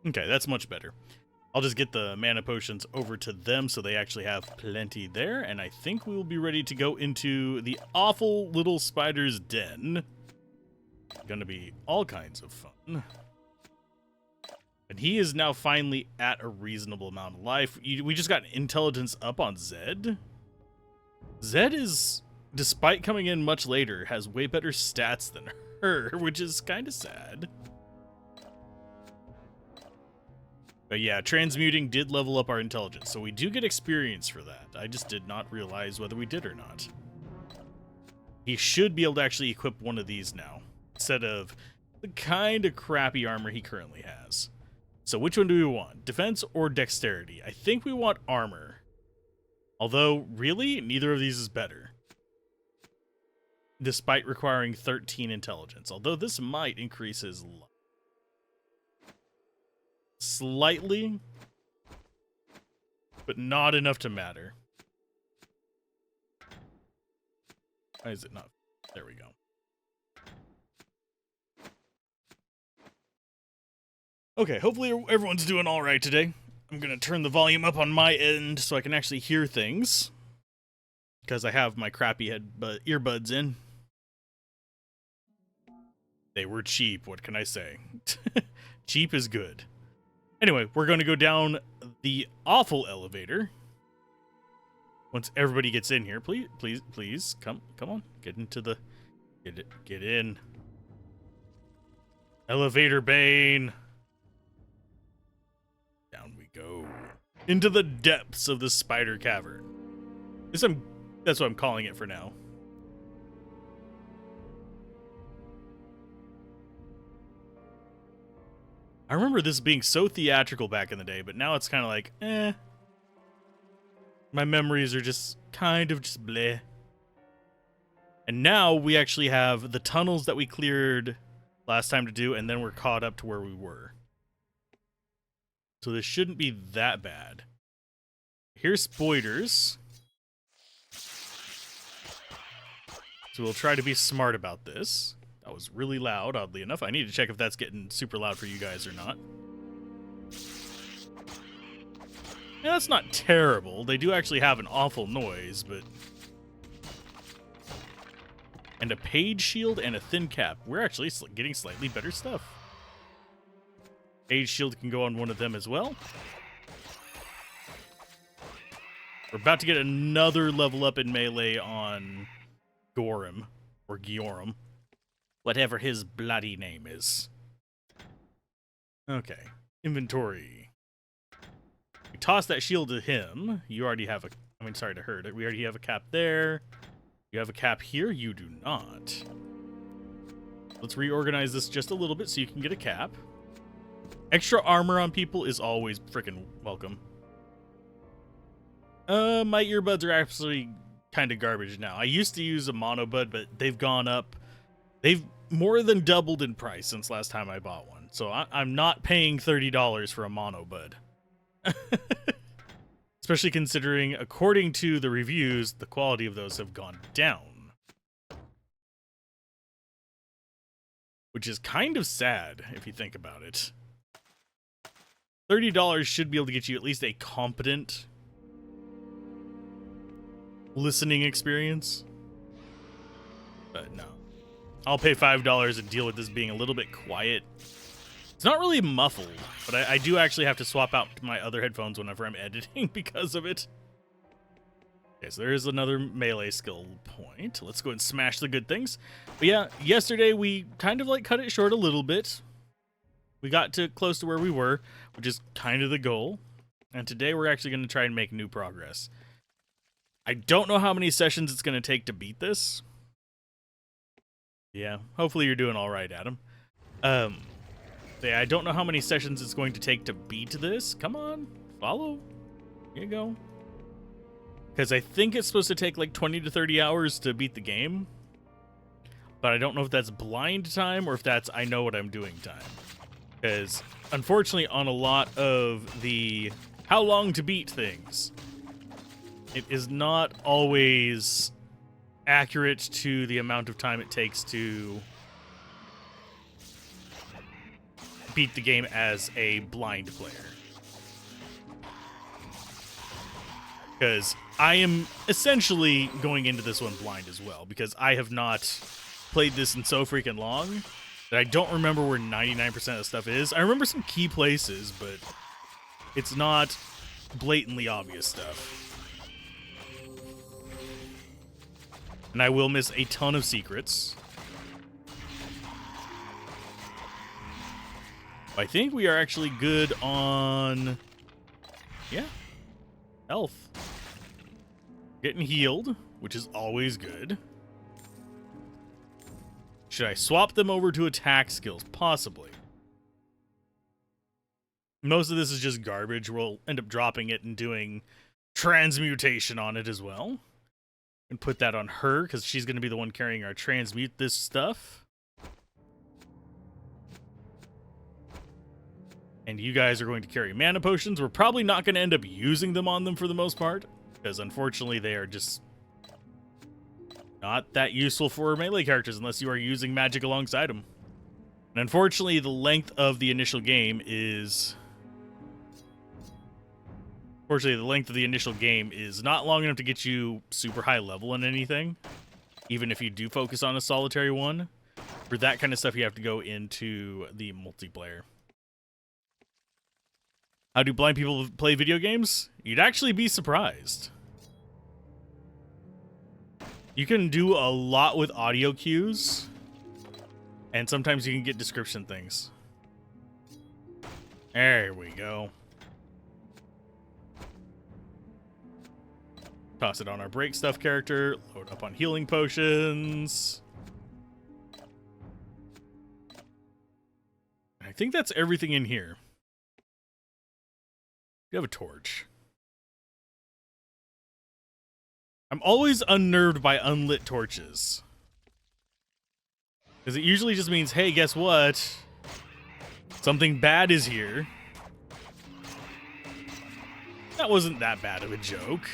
Okay, that's much better. I'll just get the mana potions over to them so they actually have plenty there, and I think we will be ready to go into the awful little spider's den. Gonna be all kinds of fun. And he is now finally at a reasonable amount of life. We just got intelligence up on Zed. Zed is, despite coming in much later, has way better stats than her, which is kind of sad. But yeah, transmuting did level up our intelligence, so we do get experience for that. I just did not realize whether we did or not. He should be able to actually equip one of these now, instead of the kind of crappy armor he currently has. So which one do we want? Defense or dexterity? I think we want armor. Although, really, neither of these is better. Despite requiring 13 intelligence. Although this might increase his luck slightly, but not enough to matter. Why is it not? There we go. Okay, hopefully everyone's doing all right today. I'm going to turn the volume up on my end so I can actually hear things, because I have my crappy earbuds in. They were cheap, what can I say? Cheap is good. Anyway, we're going to go down the awful elevator. Once everybody gets in here, please, come on, get into the, get in. Elevator Bane. Down we go into the depths of the spider cavern. That's what I'm calling it for now. I remember this being so theatrical back in the day, but now it's kind of like, eh. My memories are just kind of just bleh. And now we actually have the tunnels that we cleared last time to do, and then we're caught up to where we were. So this shouldn't be that bad. Here's spoilers. So we'll try to be smart about this. That was really loud, oddly enough. I need to check if that's getting super loud for you guys or not. Yeah, that's not terrible. They do actually have an awful noise, but... And a page shield and a thin cap. We're actually getting slightly better stuff. Page shield can go on one of them as well. We're about to get another level up in melee on Gorham, or Giorum. Whatever his bloody name is. Okay. Inventory. We toss that shield to him. You already have sorry, to her. We already have a cap there. You have a cap here? You do not. Let's reorganize this just a little bit so you can get a cap. Extra armor on people is always freaking welcome. My earbuds are actually kind of garbage now. I used to use a monobud, but they've gone up. They've more than doubled in price since last time I bought one. So I'm not paying $30 for a monobud. Especially considering, according to the reviews, the quality of those have gone down. Which is kind of sad, if you think about it. $30 should be able to get you at least a competent listening experience. But no. I'll pay $5 and deal with this being a little bit quiet. It's not really muffled, but I do actually have to swap out my other headphones whenever I'm editing because of it. Okay, so there is another melee skill point. Let's go and smash the good things. But yeah, yesterday we kind of like cut it short a little bit. We got to close to where we were, which is kind of the goal. And today we're actually going to try and make new progress. I don't know how many sessions it's going to take to beat this. Yeah, hopefully you're doing all right, Adam. Yeah, I don't know how many sessions it's going to take to beat this. Come on, follow. Here you go. Because I think it's supposed to take like 20 to 30 hours to beat the game. But I don't know if that's blind time or if that's I know what I'm doing time. Because, unfortunately, on a lot of the how long to beat things, it is not always accurate to the amount of time it takes to beat the game as a blind player. Because I am essentially going into this one blind as well, because I have not played this in so freaking long that I don't remember where 99% of the stuff is. I remember some key places, but it's not blatantly obvious stuff. And I will miss a ton of secrets. I think we are actually good on... yeah. Health. Getting healed, which is always good. Should I swap them over to attack skills? Possibly. Most of this is just garbage. We'll end up dropping it and doing transmutation on it as well. And put that on her, because she's going to be the one carrying our transmute this stuff. And you guys are going to carry mana potions. We're probably not going to end up using them on them for the most part, because unfortunately they are just not that useful for melee characters unless you are using magic alongside them. And unfortunately, the length of the initial game is... unfortunately, the length of the initial game is not long enough to get you super high level in anything, even if you do focus on a solitary one. For that kind of stuff, you have to go into the multiplayer. How do blind people play video games? You'd actually be surprised. You can do a lot with audio cues, and sometimes you can get description things. There we go. Toss it on our break stuff character. Load up on healing potions. I think that's everything in here. You have a torch. I'm always unnerved by unlit torches. Because it usually just means, hey, guess what? Something bad is here. That wasn't that bad of a joke.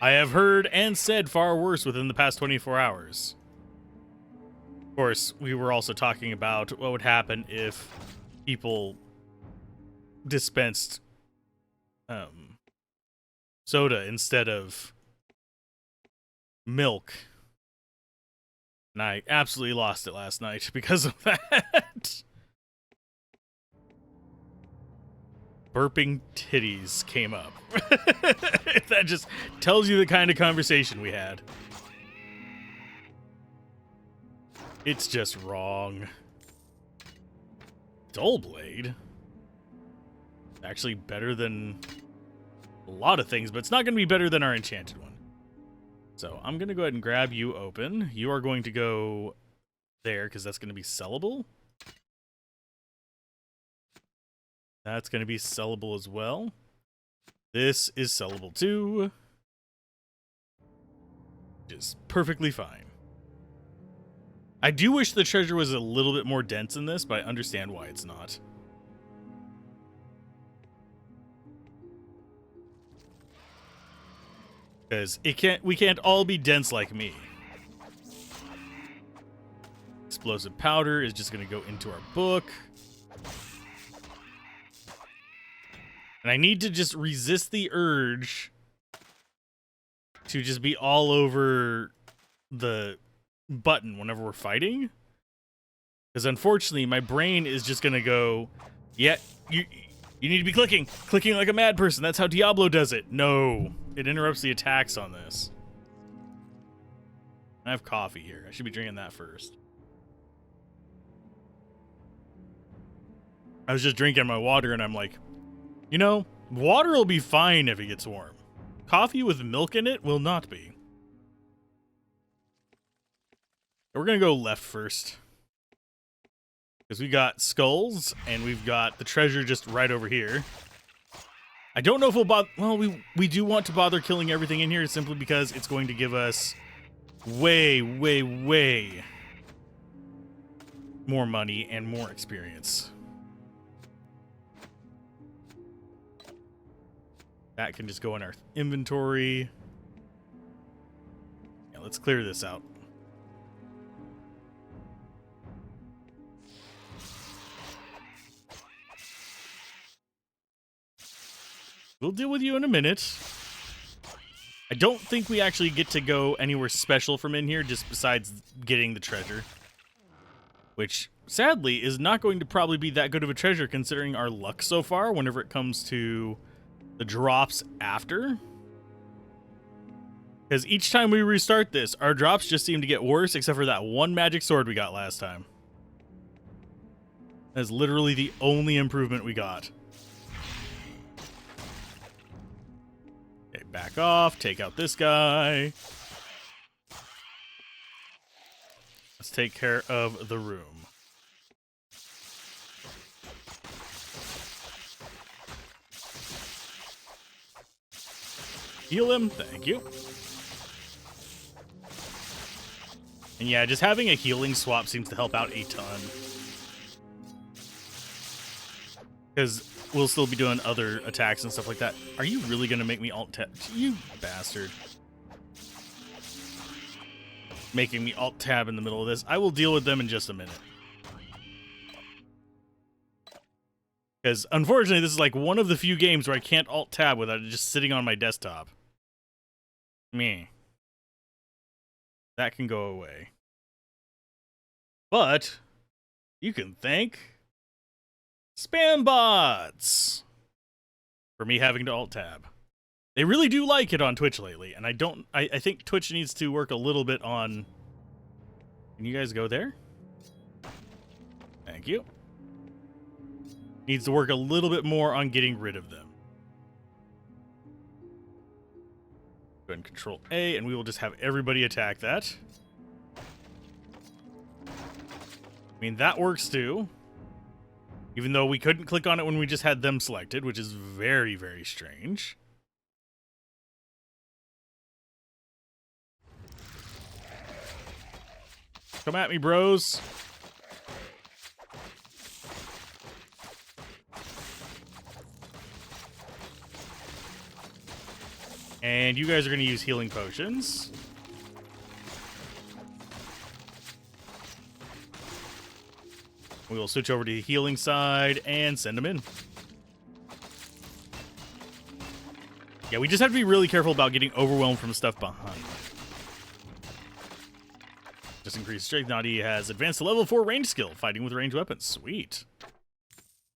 I have heard and said far worse within the past 24 hours. Of course, we were also talking about what would happen if people dispensed soda instead of milk. And I absolutely lost it last night because of that. Burping titties came up. That just tells you the kind of conversation we had. It's just wrong. Dull Blade? Actually better than a lot of things, but it's not going to be better than our enchanted one. So I'm going to go ahead and grab you open. You are going to go there because that's going to be sellable. That's going to be sellable as well. This is sellable too. Which is perfectly fine. I do wish the treasure was a little bit more dense in this, but I understand why it's not. Because we can't all be dense like me. Explosive powder is just going to go into our book. And I need to just resist the urge to just be all over the button whenever we're fighting. Because unfortunately, my brain is just going to go, yeah, you need to be clicking like a mad person. That's how Diablo does it. No, it interrupts the attacks on this. I have coffee here. I should be drinking that first. I was just drinking my water and I'm like, you know, water will be fine if it gets warm. Coffee with milk in it will not be. We're going to go left first. Because we got skulls, and we've got the treasure just right over here. I don't know if we'll bother... well, we do want to bother killing everything in here simply because it's going to give us way, way, way more money and more experience. That can just go in our inventory. Yeah, let's clear this out. We'll deal with you in a minute. I don't think we actually get to go anywhere special from in here, just besides getting the treasure. Which, sadly, is not going to probably be that good of a treasure considering our luck so far whenever it comes to the drops after. Because each time we restart this, our drops just seem to get worse, except for that one magic sword we got last time. That's literally the only improvement we got. Okay, back off, take out this guy. Let's take care of the room. Heal him, thank you. And yeah, just having a healing swap seems to help out a ton. Because we'll still be doing other attacks and stuff like that. Are you really going to make me alt-tab? You bastard. Making me alt-tab in the middle of this. I will deal with them in just a minute. Because, unfortunately, this is like one of the few games where I can't alt-tab without it just sitting on my desktop. Meh. That can go away. But you can thank spam bots for me having to alt-tab. They really do like it on Twitch lately, and I think Twitch needs to work a little bit on... Can you guys go there? Thank you. Needs to work a little bit more on getting rid of them. Go ahead and Control A, and we will just have everybody attack that. I mean, that works too. Even though we couldn't click on it when we just had them selected, which is very, very strange. Come at me, bros. And you guys are going to use healing potions. We will switch over to the healing side and send them in. Yeah, we just have to be really careful about getting overwhelmed from stuff behind. Just increased strength. Nadi has advanced to level 4 range skill, fighting with ranged weapons. Sweet.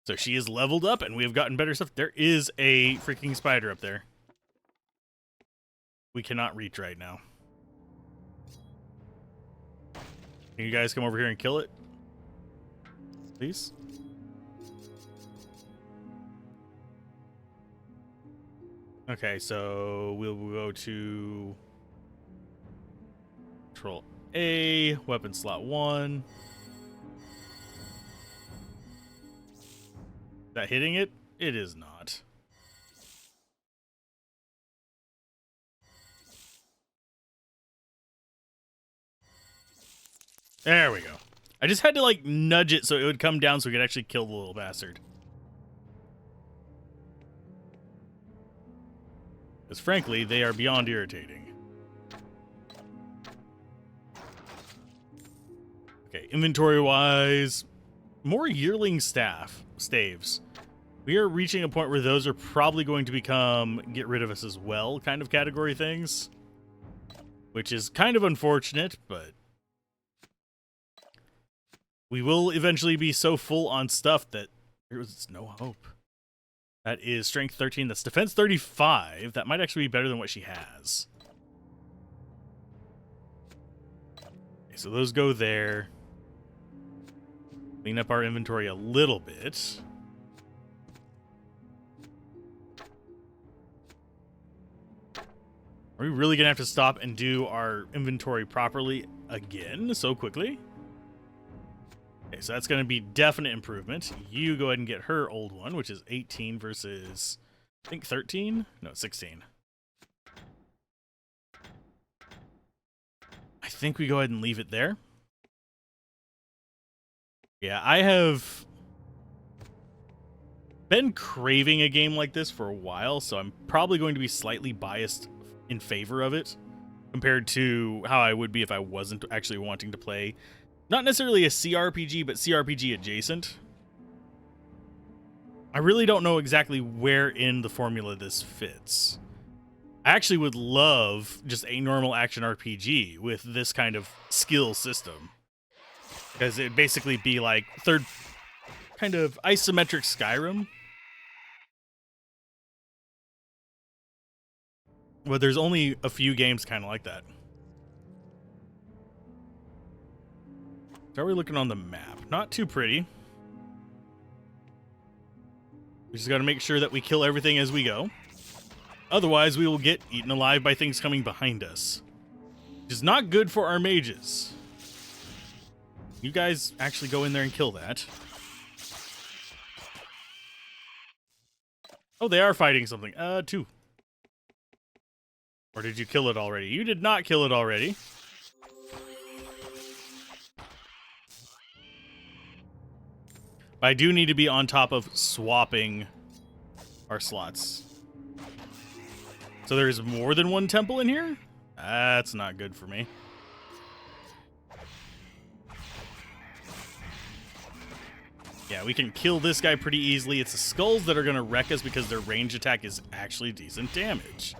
So she is leveled up and we have gotten better stuff. There is a freaking spider up there. We cannot reach right now. Can you guys come over here and kill it? Please? Okay, so we'll go to Control A, weapon slot 1. Is that hitting it? It is not. There we go. I just had to, like, nudge it so it would come down so we could actually kill the little bastard. Because, frankly, they are beyond irritating. Okay, inventory-wise, more yearling staves. We are reaching a point where those are probably going to become get rid of us as well kind of category things. Which is kind of unfortunate, but... we will eventually be so full on stuff that there is no hope. That is strength 13. That's defense 35. That might actually be better than what she has. Okay, so those go there. Clean up our inventory a little bit. Are we really going to have to stop and do our inventory properly again so quickly? Okay, so that's going to be definite improvement. You go ahead and get her old one, which is 18 versus, I think, 13? No, 16. I think we go ahead and leave it there. Yeah, I have been craving a game like this for a while, so I'm probably going to be slightly biased in favor of it compared to how I would be if I wasn't actually wanting to play not necessarily a CRPG, but CRPG adjacent. I really don't know exactly where in the formula this fits. I actually would love just a normal action RPG with this kind of skill system. Because it'd basically be like third kind of isometric Skyrim. But there's only a few games kind of like that. How are we looking on the map? Not too pretty. We just got to make sure that we kill everything as we go. Otherwise, we will get eaten alive by things coming behind us. Which is not good for our mages. You guys actually go in there and kill that. Oh, they are fighting something. Two. Or did you kill it already? You did not kill it already. But I do need to be on top of swapping our slots. So there's more than one temple in here? That's not good for me. Yeah, we can kill this guy pretty easily. It's the skulls that are going to wreck us because their range attack is actually decent damage.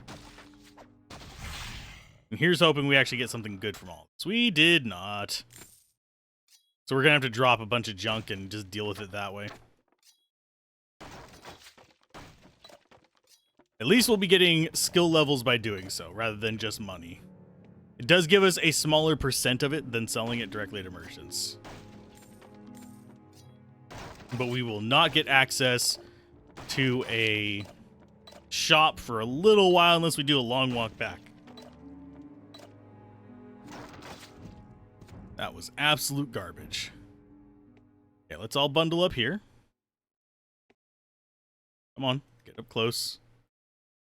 And here's hoping we actually get something good from all this. We did not. So we're going to have to drop a bunch of junk and just deal with it that way. At least we'll be getting skill levels by doing so, rather than just money. It does give us a smaller percent of it than selling it directly to merchants. But we will not get access to a shop for a little while unless we do a long walk back. That was absolute garbage. Okay, let's all bundle up here. Come on, get up close.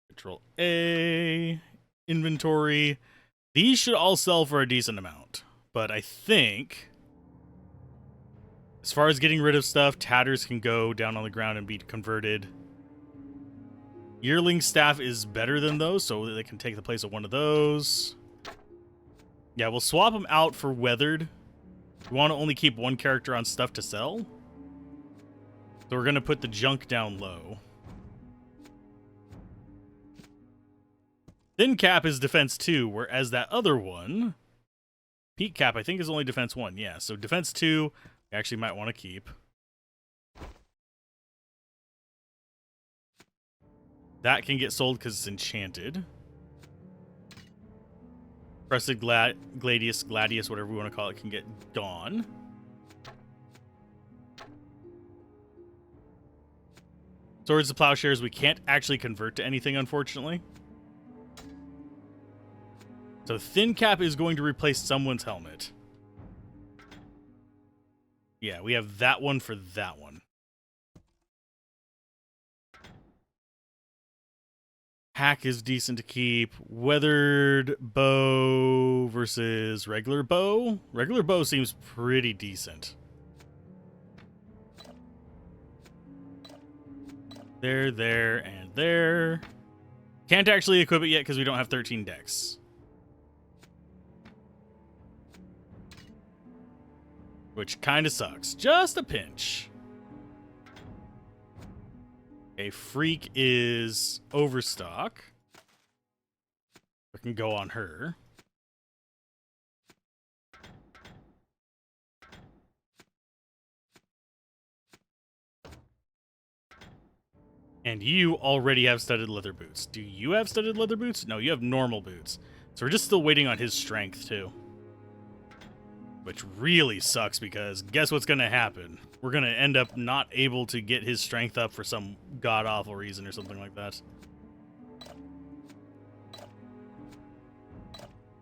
Control A, inventory. These should all sell for a decent amount. But I think, as far as getting rid of stuff, tatters can go down on the ground and be converted. Yearling staff is better than those, so they can take the place of one of those. Yeah, we'll swap them out for weathered. We want to only keep one character on stuff to sell. So we're going to put the junk down low. Thin cap is defense 2, whereas that other one, peak cap, I think is only defense 1. Yeah, so defense 2, we actually might want to keep. That can get sold because it's enchanted. Crested Gladius, whatever we want to call it, can get gone. Swords to Plowshares, we can't actually convert to anything, unfortunately. So Thin Cap is going to replace someone's helmet. Yeah, we have that one for that one. Hack is decent to keep. Weathered bow versus regular bow. Regular bow seems pretty decent. There, and there. Can't actually equip it yet because we don't have 13 decks. Which kind of sucks. Just a pinch. Okay, Freak is overstock. We can go on her. And you already have studded leather boots. Do you have studded leather boots? No, you have normal boots. So we're just still waiting on his strength, too. Which really sucks because guess what's going to happen? We're going to end up not able to get his strength up for some god-awful reason or something like that.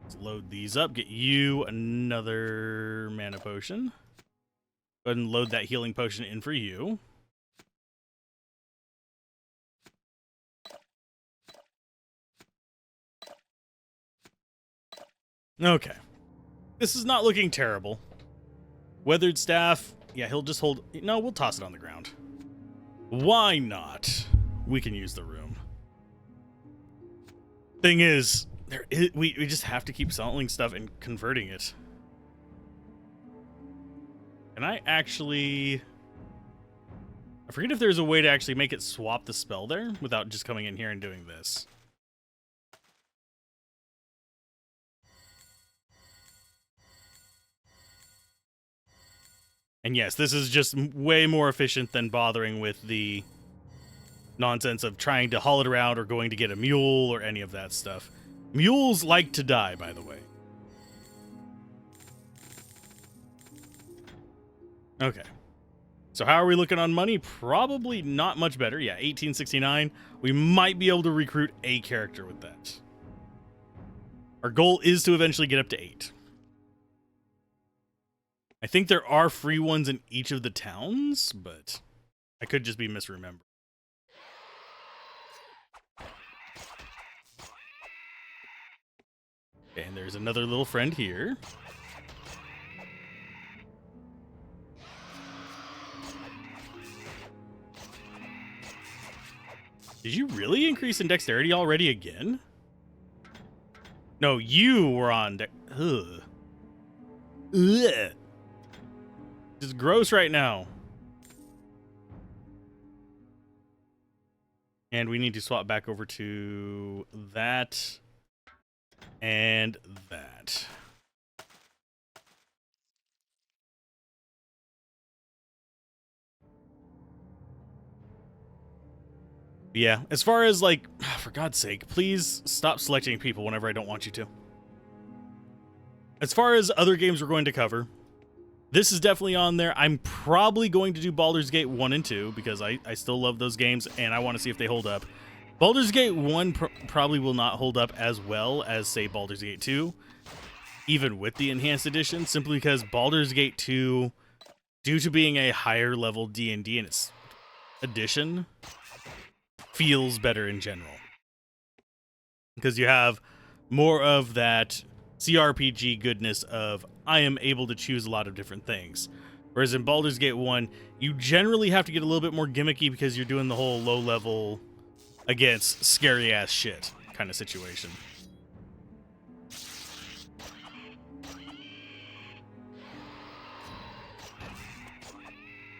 Let's load these up. Get you another mana potion. Go ahead and load that healing potion in for you. Okay. This is not looking terrible. Weathered staff. Yeah, he'll just hold... No, we'll toss it on the ground. Why not? We can use the room. Thing is, we just have to keep selling stuff and converting it. Can I actually... I forget if there's a way to actually make it swap the spell there without just coming in here and doing this. And yes, this is just way more efficient than bothering with the nonsense of trying to haul it around or going to get a mule or any of that stuff. Mules like to die, by the way. Okay. So how are we looking on money? Probably not much better. Yeah, 1869. We might be able to recruit a character with that. Our goal is to eventually get up to 8. I think there are free ones in each of the towns, but I could just be misremembering. Okay, and there's another little friend here. Did you really increase in dexterity already again? No, you were on ugh. Ugh. Just gross right now. And we need to swap back over to that and that. Yeah, as far as like, for God's sake, please stop selecting people whenever I don't want you to. As far as other games we're going to cover, this is definitely on there. I'm probably going to do Baldur's Gate 1 and 2 because I still love those games and I want to see if they hold up. Baldur's Gate 1 probably will not hold up as well as, say, Baldur's Gate 2, even with the Enhanced Edition, simply because Baldur's Gate 2, due to being a higher level D&D in its edition, feels better in general. Because you have more of that CRPG goodness of, I am able to choose a lot of different things. Whereas in Baldur's Gate 1, you generally have to get a little bit more gimmicky because you're doing the whole low level against scary ass shit kind of situation.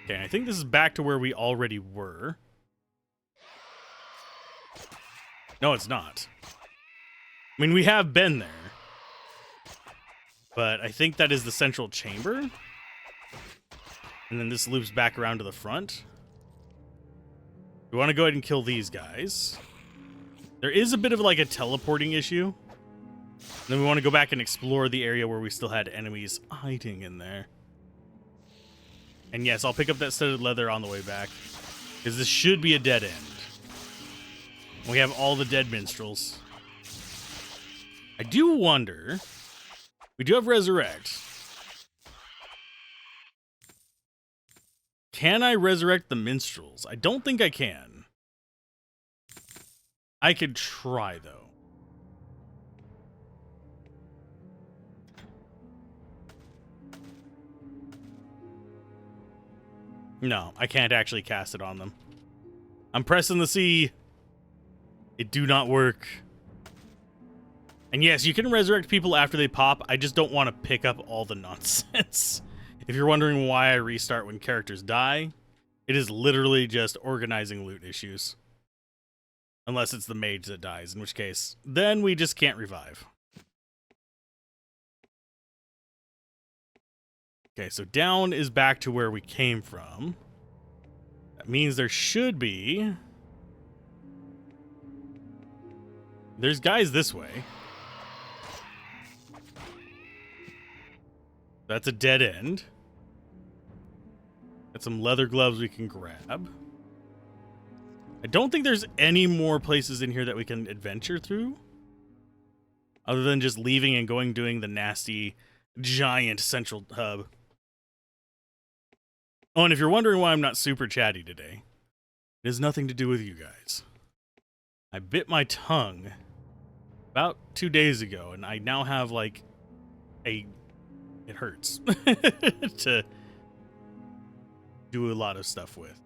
Okay, I think this is back to where we already were. No, it's not. I mean, we have been there. But I think that is the central chamber. And then this loops back around to the front. We want to go ahead and kill these guys. There is a bit of like a teleporting issue. And then we want to go back and explore the area where we still had enemies hiding in there. And yes, I'll pick up that studded leather on the way back. Because this should be a dead end. We have all the dead minstrels. I do wonder... We do have Resurrect. Can I resurrect the minstrels? I don't think I can. I could try, though. No, I can't actually cast it on them. I'm pressing the C. It do not work. And yes, you can resurrect people after they pop. I just don't want to pick up all the nonsense. If you're wondering why I restart when characters die, it is literally just organizing loot issues. Unless it's the mage that dies, in which case, then we just can't revive. Okay, so down is back to where we came from. That means there should be... There's guys this way. That's a dead end. Got some leather gloves we can grab. I don't think there's any more places in here that we can adventure through. Other than just leaving and going doing the nasty, giant central hub. Oh, and if you're wondering why I'm not super chatty today, it has nothing to do with you guys. I bit my tongue about 2 days ago, and I now have, like, it hurts to do a lot of stuff with.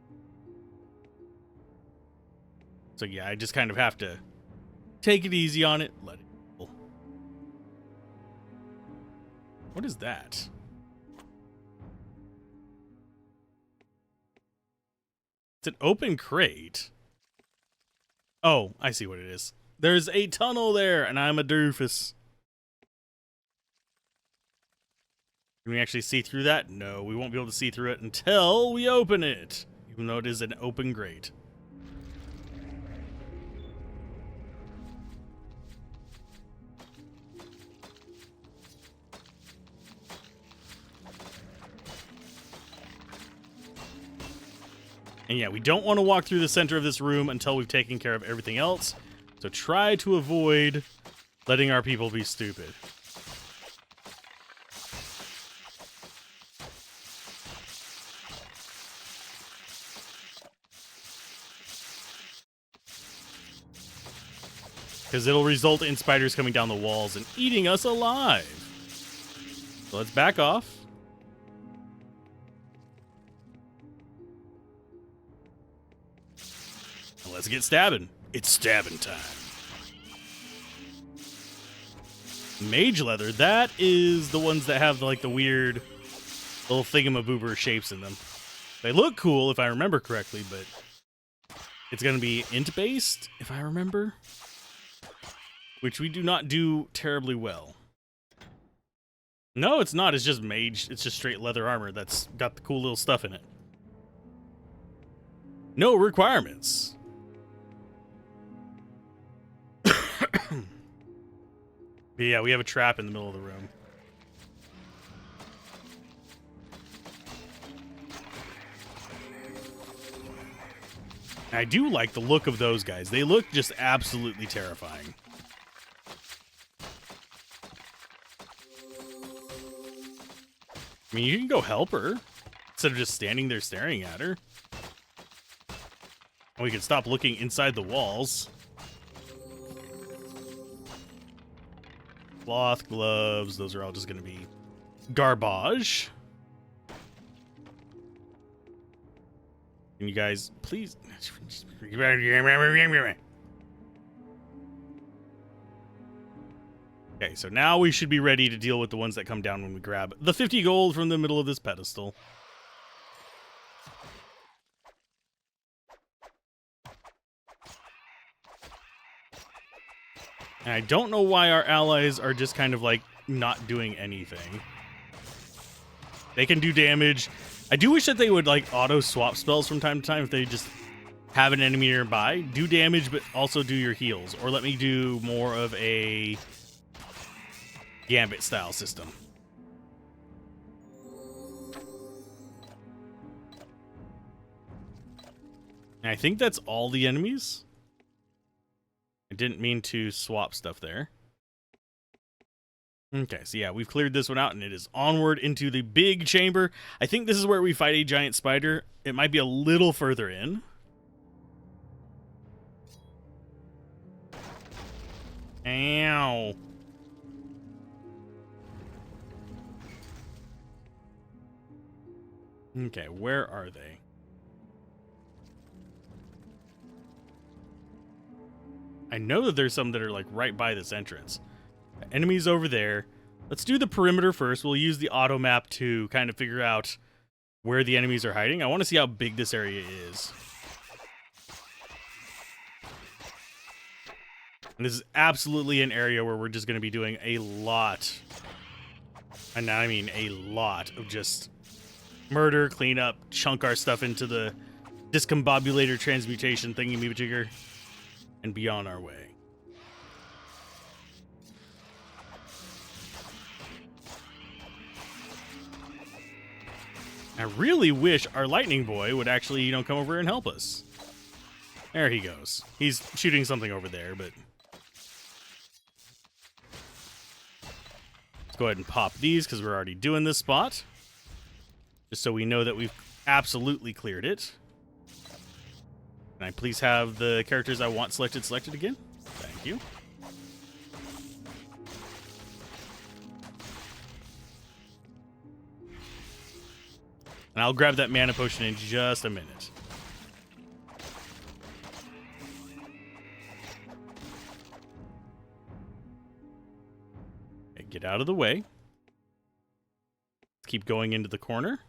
So yeah, I just kind of have to take it easy on it, let it go. What is that? It's an open crate. Oh, I see what it is. There's a tunnel there, and I'm a doofus. Can we actually see through that? No, we won't be able to see through it until we open it, even though it is an open grate. And yeah, we don't want to walk through the center of this room until we've taken care of everything else. So try to avoid letting our people be stupid. Because it'll result in spiders coming down the walls and eating us alive. So let's back off. And let's get stabbing. It's stabbing time. Mage leather, that is the ones that have like the weird little thingamaboober shapes in them. They look cool if I remember correctly, but it's going to be int based if I remember, which we do not do terribly well. No, it's not. It's just mage. It's just straight leather armor that's got the cool little stuff in it. No requirements. But yeah, we have a trap in the middle of the room. I do like the look of those guys. They look just absolutely terrifying. I mean, you can go help her instead of just standing there staring at her. And we can stop looking inside the walls. Cloth, gloves, those are all just going to be garbage. Can you guys please? Okay, so now we should be ready to deal with the ones that come down when we grab the 50 gold from the middle of this pedestal. And I don't know why our allies are just kind of like not doing anything. They can do damage. I do wish that they would like auto swap spells from time to time if they just have an enemy nearby. Do damage, but also do your heals. Or let me do more of a Gambit style system. And I think that's all the enemies. I didn't mean to swap stuff there. Okay, so yeah, we've cleared this one out, and it is onward into the big chamber. I think this is where we fight a giant spider. It might be a little further in. Ow. Okay, where are they? I know that there's some that are like right by this entrance. Enemies over there. Let's do the perimeter first. We'll use the auto map to kind of figure out where the enemies are hiding. I want to see how big this area is. And this is absolutely an area where we're just going to be doing a lot. And I mean a lot of just murder, clean up, chunk our stuff into the discombobulator transmutation thingy-majigger, and be on our way. I really wish our lightning boy would actually, come over and help us. There he goes. He's shooting something over there, but let's go ahead and pop these because we're already doing this spot. Just so we know that we've absolutely cleared it. Can I please have the characters I want selected again? Thank you. And I'll grab that mana potion in just a minute. Okay, get out of the way. Let's keep going into the corner.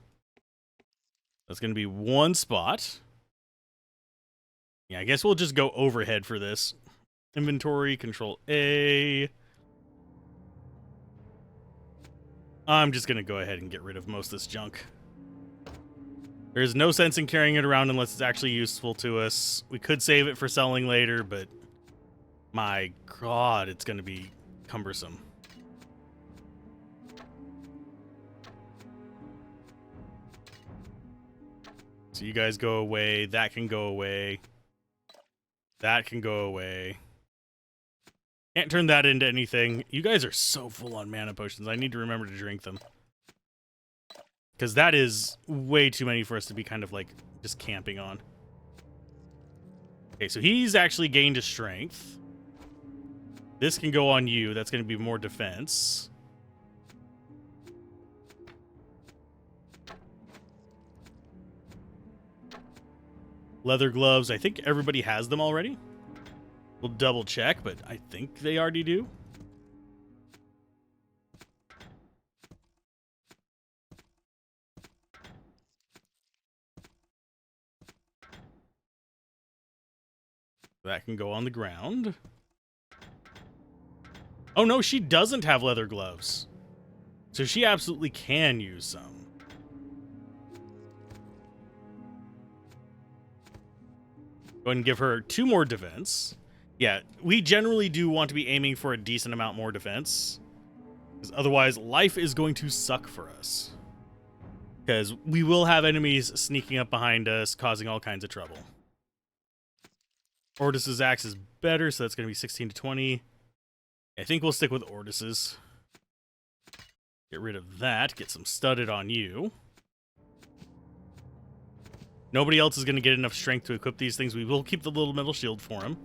That's going to be one spot. Yeah, I guess we'll just go overhead for this. Inventory, Control A. I'm just going to go ahead and get rid of most of this junk. There's no sense in carrying it around unless it's actually useful to us. We could save it for selling later, but my God, it's going to be cumbersome. So you guys go away. That can go away. That can go away. Can't turn that into anything. You guys are so full on mana potions. I need to remember to drink them. Because that is way too many for us to be kind of like just camping on. Okay, so he's actually gained a strength. This can go on you. That's going to be more defense. Leather gloves. I think everybody has them already. We'll double check, but I think they already do. That can go on the ground. Oh no, she doesn't have leather gloves. So she absolutely can use some. Go ahead and give her 2 more defense. Yeah, we generally do want to be aiming for a decent amount more defense. Because otherwise, life is going to suck for us. Because we will have enemies sneaking up behind us, causing all kinds of trouble. Ordis's axe is better, so that's going to be 16 to 20. I think we'll stick with Ordis's. Get rid of that. Get some studded on you. Nobody else is going to get enough strength to equip these things. We will keep the little metal shield for him.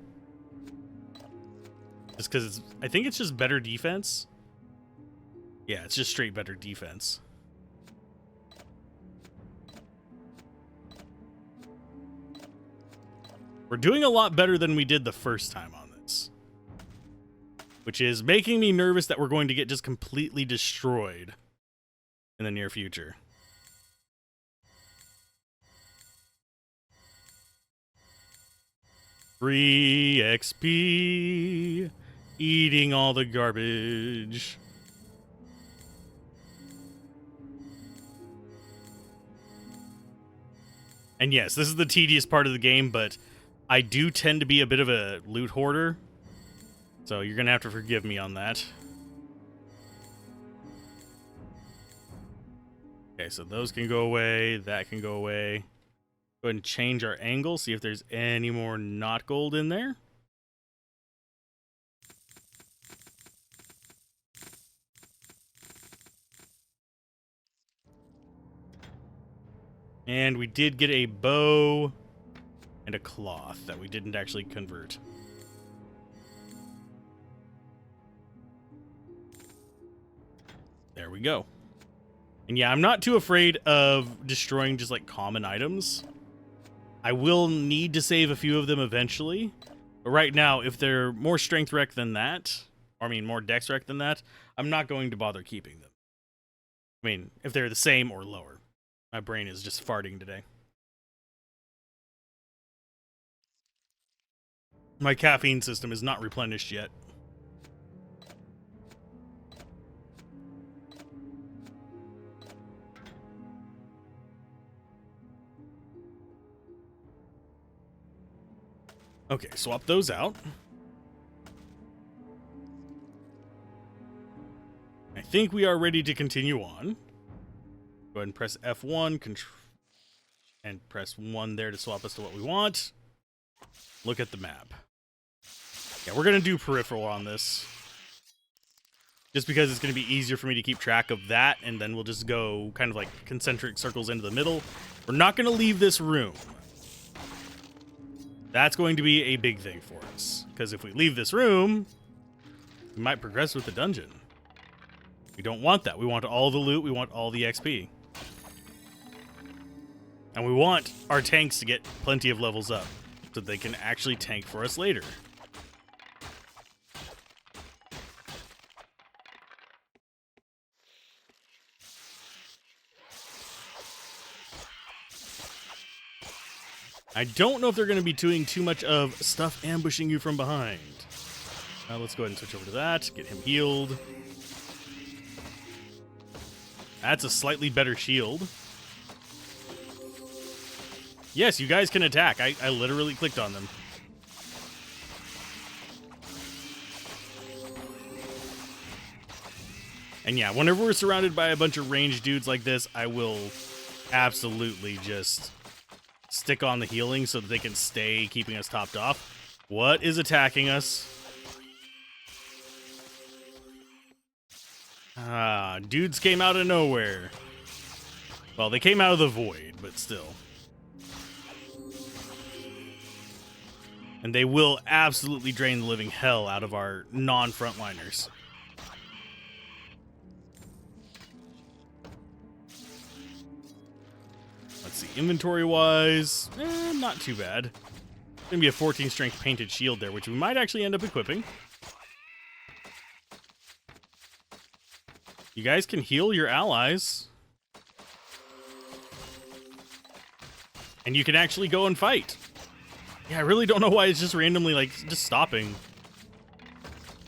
Just because I think it's just better defense. Yeah, it's just straight better defense. We're doing a lot better than we did the first time on this. Which is making me nervous that we're going to get just completely destroyed in the near future. Free XP, eating all the garbage. And yes, this is the tedious part of the game, but I do tend to be a bit of a loot hoarder. So you're going to have to forgive me on that. Okay, so those can go away. That can go away. Go ahead and change our angle. See if there's any more not gold in there. And we did get a bow and a cloth that we didn't actually convert. There we go. And yeah, I'm not too afraid of destroying just like common items. I will need to save a few of them eventually. But right now, if they're more strength wreck than that, or I mean more dex wreck than that, I'm not going to bother keeping them. I mean, if they're the same or lower. My brain is just farting today. My caffeine system is not replenished yet. Okay, swap those out. I think we are ready to continue on. Go ahead and press F1 and press 1 there to swap us to what we want. Look at the map. Yeah, we're going to do peripheral on this. Just because it's going to be easier for me to keep track of that, and then we'll just go kind of like concentric circles into the middle. We're not going to leave this room. That's going to be a big thing for us. Because if we leave this room, we might progress with the dungeon. We don't want that. We want all the loot. We want all the XP. And we want our tanks to get plenty of levels up so they can actually tank for us later. I don't know if they're going to be doing too much of stuff ambushing you from behind. Let's go ahead and switch over to that. Get him healed. That's a slightly better shield. Yes, you guys can attack. I literally clicked on them. And yeah, whenever we're surrounded by a bunch of ranged dudes like this, I will absolutely just stick on the healing so that they can stay keeping us topped off. What is attacking us? Ah, dudes came out of nowhere. Well, they came out of the void, but still. And they will absolutely drain the living hell out of our non-frontliners. Let's see, inventory-wise, not too bad. Gonna be a 14 strength painted shield there, which we might actually end up equipping. You guys can heal your allies. And you can actually go and fight. Yeah, I really don't know why it's just randomly, like, just stopping.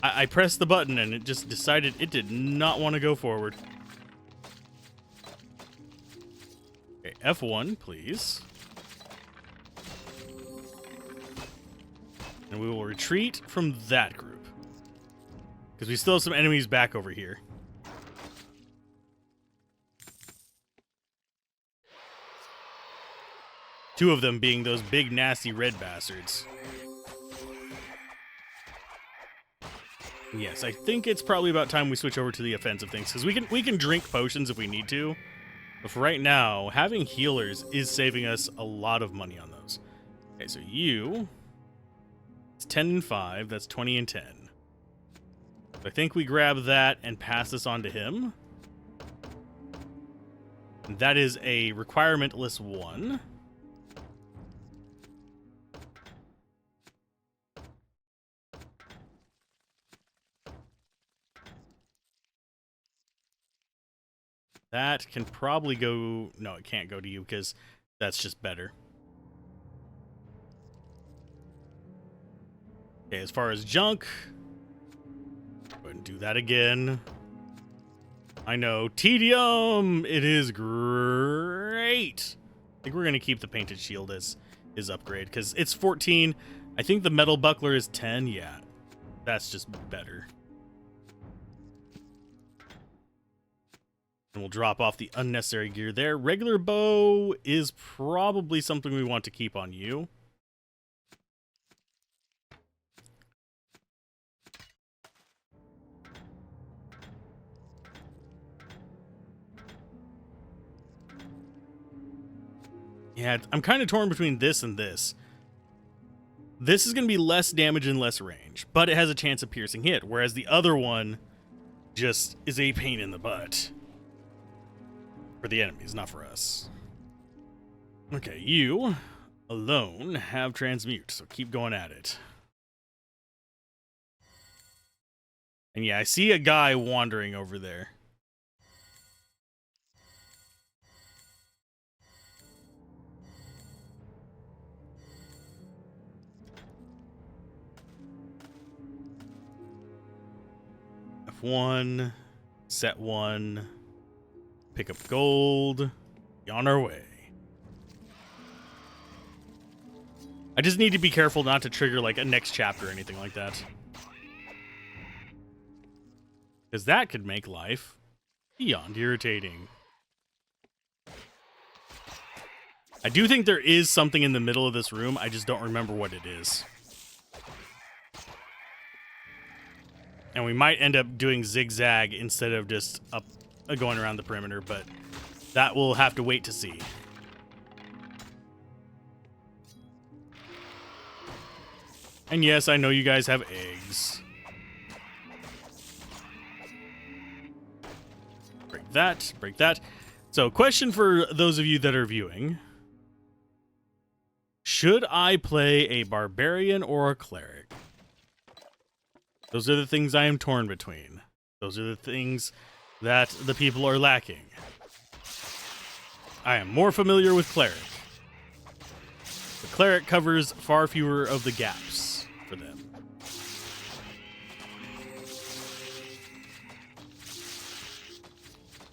I pressed the button and it just decided it did not want to go forward. Okay, F1, please. And we will retreat from that group. Because we still have some enemies back over here. Two of them being those big, nasty red bastards. Yes, I think it's probably about time we switch over to the offensive things, because we can drink potions if we need to. But for right now, having healers is saving us a lot of money on those. Okay, so you... It's 10 and 5, that's 20 and 10. So I think we grab that and pass this on to him. And that is a requirementless 1. That can probably go... No, it can't go to you because that's just better. Okay, as far as junk, go ahead and do that again. I know, tedium! It is great! I think we're going to keep the painted shield as his upgrade because it's 14. I think the metal buckler is 10. Yeah, that's just better. And we'll drop off the unnecessary gear there. Regular bow is probably something we want to keep on you. Yeah, I'm kind of torn between this and this. This is going to be less damage and less range, but it has a chance of piercing hit, whereas the other one just is a pain in the butt. For the enemies, not for us. Okay, you alone have transmute, so keep going at it. And yeah, I see a guy wandering over there. F1, set 1. Pick up gold. Be on our way. I just need to be careful not to trigger like a next chapter or anything like that. Because that could make life beyond irritating. I do think there is something in the middle of this room. I just don't remember what it is. And we might end up doing zigzag instead of just up going around the perimeter, but that will have to wait to see. And yes, I know you guys have eggs. Break that, break that. So, question for those of you that are viewing. Should I play a barbarian or a cleric? Those are the things I am torn between. Those are the things that the people are lacking. I am more familiar with cleric. But Cleric covers far fewer of the gaps for them.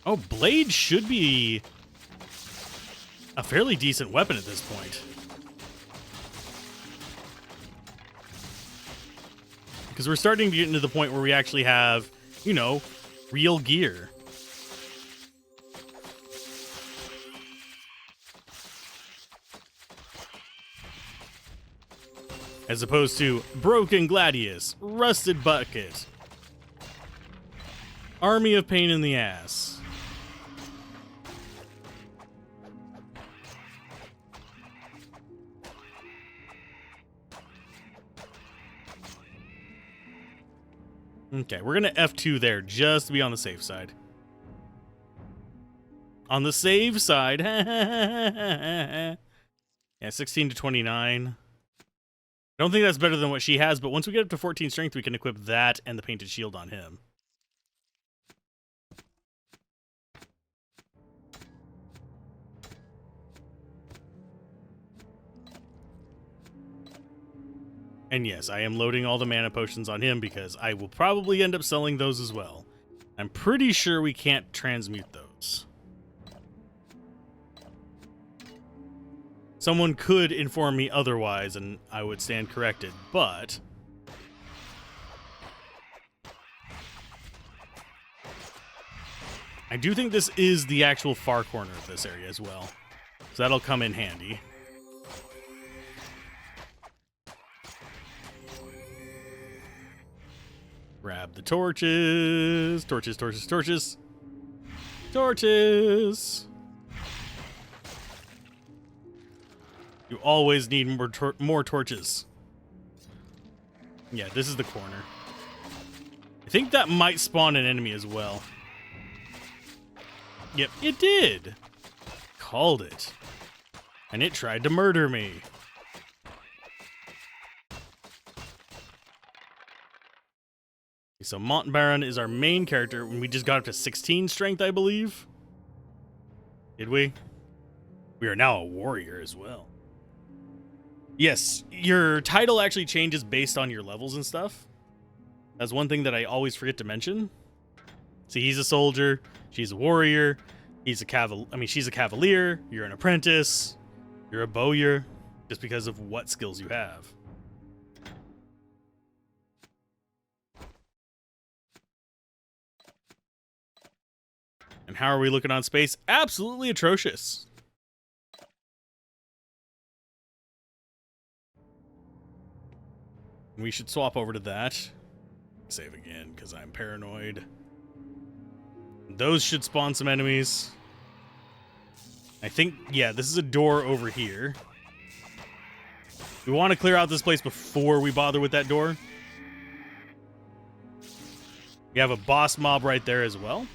Oh, Blade should be a fairly decent weapon at this point. Because we're starting to get into the point where we actually have, you know, real gear. As opposed to broken gladius, rusted bucket, army of pain in the ass. Okay, we're gonna F2 there just to be on the safe side. On the safe side. Yeah, 16 to 29. I don't think that's better than what she has, but once we get up to 14 strength, we can equip that and the painted shield on him. And yes, I am loading all the mana potions on him because I will probably end up selling those as well. I'm pretty sure we can't transmute those. Someone could inform me otherwise, and I would stand corrected, but I do think this is the actual far corner of this area as well. So that'll come in handy. Grab the torches. Torches, torches, torches. Torches. You always need more torches. Yeah, this is the corner. I think that might spawn an enemy as well. Yep, it did. Called it. And it tried to murder me. So Montbaron is our main character. When we just got up to 16 strength, I believe. Did we? We are now a warrior as well. Yes, your title actually changes based on your levels and stuff. That's one thing that I always forget to mention. See, he's a soldier, she's a warrior, she's a cavalier, you're an apprentice, you're a bowyer, just because of what skills you have. And how are we looking on space? Absolutely atrocious. We should swap over to that. Save again, because I'm paranoid. Those should spawn some enemies. I think, yeah, this is a door over here. We want to clear out this place before we bother with that door. We have a boss mob right there as well.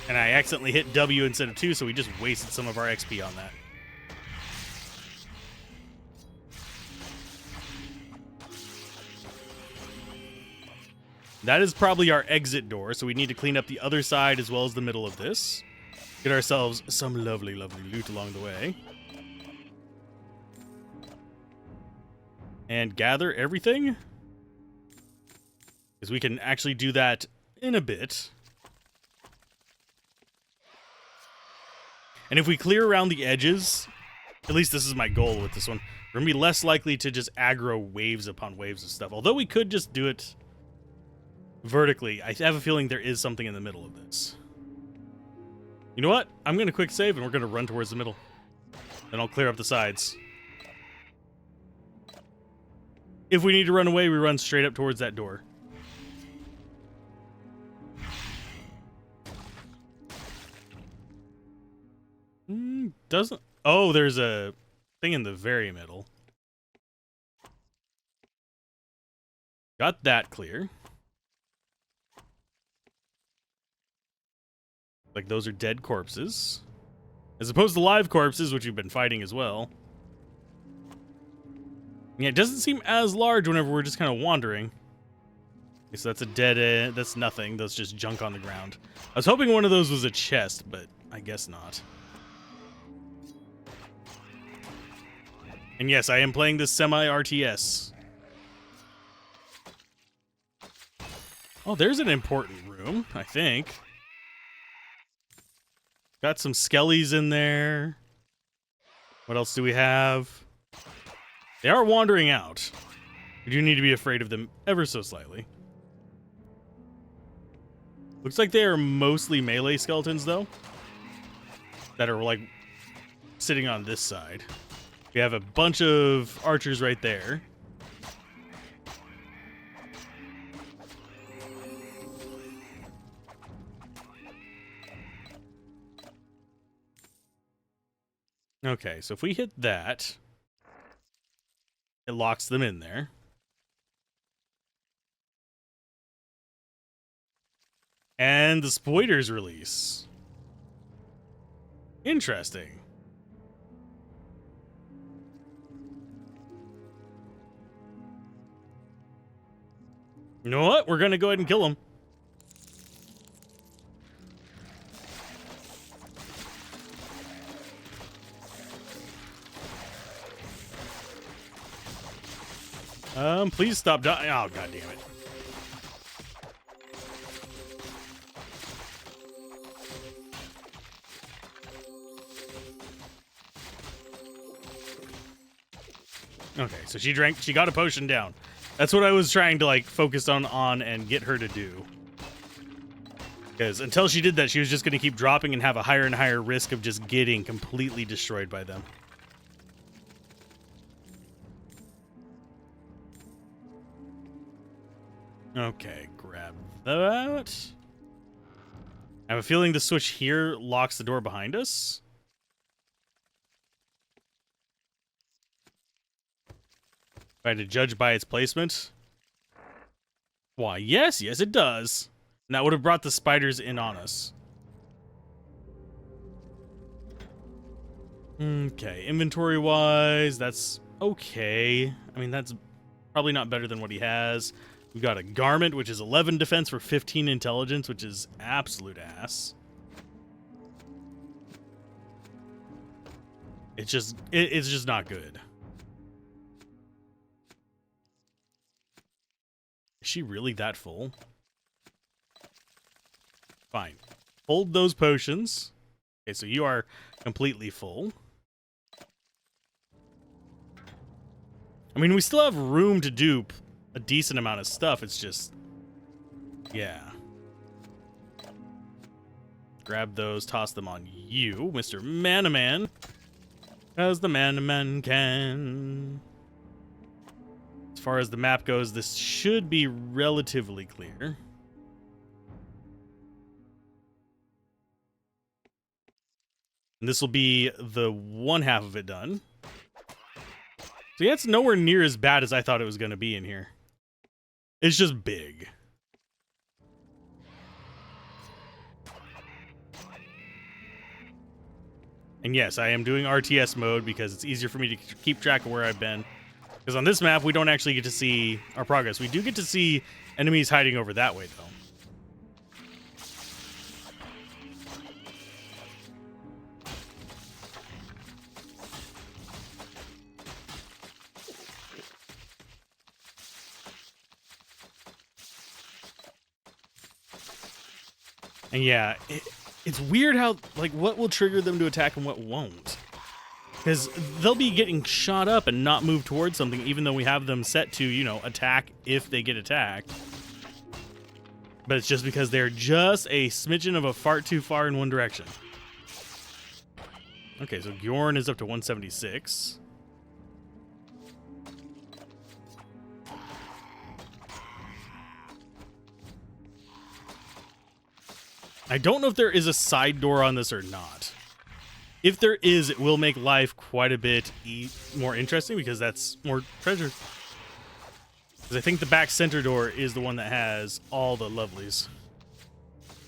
And I accidentally hit W instead of 2, so we just wasted some of our XP on that. That is probably our exit door, so we need to clean up the other side as well as the middle of this. Get ourselves some lovely, lovely loot along the way. And gather everything. Because we can actually do that in a bit. And if we clear around the edges, at least this is my goal with this one, we're going to be less likely to just aggro waves upon waves of stuff. Although we could just do it vertically, I have a feeling there is something in the middle of this. You know what? I'm going to quick save and we're going to run towards the middle. Then I'll clear up the sides. If we need to run away, we run straight up towards that door. Doesn't... Oh, there's a thing in the very middle. Got that clear. Like those are dead corpses. As opposed to live corpses, which we've been fighting as well. Yeah, it doesn't seem as large whenever we're just kind of wandering. Okay, so that's a dead end. That's nothing. That's just junk on the ground. I was hoping one of those was a chest, but I guess not. And yes, I am playing this semi-RTS. Oh, there's an important room, I think. Got some skellies in there. What else do we have? They are wandering out. We do need to be afraid of them ever so slightly. Looks like they are mostly melee skeletons, though. That are, like, sitting on this side. We have a bunch of archers right there. Okay, so if we hit that, it locks them in there. And the spoilers release. Interesting. You know what? We're going to go ahead and kill him. Please stop dying. Oh, god damn it. Okay, so she got a potion down. That's what I was trying to, like, focus on and get her to do. Because until she did that, she was just going to keep dropping and have a higher and higher risk of just getting completely destroyed by them. Okay, grab that. I have a feeling the switch here locks the door behind us. If I had to judge by its placement. Why, yes, it does. And that would have brought the spiders in on us. Okay, inventory-wise, that's okay. I mean, that's probably not better than what he has. We've got a garment, which is 11 defense for 15 intelligence, which is absolute ass. It's just not good. Is she really that full? Fine. Hold those potions. Okay, so you are completely full. I mean, we still have room to do a decent amount of stuff. It's just, yeah. Grab those, toss them on you, Mr. Man-a-Man. As the Man-a-Man can. As far as the map goes, this should be relatively clear. And this will be the one half of it done. So yeah, it's nowhere near as bad as I thought it was going to be in here. It's just big. And yes, I am doing RTS mode because it's easier for me to keep track of where I've been. Because on this map, we don't actually get to see our progress. We do get to see enemies hiding over that way, though. And yeah, it's weird how, like, what will trigger them to attack and what won't. Because they'll be getting shot up and not move towards something, even though we have them set to, you know, attack if they get attacked. But it's just because they're just a smidgen of a fart too far in one direction. Okay, so Bjorn is up to 176. I don't know if there is a side door on this or not. If there is, it will make life quite a bit more interesting because that's more treasure. Because I think the back center door is the one that has all the lovelies.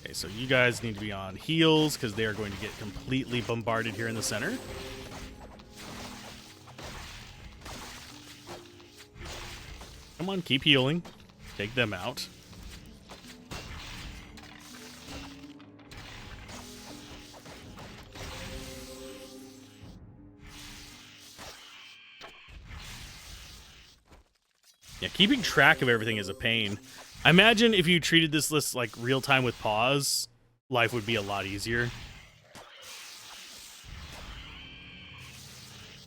Okay, so you guys need to be on heals because they are going to get completely bombarded here in the center. Come on, keep healing. Take them out. Yeah, keeping track of everything is a pain. I imagine if you treated this list like real time with pause, life would be a lot easier.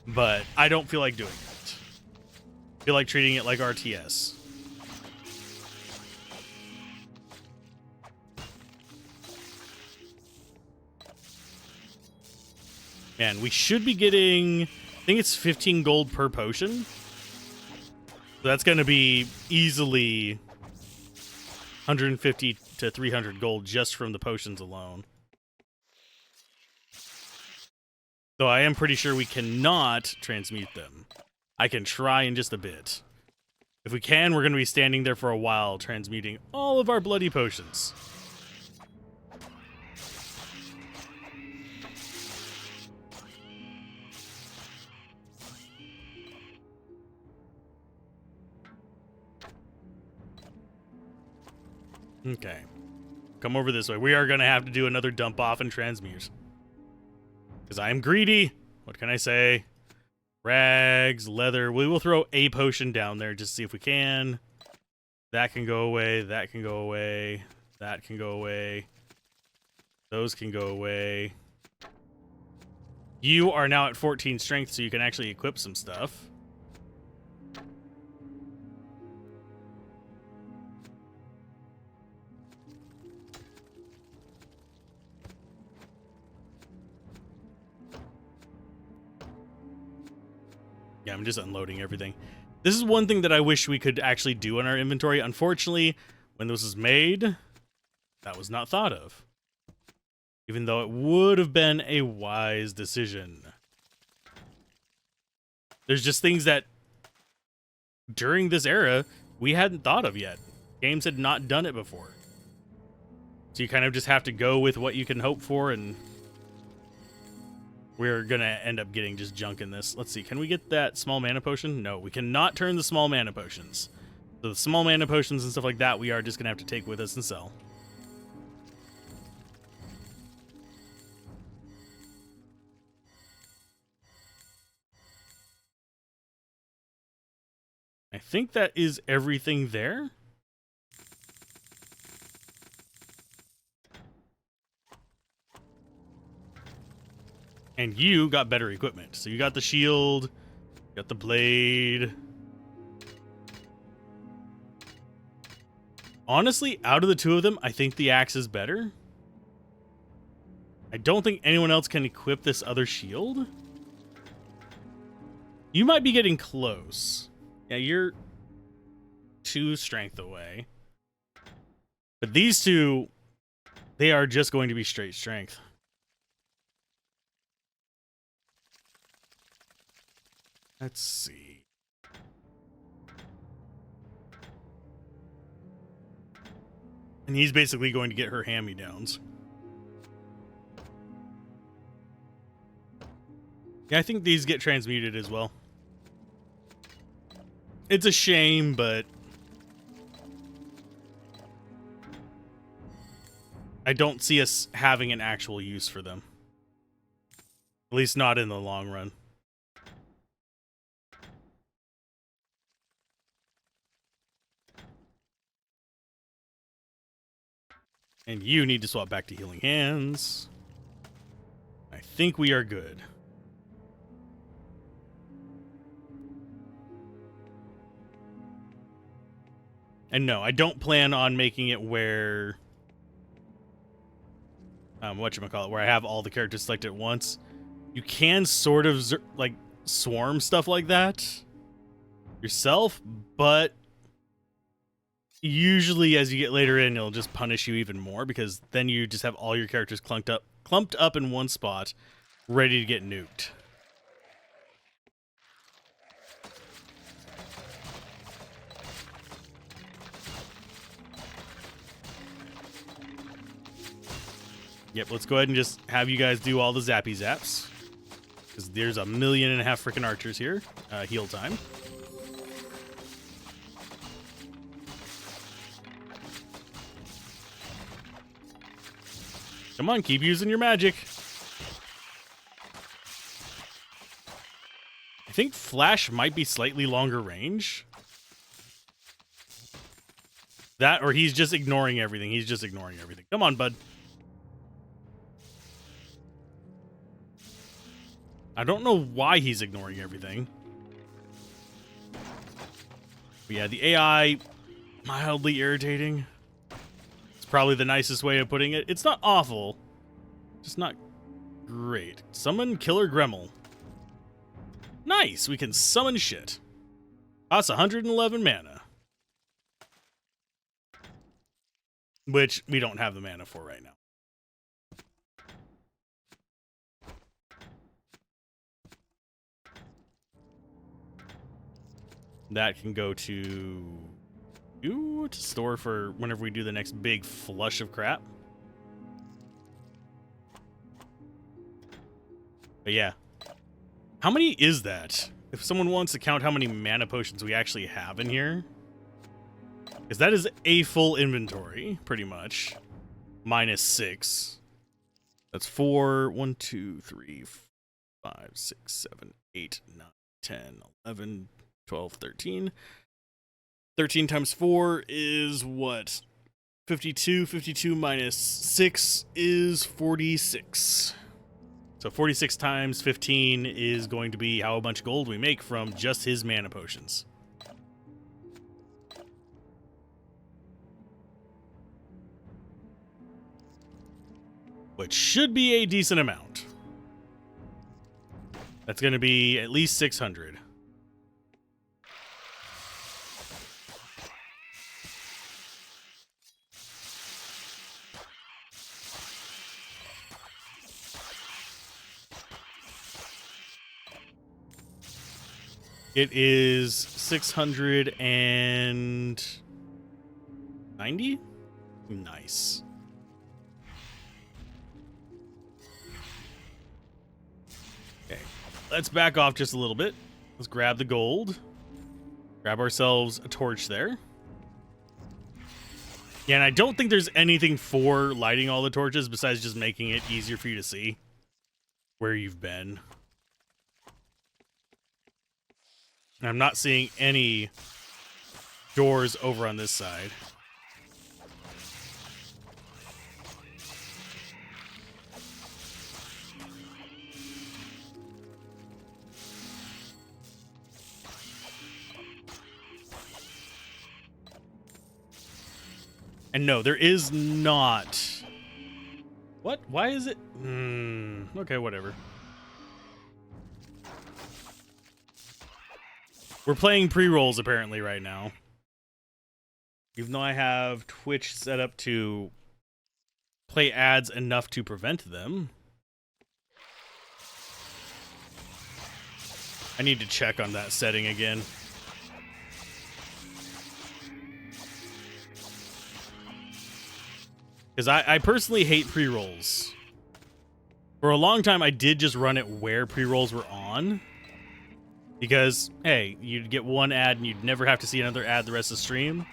But I don't feel like doing it. I feel like treating it like RTS. Man, we should be getting, I think it's 15 gold per potion. So that's going to be easily 150 to 300 gold just from the potions alone. Though I am pretty sure we cannot transmute them. I can try in just a bit. If we can, we're going to be standing there for a while transmuting all of our bloody potions. Okay. Come over this way. We are going to have to do another dump off and transmute. Because I am greedy. What can I say? Rags, leather. We will throw a potion down there just to see if we can. That can go away. That can go away. That can go away. Those can go away. You are now at 14 strength, so you can actually equip some stuff. Yeah, I'm just unloading everything. This is one thing that I wish we could actually do in our inventory. Unfortunately, when this was made, that was not thought of. Even though it would have been a wise decision. There's just things that during this era we hadn't thought of yet. Games had not done it before. So you kind of just have to go with what you can hope for, and we're going to end up getting just junk in this. Let's see. Can we get that small mana potion? No, we cannot turn the small mana potions. So the small mana potions and stuff like that, we are just going to have to take with us and sell. I think that is everything there. And you got better equipment. So you got the shield, you got the blade. Honestly, out of the two of them, I think the axe is better. I don't think anyone else can equip this other shield. You might be getting close. Yeah, you're 2 strength away. But these two, they are just going to be straight strength. Let's see. And he's basically going to get her hand-me-downs. Yeah, I think these get transmuted as well. It's a shame, but I don't see us having an actual use for them. At least not in the long run. And you need to swap back to healing hands. I think we are good. And no, I don't plan on making it where whatchamacallit, where I have all the characters selected at once. You can sort of like swarm stuff like that yourself, but usually as you get later in, it'll just punish you even more, because then you just have all your characters clumped up in one spot, ready to get nuked. Yep, let's go ahead and just have you guys do all the zappy zaps, because there's 1.5 million freaking archers here. Heal time. Come on, keep using your magic. I think Flash might be slightly longer range. That, or he's just ignoring everything. He's just ignoring everything. Come on, bud. I don't know why he's ignoring everything. But yeah, the AI, mildly irritating. It's probably the nicest way of putting it. It's not awful, just not great. Summon Killer Gremel. Nice, we can summon shit. Costs 111 mana. Which we don't have the mana for right now. That can go to store for whenever we do the next big flush of crap. But yeah. How many is that? If someone wants to count how many mana potions we actually have in here. Because that is a full inventory, pretty much. Minus 6. That's 4, 1, 2, 3, 5, 6, 7, 8, 9, 10, 11, 12, 13. 13 times 4 is what? 52. 52 minus 6 is 46. So 46 times 15 is going to be how much gold we make from just his mana potions. Which should be a decent amount. That's going to be at least 600. It is 690. Nice. Okay, let's back off just a little bit. Let's grab the gold. Grab ourselves a torch there. Yeah, and I don't think there's anything for lighting all the torches besides just making it easier for you to see where you've been. I'm not seeing any doors over on this side. And no, there is not. What? Why is it? Okay, whatever. We're playing pre-rolls apparently right now. Even though I have Twitch set up to play ads enough to prevent them. I need to check on that setting again. Because I personally hate pre-rolls. For a long time, I did just run it where pre-rolls were on. Because, hey, you'd get one ad and you'd never have to see another ad the rest of the stream.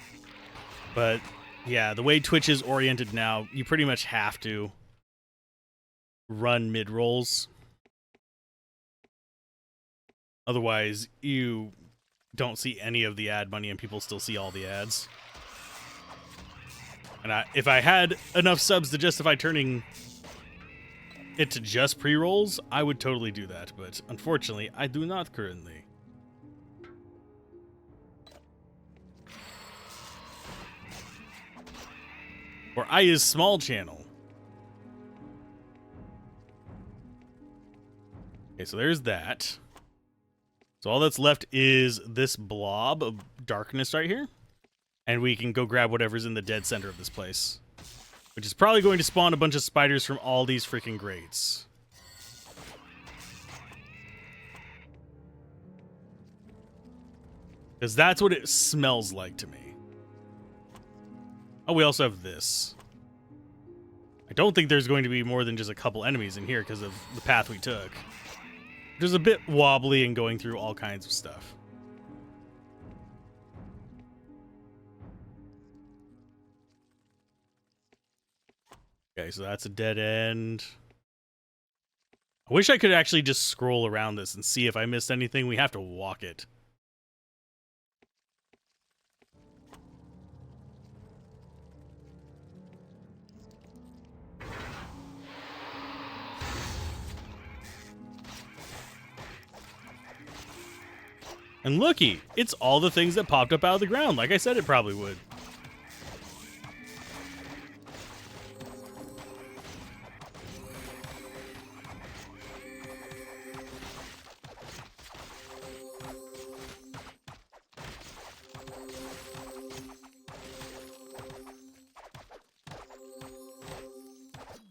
But, yeah, the way Twitch is oriented now, you pretty much have to run mid-rolls. Otherwise, you don't see any of the ad money and people still see all the ads. And if I had enough subs to justify turning it to just pre-rolls, I would totally do that. But unfortunately, I do not currently. Or I is small channel. Okay, so there's that. So all that's left is this blob of darkness right here. And we can go grab whatever's in the dead center of this place. Which is probably going to spawn a bunch of spiders from all these freaking grates. Because that's what it smells like to me. Oh, we also have this. I don't think there's going to be more than just a couple enemies in here because of the path we took. There's a bit wobbly and going through all kinds of stuff. Okay, so that's a dead end. I wish I could actually just scroll around this and see if I missed anything. We have to walk it. And looky, it's all the things that popped up out of the ground, like I said it probably would.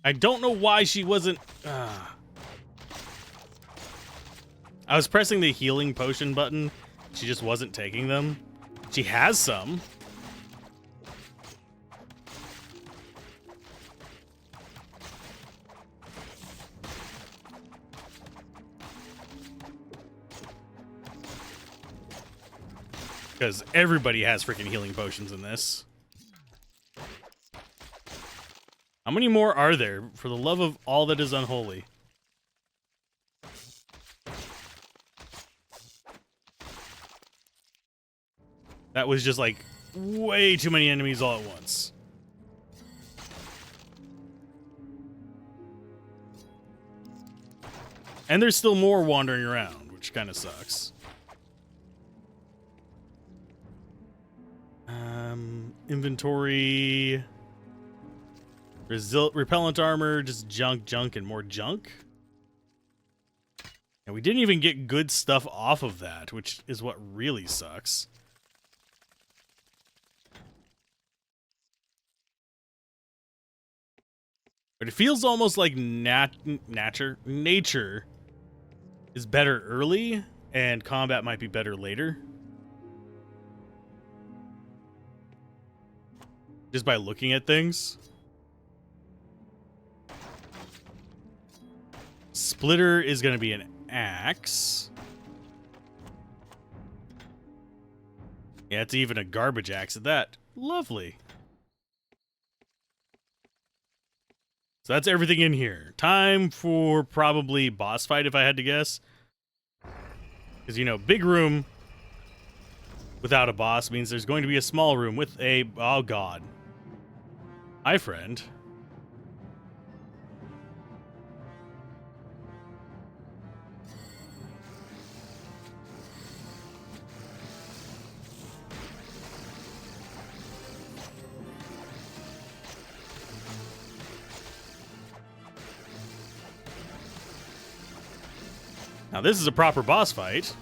I don't know why she wasn't... I was pressing the healing potion button. She just wasn't taking them. She has some. Because everybody has freaking healing potions in this. How many more are there? For the love of all that is unholy. That was just like way too many enemies all at once. And there's still more wandering around, which kind of sucks. Inventory. Repellent armor, just junk, and more junk. And we didn't even get good stuff off of that, which is what really sucks. But it feels almost like nature is better early, and combat might be better later. Just by looking at things. Splitter is going to be an axe. Yeah, it's even a garbage axe at that. Lovely. So that's everything in here. Time for probably boss fight, if I had to guess. Because, you know, big room without a boss means there's going to be a small room with a... Oh, God. Hi, friend. Now, this is a proper boss fight.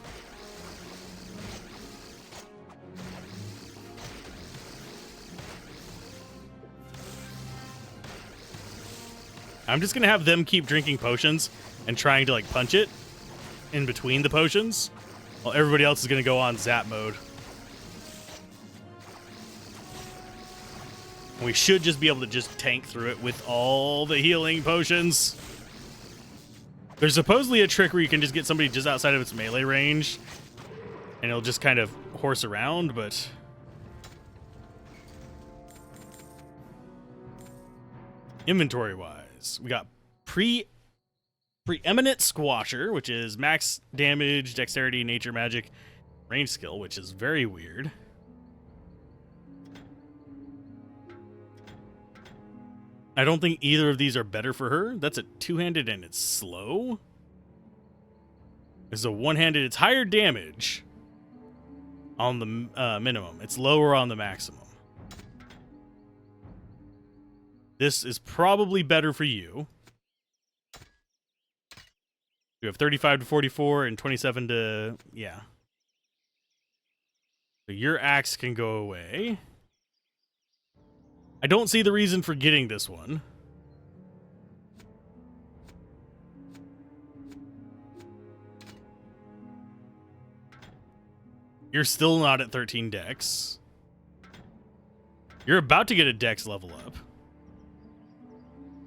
I'm just going to have them keep drinking potions and trying to, like, punch it in between the potions, while everybody else is going to go on zap mode. And we should just be able to just tank through it with all the healing potions. There's supposedly a trick where you can just get somebody just outside of its melee range, and it'll just kind of horse around, but... Inventory-wise, we got Preeminent Squasher, which is max damage, dexterity, nature magic, range skill, which is very weird. I don't think either of these are better for her. That's a two-handed and it's slow. This is a one-handed. It's higher damage on the minimum. It's lower on the maximum. This is probably better for you. You have 35 to 44 and 27 to... Yeah. So your axe can go away. I don't see the reason for getting this one. You're still not at 13 dex. You're about to get a dex level up.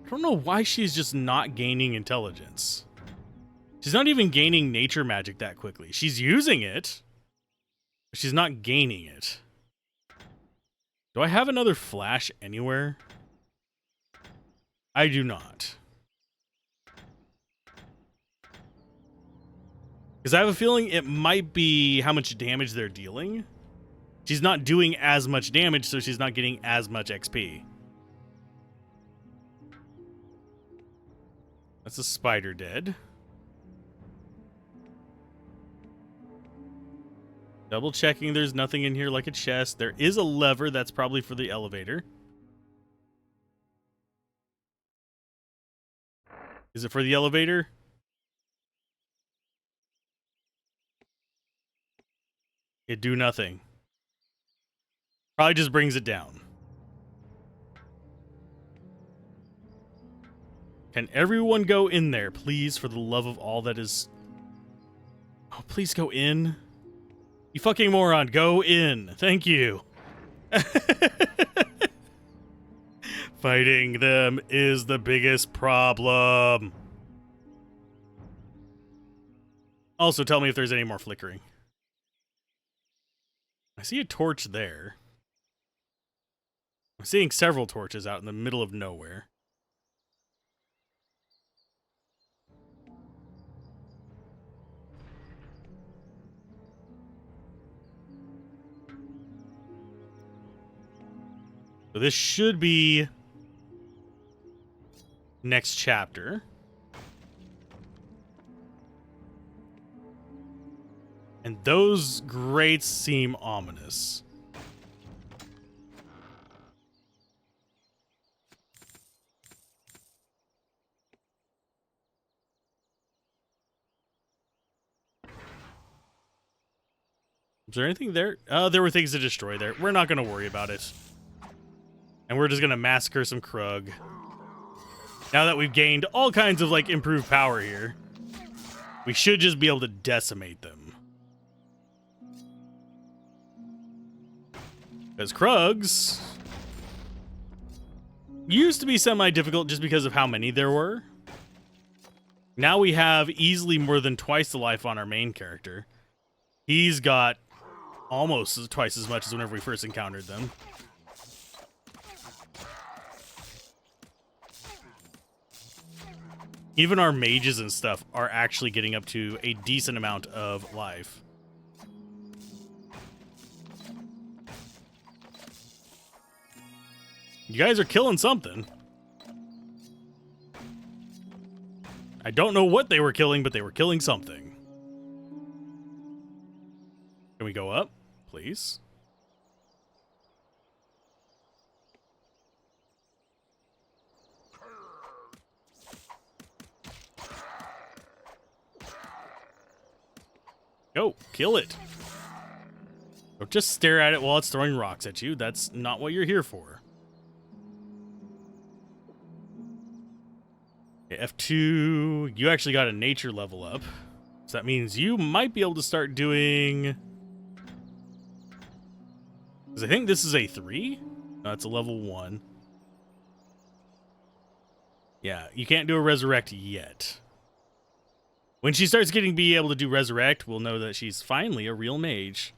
I don't know why she's just not gaining intelligence. She's not even gaining nature magic that quickly. She's using it, but she's not gaining it. Do I have another flash anywhere? I do not. Because I have a feeling it might be how much damage they're dealing. She's not doing as much damage, so she's not getting as much XP. That's a spider dead. Double checking there's nothing in here like a chest. There is a lever that's probably for the elevator. Is it for the elevator? It do nothing. Probably just brings it down. Can everyone go in there, please, for the love of all that is... Oh, please go in. You fucking moron, go in. Thank you. Fighting them is the biggest problem. Also, tell me if there's any more flickering. I see a torch there. I'm seeing several torches out in the middle of nowhere. So this should be next chapter. And those grates seem ominous. Is there anything there? There were things to destroy there. We're not going to worry about it. And we're just going to massacre some Krug. Now that we've gained all kinds of, like, improved power here, we should just be able to decimate them. Because Krugs used to be semi-difficult just because of how many there were. Now we have easily more than twice the life on our main character. He's got almost twice as much as whenever we first encountered them. Even our mages and stuff are actually getting up to a decent amount of life. You guys are killing something. I don't know what they were killing, but they were killing something. Can we go up, please? Go, kill it. Don't just stare at it while it's throwing rocks at you. That's not what you're here for. Okay, F2, you actually got a nature level up. So that means you might be able to start doing... Because I think this is a 3? No, it's a level 1. Yeah, you can't do a resurrect yet. When she starts be able to do resurrect, we'll know that she's finally a real mage.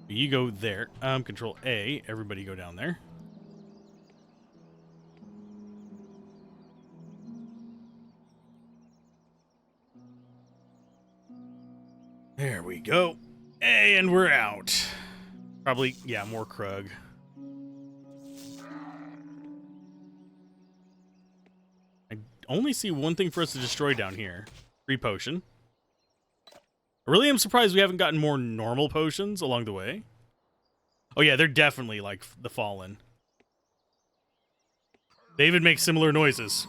You go there. Control A. Everybody go down there. There we go. And we're out. Probably, yeah, more Krug. I only see one thing for us to destroy down here. Free potion. I really am surprised we haven't gotten more normal potions along the way. Oh yeah, they're definitely like the Fallen. They even make similar noises.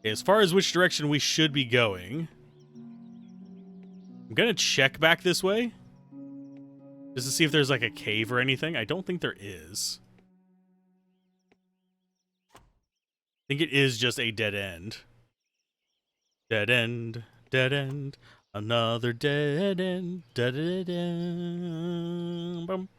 Okay, as far as which direction we should be going, I'm gonna check back this way. Just to see if there's like a cave or anything. I don't think there is. I think it is just a dead end. Dead end, dead end, another dead end. Da -da -da -da. Bum.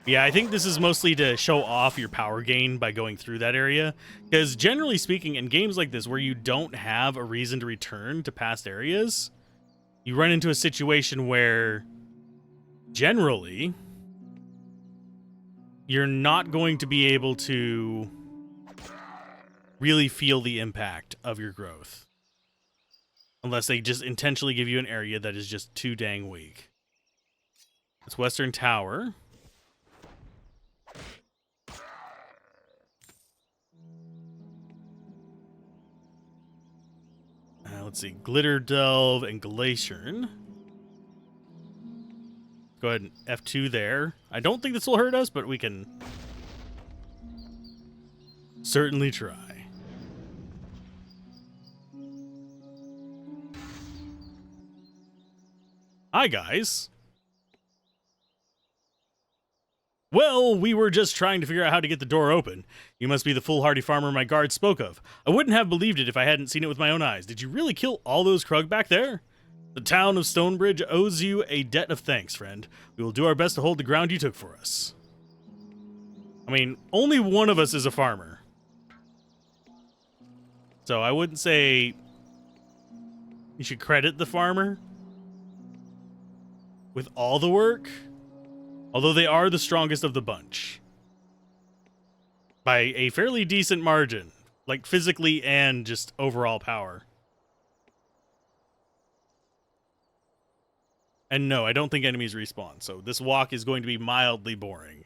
Yeah, I think this is mostly to show off your power gain by going through that area. Because generally speaking, in games like this where you don't have a reason to return to past areas, you run into a situation where generally you're not going to be able to really feel the impact of your growth. Unless they just intentionally give you an area that is just too dang weak. It's Western Tower. Let's see. Glitter Delve and Glaciern. Go ahead and F2 there. I don't think this will hurt us, but we can certainly try. Hi, guys. Well, we were just trying to figure out how to get the door open. You must be the foolhardy farmer my guard spoke of. I wouldn't have believed it if I hadn't seen it with my own eyes. Did you really kill all those Krug back there? The town of Stonebridge owes you a debt of thanks, friend. We will do our best to hold the ground you took for us. I mean, only one of us is a farmer. So I wouldn't say you should credit the farmer with all the work. Although they are the strongest of the bunch. By a fairly decent margin. Like physically and just overall power. And no, I don't think enemies respawn. So this walk is going to be mildly boring.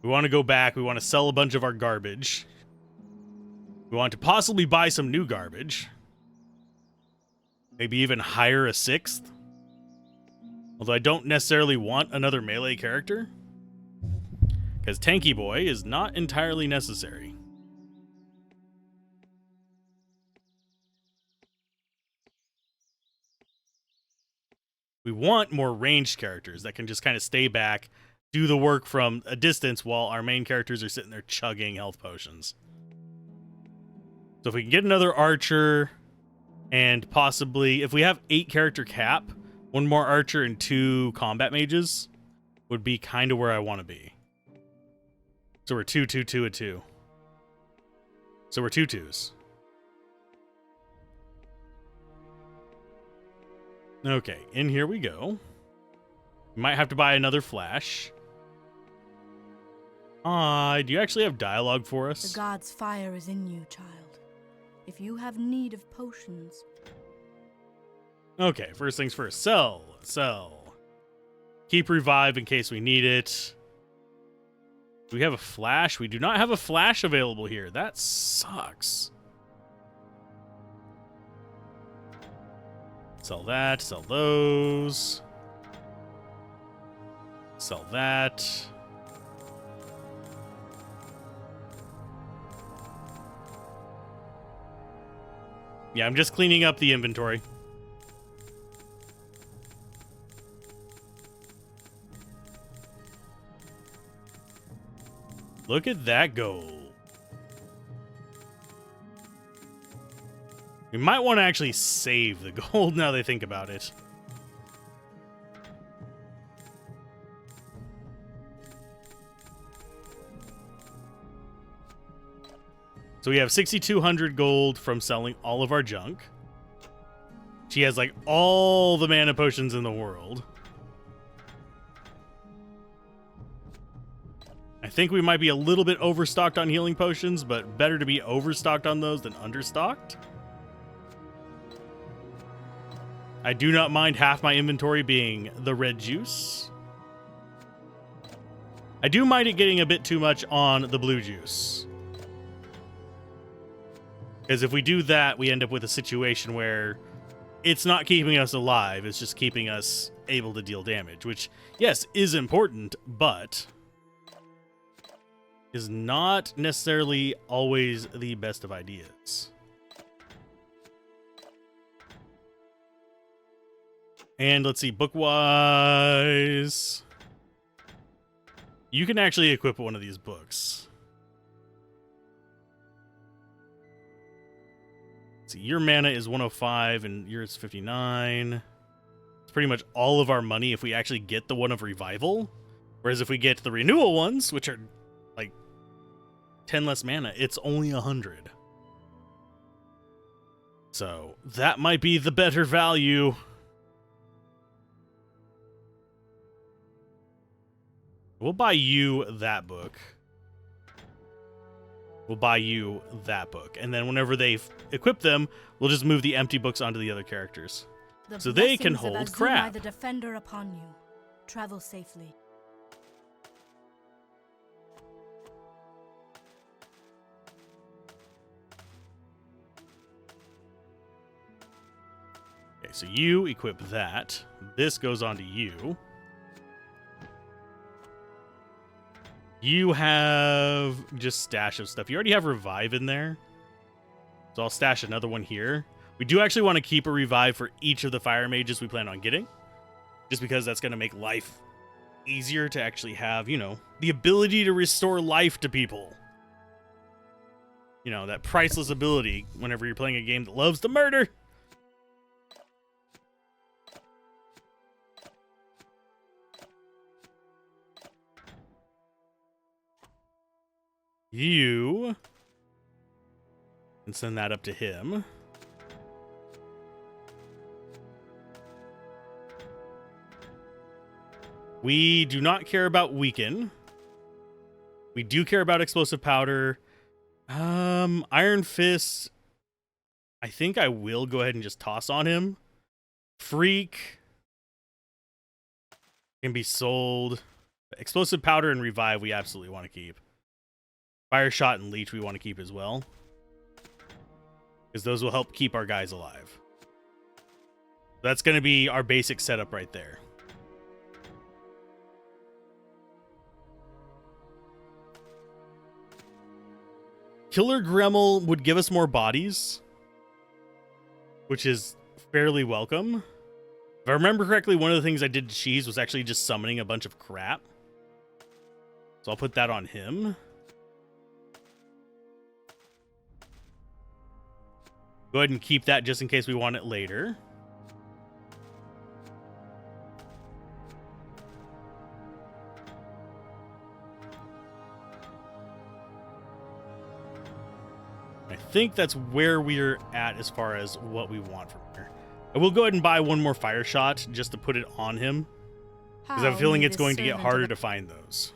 We want to go back. We want to sell a bunch of our garbage. We want to possibly buy some new garbage. Maybe even hire a sixth. Although I don't necessarily want another melee character. Because Tanky Boy is not entirely necessary. We want more ranged characters that can just kind of stay back, do the work from a distance while our main characters are sitting there chugging health potions. So if we can get another archer, and possibly, if we have 8 character cap, 1 more archer and 2 combat mages would be kind of where I want to be. So we're 2, 2, 2, and 2. So we're 2 2s. Okay, in here we go. We might have to buy another flash. Do you actually have dialogue for us? The god's fire is in you, child. If you have need of potions... Okay, first things first. Sell. Keep revive in case we need it. Do we have a flash? We do not have a flash available here. That sucks. Sell that. Sell those. Sell that. Yeah, I'm just cleaning up the inventory. Look at that gold. We might want to actually save the gold now that I think about it. So we have 6,200 gold from selling all of our junk. She has like all the mana potions in the world. I think we might be a little bit overstocked on healing potions, but better to be overstocked on those than understocked. I do not mind half my inventory being the red juice. I do mind it getting a bit too much on the blue juice. Because if we do that, we end up with a situation where it's not keeping us alive, it's just keeping us able to deal damage, which, yes, is important, but is not necessarily always the best of ideas. And let's see, book-wise, you can actually equip one of these books. Let's see, your mana is 105 and yours 59. It's pretty much all of our money if we actually get the one of revival. Whereas if we get the renewal ones, which are like 10 less mana, it's only 100. So that might be the better value. We'll buy you that book. We'll buy you that book. And then whenever they equip them, we'll just move the empty books onto the other characters. So they can hold crap. The defender upon you. Travel safely. Okay, so you equip that. This goes on to you. You have just stash of stuff. You already have revive in there. So I'll stash another one here. We do actually want to keep a revive for each of the fire mages we plan on getting. Just because that's going to make life easier to actually have, you know, the ability to restore life to people. You know, that priceless ability whenever you're playing a game that loves to murder. You can send that up to him. We do not care about weaken. We do care about explosive powder. Iron Fist. I think I will go ahead and just toss on him. Freak can be sold. Explosive powder and revive we absolutely want to keep. Fire shot and leech we want to keep as well, because those will help keep our guys alive. That's going to be our basic setup right there. Killer Gremmel would give us more bodies, which is fairly welcome. If I remember correctly, one of the things I did to Cheese was actually just summoning a bunch of crap. So I'll put that on him. Go ahead and keep that just in case we want it later. I think that's where we're at as far as what we want from here. I will go ahead and buy one more fire shot just to put it on him, because I have a feeling it's going to get harder to find those.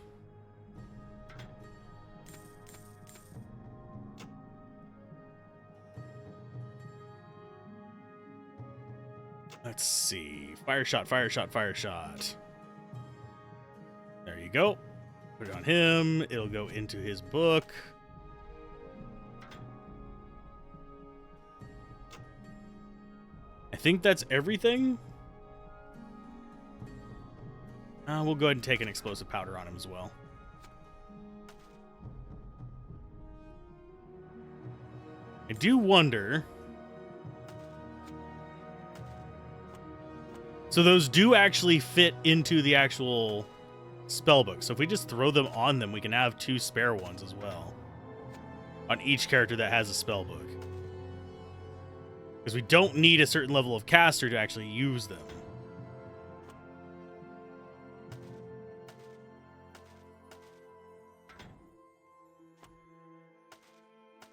Let's see. Fire shot, fire shot, fire shot. There you go. Put it on him. It'll go into his book. I think that's everything. We'll go ahead and take an explosive powder on him as well. I do wonder... So those do actually fit into the actual spellbook. So if we just throw them on them, we can have 2 spare ones as well. On each character that has a spellbook. Because we don't need a certain level of caster to actually use them.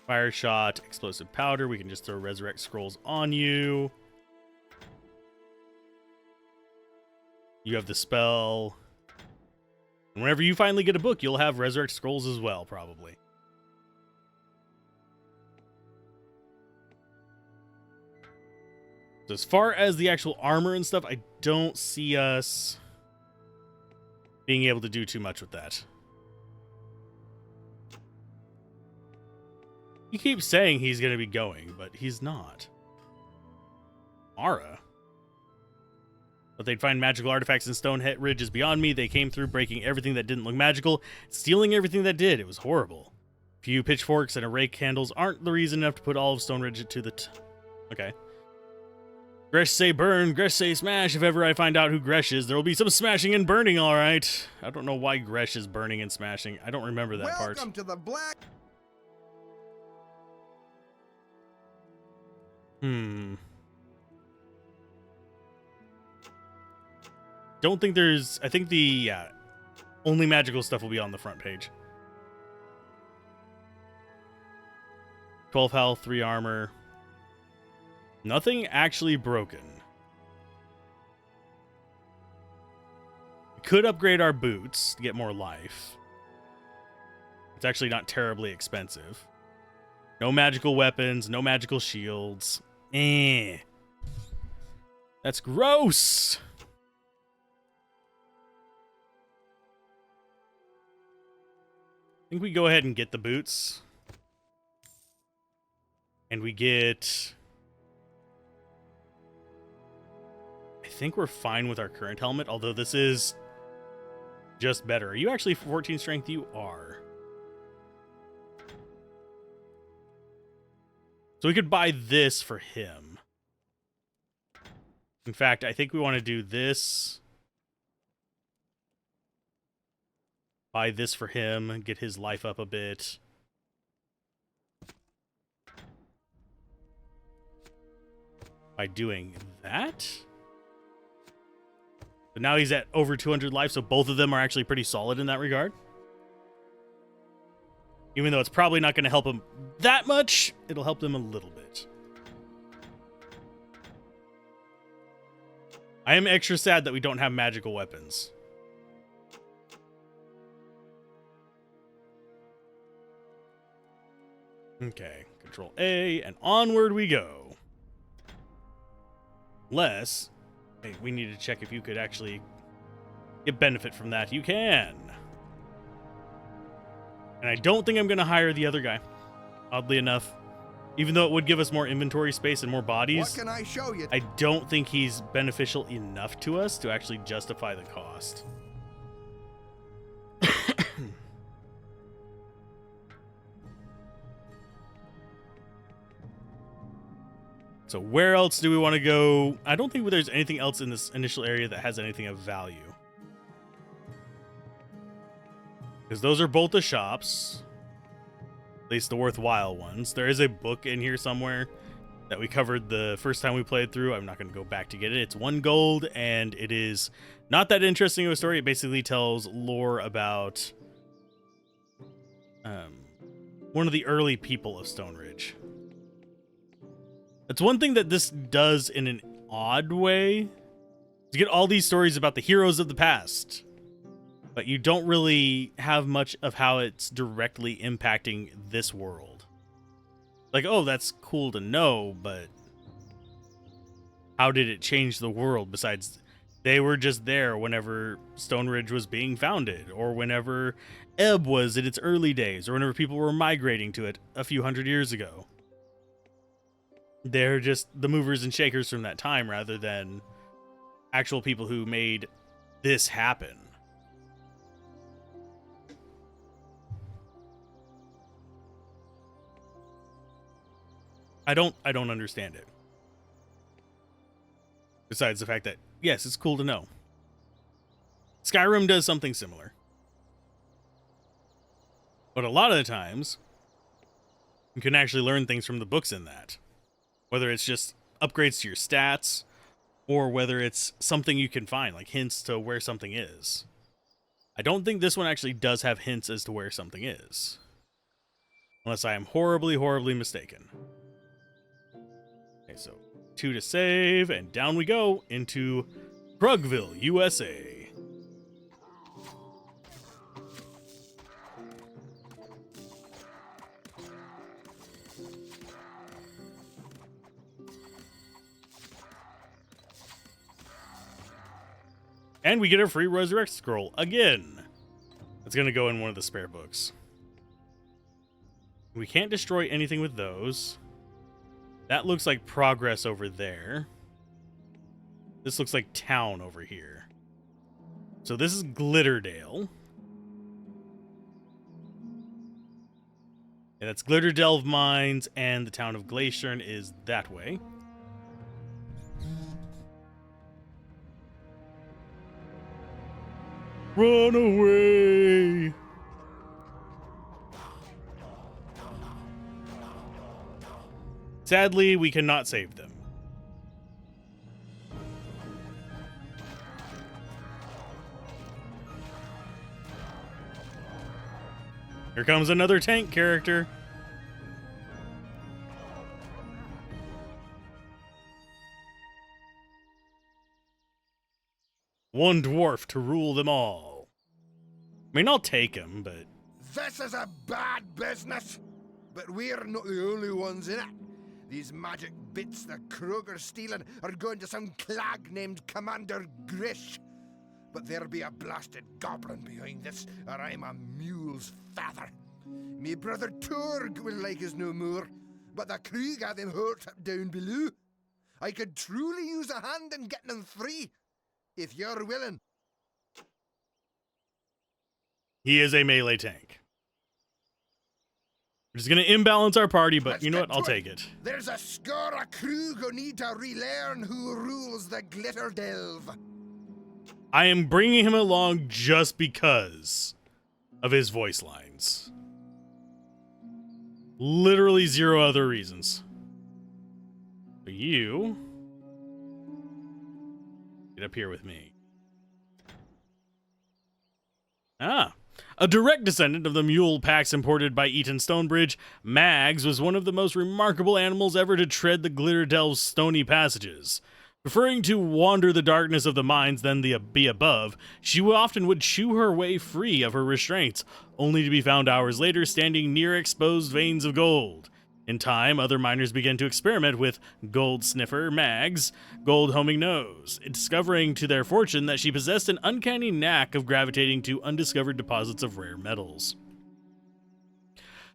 Fire shot, explosive powder. We can just throw resurrect scrolls on you. You have the spell. And whenever you finally get a book, you'll have resurrect scrolls as well, probably. So as far as the actual armor and stuff, I don't see us being able to do too much with that. He keeps saying he's going to be going, but he's not. Mara. But they'd find magical artifacts in Stonehead Ridge is beyond me. They came through breaking everything that didn't look magical, stealing everything that did. It was horrible. A few pitchforks and a rake candles aren't the reason enough to put all of Stone Ridge to the... Okay. Gresh say burn, Gresh say smash. If ever I find out who Gresh is, there will be some smashing and burning, all right. I don't know why Gresh is burning and smashing. I don't remember that part. Welcome to the black... don't think there's... I think the only magical stuff will be on the front page. 12 health, 3 armor. Nothing actually broken. We could upgrade our boots to get more life. It's actually not terribly expensive. No magical weapons, no magical shields. That's gross. I think we go ahead and get the boots. And we get... I think we're fine with our current helmet, although this is just better. Are you actually 14 strength? You are. So we could buy this for him. In fact, I think we want to do this. Buy this for him, get his life up a bit. By doing that. But now he's at over 200 life, so both of them are actually pretty solid in that regard. Even though it's probably not going to help him that much, it'll help them a little bit. I am extra sad that we don't have magical weapons. Okay, Control A, and onward we go. Unless, hey, we need to check if you could actually get benefit from that. You can. And I don't think I'm going to hire the other guy, oddly enough. Even though it would give us more inventory space and more bodies. What can I show you? I don't think he's beneficial enough to us to actually justify the cost. So where else do we want to go? I don't think there's anything else in this initial area that has anything of value. Because those are both the shops. At least the worthwhile ones. There is a book in here somewhere that we covered the first time we played through. I'm not going to go back to get it. It's 1 gold, and it is not that interesting of a story. It basically tells lore about one of the early people of Stone Ridge. That's one thing that this does in an odd way. You get all these stories about the heroes of the past, but you don't really have much of how it's directly impacting this world. Like, oh, that's cool to know, but how did it change the world besides they were just there whenever Stone Ridge was being founded, or whenever Ebb was in its early days, or whenever people were migrating to it a few hundred years ago. They're just the movers and shakers from that time rather than actual people who made this happen. I don't understand it. Besides the fact that, yes, it's cool to know. Skyrim does something similar. But a lot of the times, you can actually learn things from the books in that. Whether it's just upgrades to your stats, or whether it's something you can find, like hints to where something is. I don't think this one actually does have hints as to where something is. Unless I am horribly, horribly mistaken. Okay, so 2 to save, and down we go into Krugville, USA. And we get a free Resurrect Scroll again. It's going to go in one of the spare books. We can't destroy anything with those. That looks like progress over there. This looks like town over here. So this is Glitterdale. And that's Glitterdelve Mines, and the town of Glaciern is that way. Run away! Sadly, we cannot save them. Here comes another tank character. One dwarf to rule them all. I mean, I'll take him, but... This is a bad business, but we're not the only ones in it. These magic bits the Kroger's stealing are going to some clag named Commander Grish. But there be a blasted goblin behind this, or I'm a mule's feather. Me brother Torg will like us no more, but the crew got them hurt down below. I could truly use a hand in getting them free, if you're willing. He is a melee tank. We're just going to imbalance our party, but you know what? I'll take it. There's a score of crew who need to relearn who rules the Glitter Delve. I am bringing him along just because of his voice lines. Literally zero other reasons. But you get up here with me. A direct descendant of the mule packs imported by Eaton Stonebridge, Mags was one of the most remarkable animals ever to tread the Glitter Delve's stony passages. Preferring to wander the darkness of the mines than be above, she often would chew her way free of her restraints, only to be found hours later standing near exposed veins of gold. In time, other miners began to experiment with Gold Sniffer Mags, Gold Homing Nose, discovering to their fortune that she possessed an uncanny knack of gravitating to undiscovered deposits of rare metals.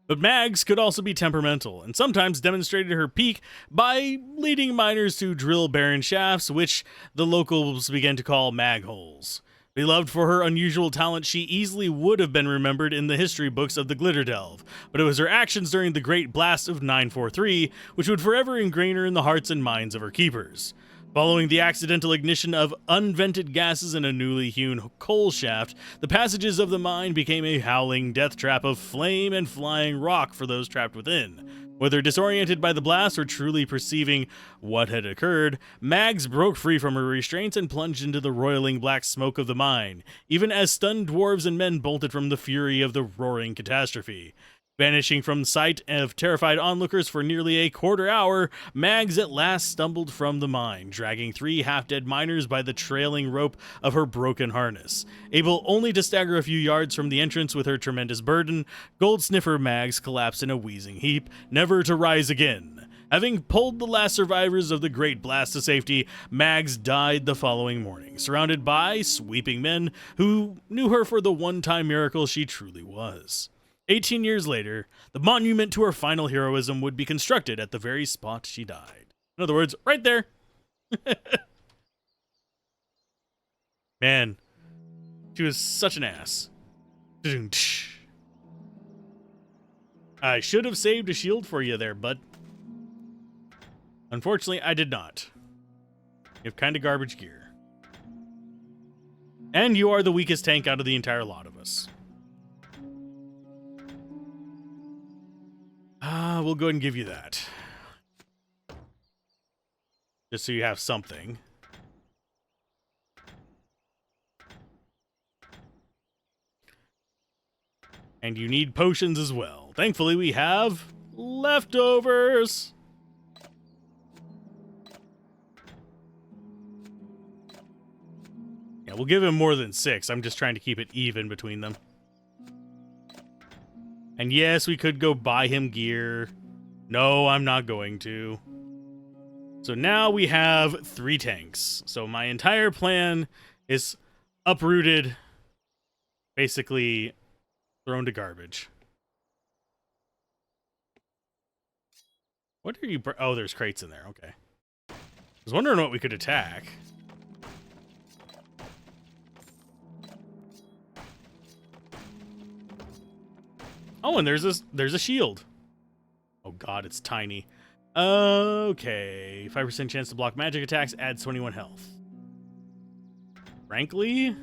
But Mags could also be temperamental, and sometimes demonstrated her peak by leading miners to drill barren shafts, which the locals began to call mag holes. Beloved for her unusual talent, she easily would have been remembered in the history books of the Glitter Delve, but it was her actions during the Great Blast of 943 which would forever ingrain her in the hearts and minds of her keepers. Following the accidental ignition of unvented gases in a newly hewn coal shaft, the passages of the mine became a howling death trap of flame and flying rock for those trapped within. Whether disoriented by the blast or truly perceiving what had occurred, Mags broke free from her restraints and plunged into the roiling black smoke of the mine, even as stunned dwarves and men bolted from the fury of the roaring catastrophe. Vanishing from sight of terrified onlookers for nearly a quarter hour, Mags at last stumbled from the mine, dragging 3 half-dead miners by the trailing rope of her broken harness. Able only to stagger a few yards from the entrance with her tremendous burden, Gold Sniffer Mags collapsed in a wheezing heap, never to rise again. Having pulled the last survivors of the Great Blast to safety, Mags died the following morning, surrounded by sweeping men who knew her for the one-time miracle she truly was. 18 years later, the monument to her final heroism would be constructed at the very spot she died. In other words, right there. Man, she was such an ass. I should have saved a shield for you there, bud. Unfortunately, I did not. You have kind of garbage gear. And you are the weakest tank out of the entire lot of us. We'll go ahead and give you that. Just so you have something. And you need potions as well. Thankfully, we have leftovers. Yeah, we'll give him more than 6. I'm just trying to keep it even between them. And yes, we could go buy him gear. No, I'm not going to. So now we have 3 tanks. So my entire plan is uprooted, basically thrown to garbage. What are you... Oh, there's crates in there. Okay. I was wondering what we could attack. Oh, and there's a shield. Oh god, it's tiny. Okay. 5% chance to block magic attacks, adds 21 health. Frankly,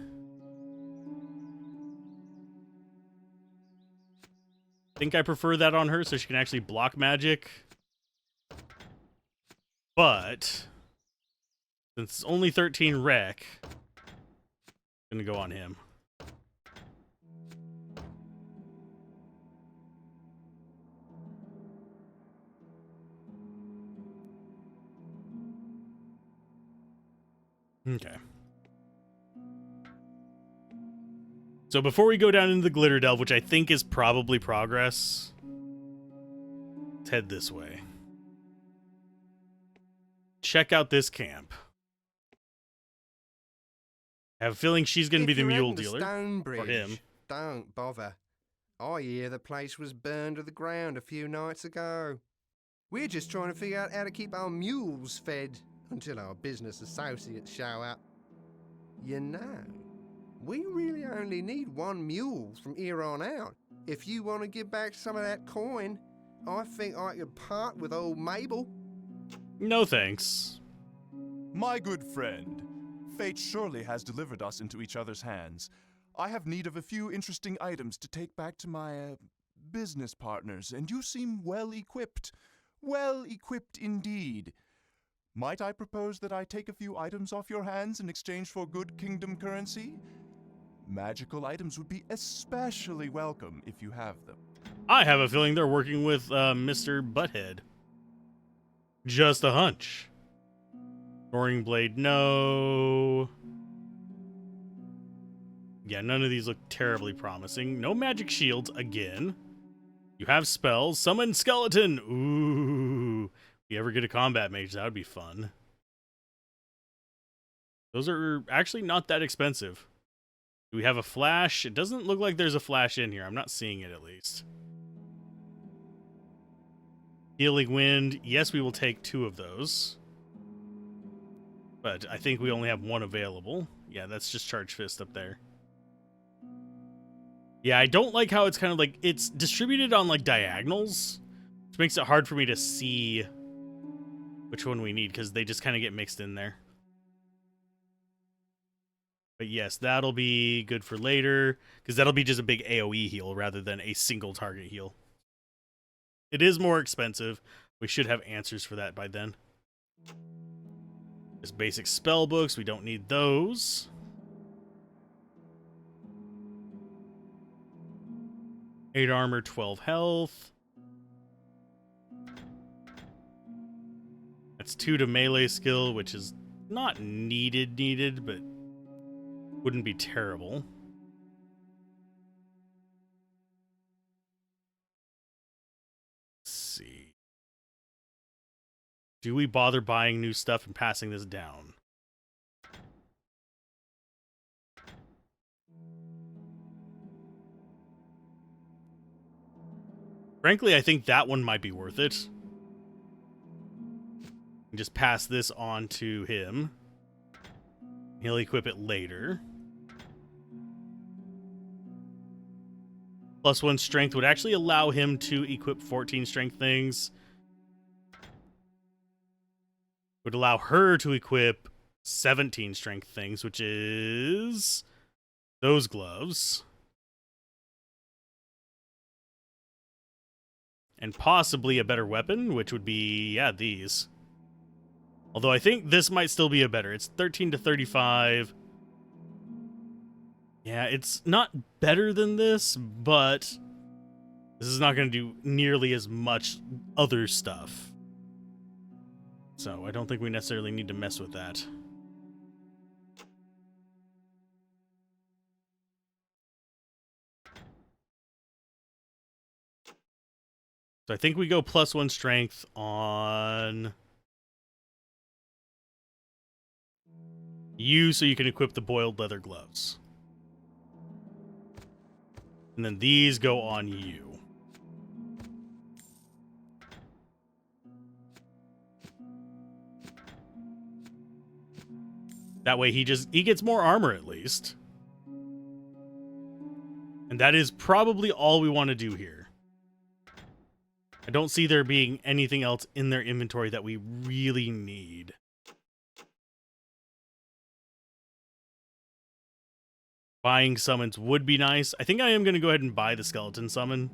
I think I prefer that on her so she can actually block magic. But since it's only 13 rec, I'm gonna go on him. Okay. So before we go down into the Glitter Delve, which I think is probably progress, let's head this way. Check out this camp. I have a feeling she's going to be the mule dealer. For him. Don't bother. I hear the place was burned to the ground a few nights ago. We're just trying to figure out how to keep our mules fed until our business associates show up. You know, we really only need one mule from here on out. If you want to give back some of that coin, I think I could part with old Mabel. No thanks. My good friend, fate surely has delivered us into each other's hands. I have need of a few interesting items to take back to my business partners, and you seem well equipped. Well equipped indeed. Might I propose that I take a few items off your hands in exchange for good kingdom currency? Magical items would be especially welcome if you have them. I have a feeling they're working with Mr. Butthead. Just a hunch. Roaring Blade, no. Yeah, none of these look terribly promising. No magic shields again. You have spells. Summon skeleton. Ooh. If you ever get a combat mage, that would be fun. Those are actually not that expensive. Do we have a flash? It doesn't look like there's a flash in here. I'm not seeing it, at least. Healing Wind. Yes, we will take 2 of those. But I think we only have 1 available. Yeah, that's just Charge Fist up there. Yeah, I don't like how it's kind of like, it's distributed on like diagonals, which makes it hard for me to see which one we need, because they just kind of get mixed in there. But yes, that'll be good for later, because that'll be just a big AoE heal rather than a single target heal. It is more expensive. We should have answers for that by then. There's basic spell books. We don't need those. Eight armor, 12 health. That's 2 to melee skill, which is not needed, but wouldn't be terrible. Let's see. Do we bother buying new stuff and passing this down? Frankly, I think that one might be worth it. Just pass this on to him. He'll equip it later. +1 strength would actually allow him to equip 14 strength things. Would allow her to equip 17 strength things, which is those gloves. And possibly a better weapon, which would be, yeah, these. Although I think this might still be a better. It's 13 to 35. Yeah, it's not better than this, but this is not going to do nearly as much other stuff. So I don't think we necessarily need to mess with that. So I think we go +1 strength on you so you can equip the boiled leather gloves. And then these go on you. That way he gets more armor at least. And that is probably all we want to do here. I don't see there being anything else in their inventory that we really need. Buying summons would be nice. I think I am going to go ahead and buy the skeleton summon.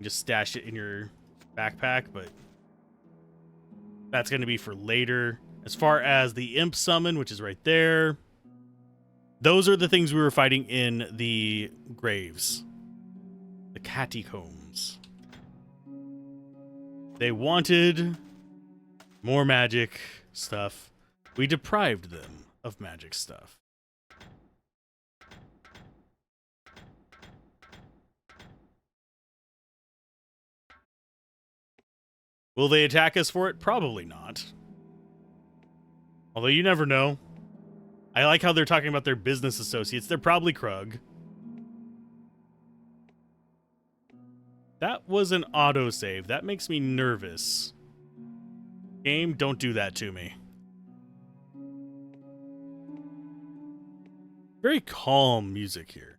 Just stash it in your backpack, but that's going to be for later. As far as the imp summon, which is right there, those are the things we were fighting in the graves. The catacombs. They wanted more magic stuff. We deprived them. of magic stuff. Will they attack us for it? Probably not. Although you never know. I like how they're talking about their business associates. They're probably Krug. That was an autosave. That makes me nervous. Game, don't do that to me. Very calm music here.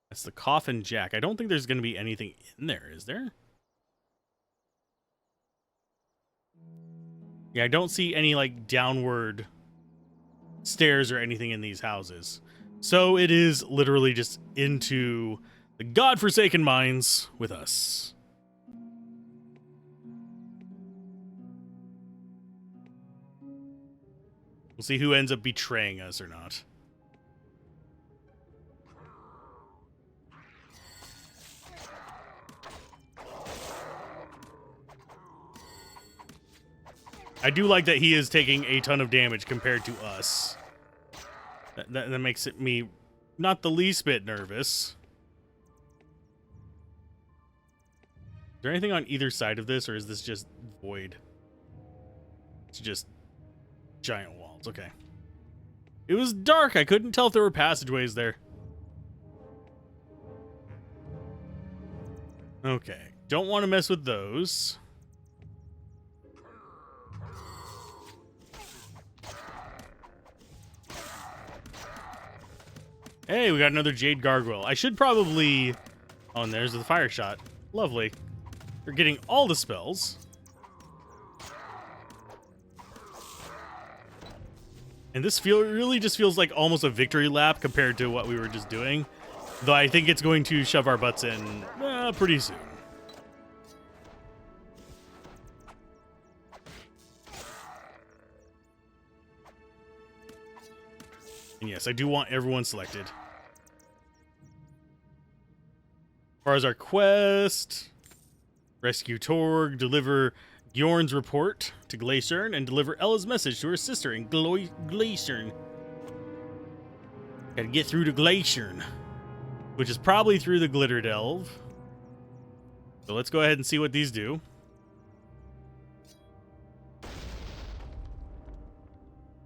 That's the Coffin Jack. I don't think there's going to be anything in there, is there? Yeah, I don't see any, like, downward stairs or anything in these houses. So it is literally just into the godforsaken mines with us. We'll see who ends up betraying us or not. I do like that he is taking a ton of damage compared to us. That makes me not the least bit nervous. Is there anything on either side of this, or is this just void? It's just giant walls. Okay. It was dark. I couldn't tell if there were passageways there. Okay. Don't want to mess with those. Hey, we got another Jade Gargoyle. I should probably... Oh, and there's the fire shot. Lovely. We're getting all the spells. And this really just feels like almost a victory lap compared to what we were just doing. Though I think it's going to shove our butts in pretty soon. And yes, I do want everyone selected. As far as our quest, rescue Torg, deliver Bjorn's report to Glaciern, and deliver Ella's message to her sister in Glaciern. Gotta get through to Glaciern, which is probably through the Glitter Delve. So let's go ahead and see what these do.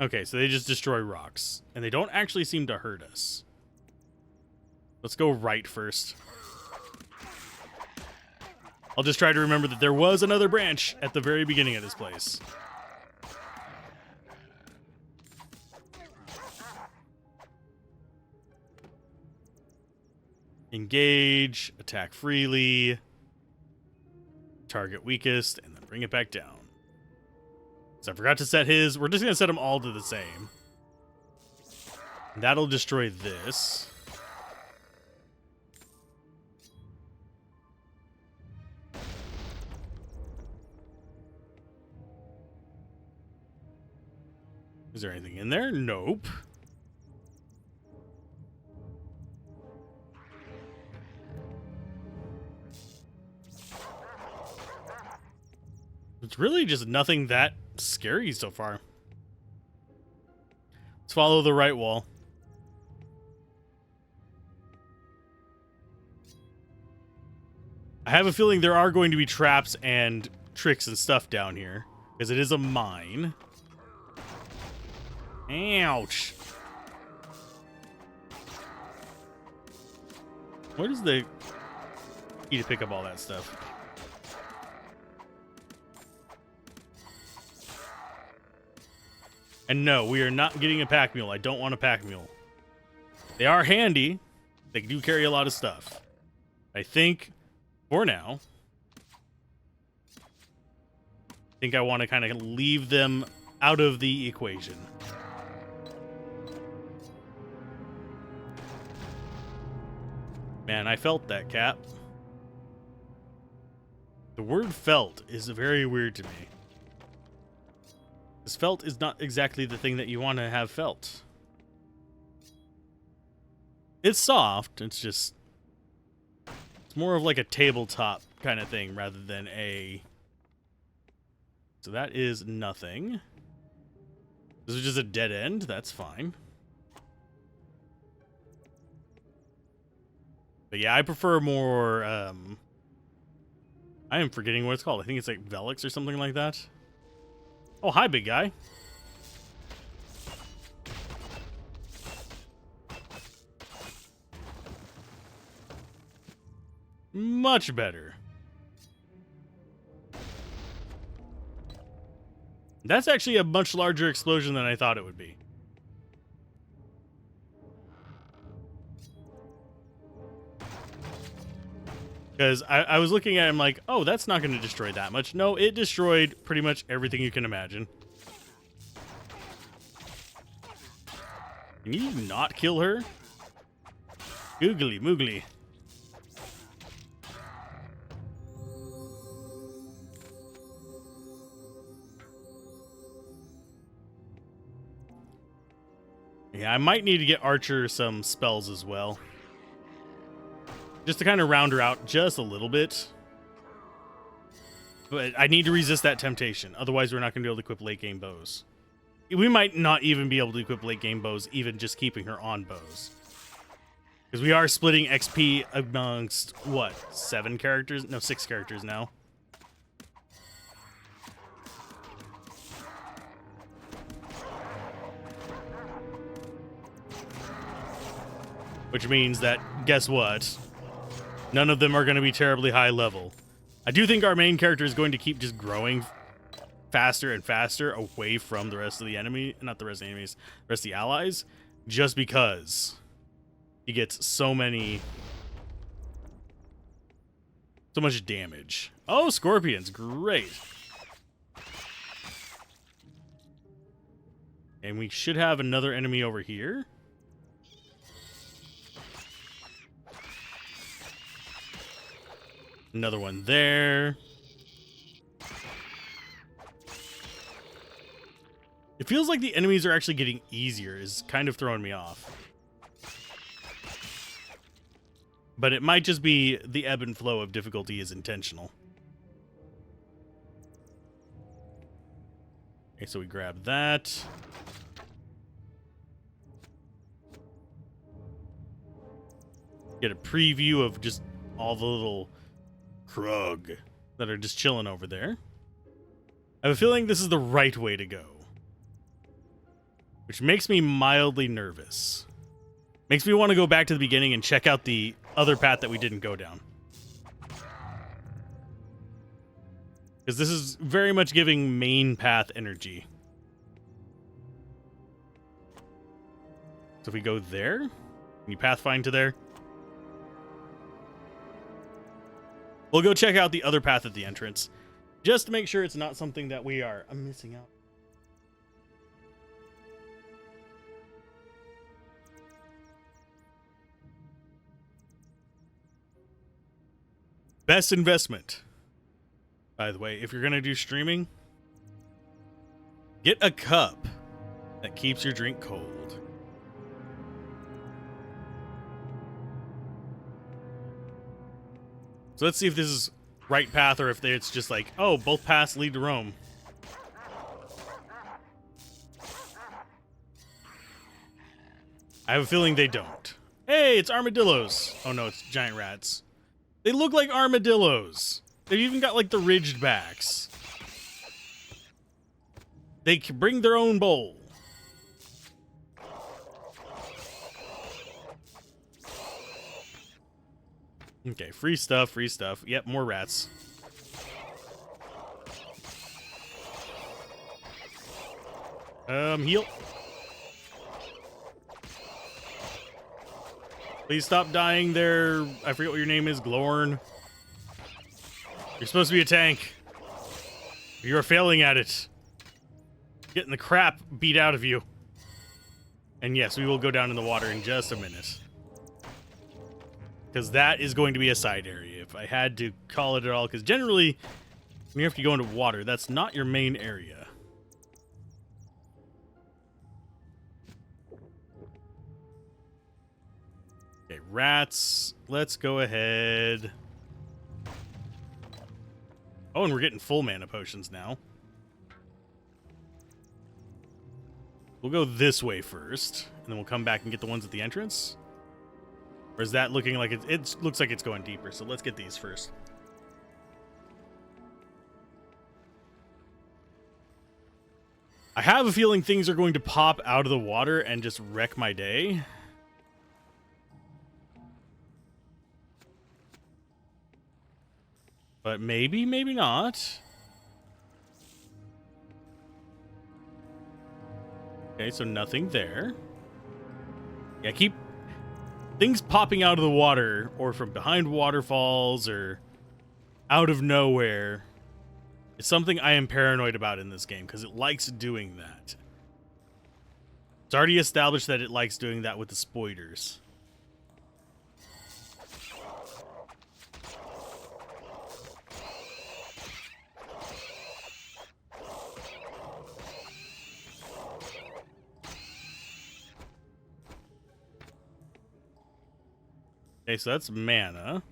Okay, so they just destroy rocks, and they don't actually seem to hurt us. Let's go right first. I'll just try to remember that there was another branch at the very beginning of this place. Engage, attack freely, target weakest, and then bring it back down. So I forgot to set his. We're just going to set them all to the same. That'll destroy this. Is there anything in there? Nope. It's really just nothing that scary so far. Let's follow the right wall. I have a feeling there are going to be traps and tricks and stuff down here, because it is a mine. Ouch. What is the key to pick up all that stuff? And no, we are not getting a pack mule. I don't want a pack mule. They are handy. They do carry a lot of stuff. I think, for now, I think I want to kind of leave them out of the equation. Man, I felt that, Cap. The word felt is very weird to me. Because felt is not exactly the thing that you want to have felt. It's soft, it's just... It's more of like a tabletop kind of thing rather than a So that is nothing. This is just a dead end. That's fine. But yeah, I prefer more, I am forgetting what it's called. I think it's like Velix or something like that. Oh, hi, big guy. Much better. That's actually a much larger explosion than I thought it would be. Because I was looking at him like, oh, that's not going to destroy that much. No, it destroyed pretty much everything you can imagine. Can you not kill her? Googly moogly. Yeah, I might need to get Archer some spells as well. Just to kind of round her out just a little bit. But I need to resist that temptation. Otherwise, we're not going to be able to equip late game bows. We might not even be able to equip late game bows, even just keeping her on bows. Because we are splitting XP amongst, what, 7 characters? No, 6 characters now. Which means that, guess what? None of them are going to be terribly high level. I do think our main character is going to keep just growing faster and faster away from the rest of the enemy. Not the rest of the enemies, the rest of the allies. Just because he gets so much damage. Oh, scorpions. Great. And we should have another enemy over here. Another one there. It feels like the enemies are actually getting easier, is kind of throwing me off. But it might just be the ebb and flow of difficulty is intentional. Okay, so we grab that. Get a preview of just all the little Krug that are just chilling over there. I have a feeling this is the right way to go. Which makes me mildly nervous. Makes me want to go back to the beginning and check out the other path that we didn't go down. Because this is very much giving main path energy. So if we go there, can you pathfind to there? We'll go check out the other path at the entrance, just to make sure it's not something that we are missing out. Best investment, by the way, if you're going to do streaming, get a cup that keeps your drink cold. So let's see if this is right path or if it's just like, oh, both paths lead to Rome. I have a feeling they don't. Hey, it's armadillos. Oh no, it's giant rats. They look like armadillos. They've even got like the ridged backs. They can bring their own bowl. Okay, free stuff, free stuff. Yep, more rats. Heal. Please stop dying there. I forget what your name is, Glorn. You're supposed to be a tank. You're failing at it. Getting the crap beat out of you. And yes, we will go down in the water in just a minute. Because that is going to be a side area, if I had to call it at all. Because generally, when you have to go into water, that's not your main area. Okay, rats. Let's go ahead. Oh, and we're getting full mana potions now. We'll go this way first, and then we'll come back and get the ones at the entrance. Or is that looking like it looks like it's going deeper, so let's get these first. I have a feeling things are going to pop out of the water and just wreck my day. But maybe, maybe not. Okay, so nothing there. Yeah, keep things popping out of the water or from behind waterfalls or out of nowhere. It's something I am paranoid about in this game because it likes doing that. It's already established that it likes doing that with the spoiders. Okay, so that's mana.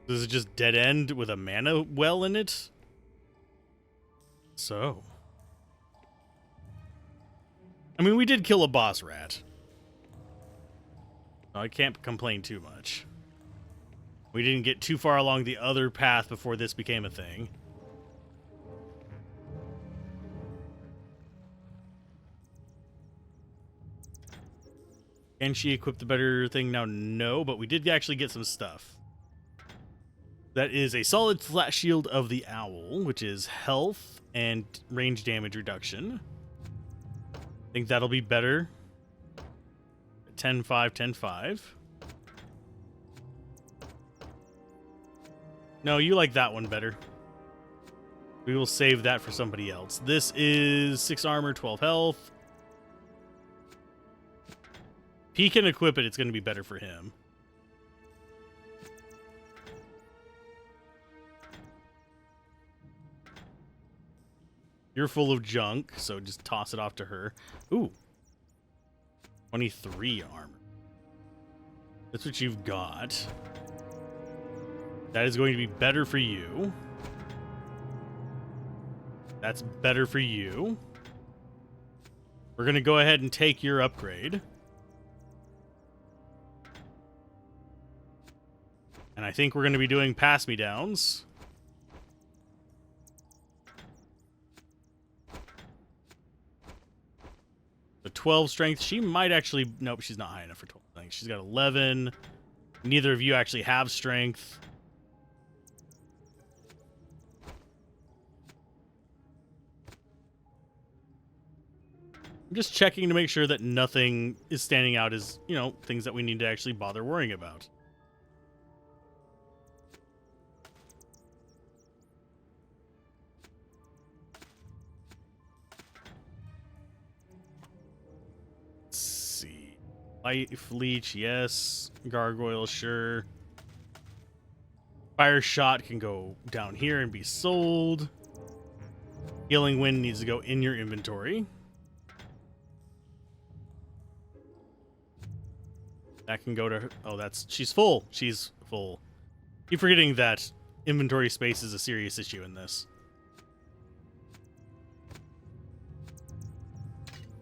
This is just dead end with a mana well in it? So. I mean, we did kill a boss rat. So I can't complain too much. We didn't get too far along the other path before this became a thing. Can she equip the better thing now? No, but we did actually get some stuff. That is a solid flat shield of the owl, which is health and range damage reduction. I think that'll be better. 10-5, 10-5. No, you like that one better. We will save that for somebody else. This is 6 armor, 12 health. If he can equip it, it's going to be better for him. You're full of junk, so just toss it off to her. Ooh. 23 armor. That's what you've got. That is going to be better for you. That's better for you. We're going to go ahead and take your upgrade. And I think we're going to be doing pass-me-downs. The 12 strength, she might actually... Nope, she's not high enough for 12 strength. She's got 11. Neither of you actually have strength. I'm just checking to make sure that nothing is standing out as, you know, things that we need to actually bother worrying about. Life leech, yes. Gargoyle, sure. Fire shot can go down here and be sold. Healing wind needs to go in your inventory. That can go to her. Oh, she's full. She's full. Keep forgetting that inventory space is a serious issue in this.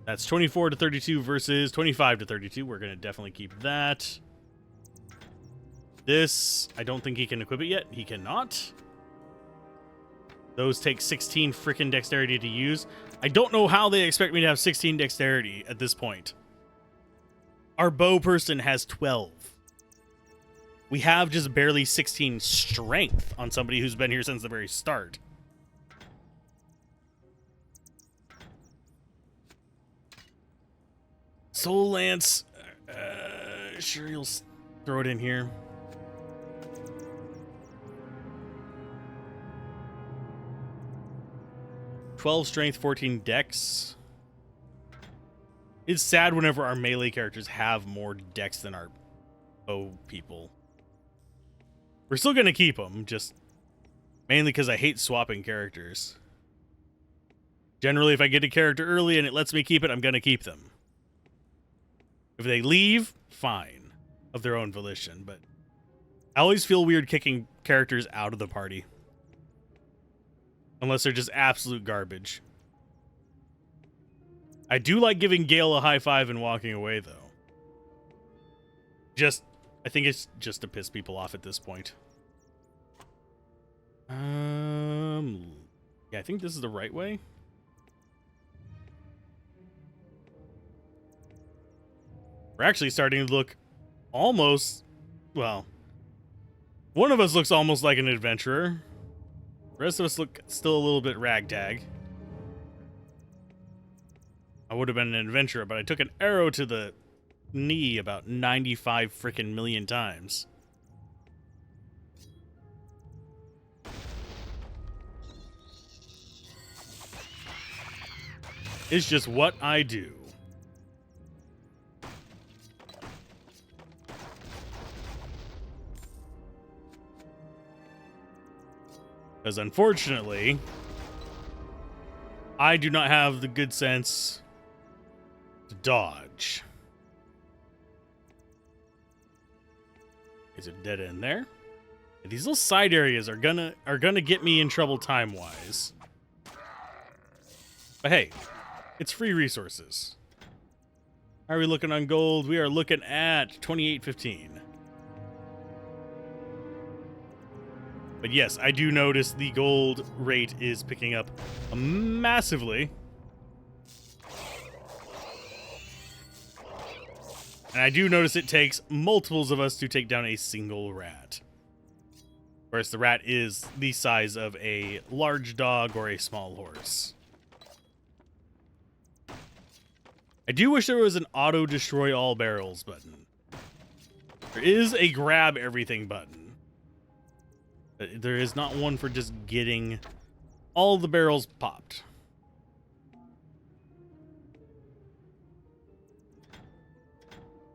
That's 24 to 32 versus 25 to 32. We're going to definitely keep that. This, I don't think he can equip it yet. He cannot. Those take 16 freaking dexterity to use. I don't know how they expect me to have 16 dexterity at this point. Our bow person has 12. We have just barely 16 strength on somebody who's been here since the very start. Soul Lance, sure you'll throw it in here. $12 strength, 14 dex. It's sad whenever our melee characters have more dex than our bow people. We're still going to keep them, just mainly because I hate swapping characters. Generally, if I get a character early and it lets me keep it, I'm going to keep them. If they leave, fine, of their own volition, but I always feel weird kicking characters out of the party. Unless they're just absolute garbage. I do like giving Gale a high five and walking away, though. I think it's just to piss people off at this point. Yeah, I think this is the right way. We're actually starting to look almost, well, one of us looks almost like an adventurer. The rest of us look still a little bit ragtag. I would have been an adventurer, but I took an arrow to the knee about 95 frickin' million times. It's just what I do. Because unfortunately, I do not have the good sense to dodge. Is it dead end there? These little side areas are gonna get me in trouble time-wise. But hey, it's free resources. How are we looking on gold? We are looking at 28.15. But yes, I do notice the gold rate is picking up massively. And I do notice it takes multiples of us to take down a single rat. Whereas the rat is the size of a large dog or a small horse. I do wish there was an auto destroy all barrels button. There is a grab everything button. But there is not one for just getting all the barrels popped.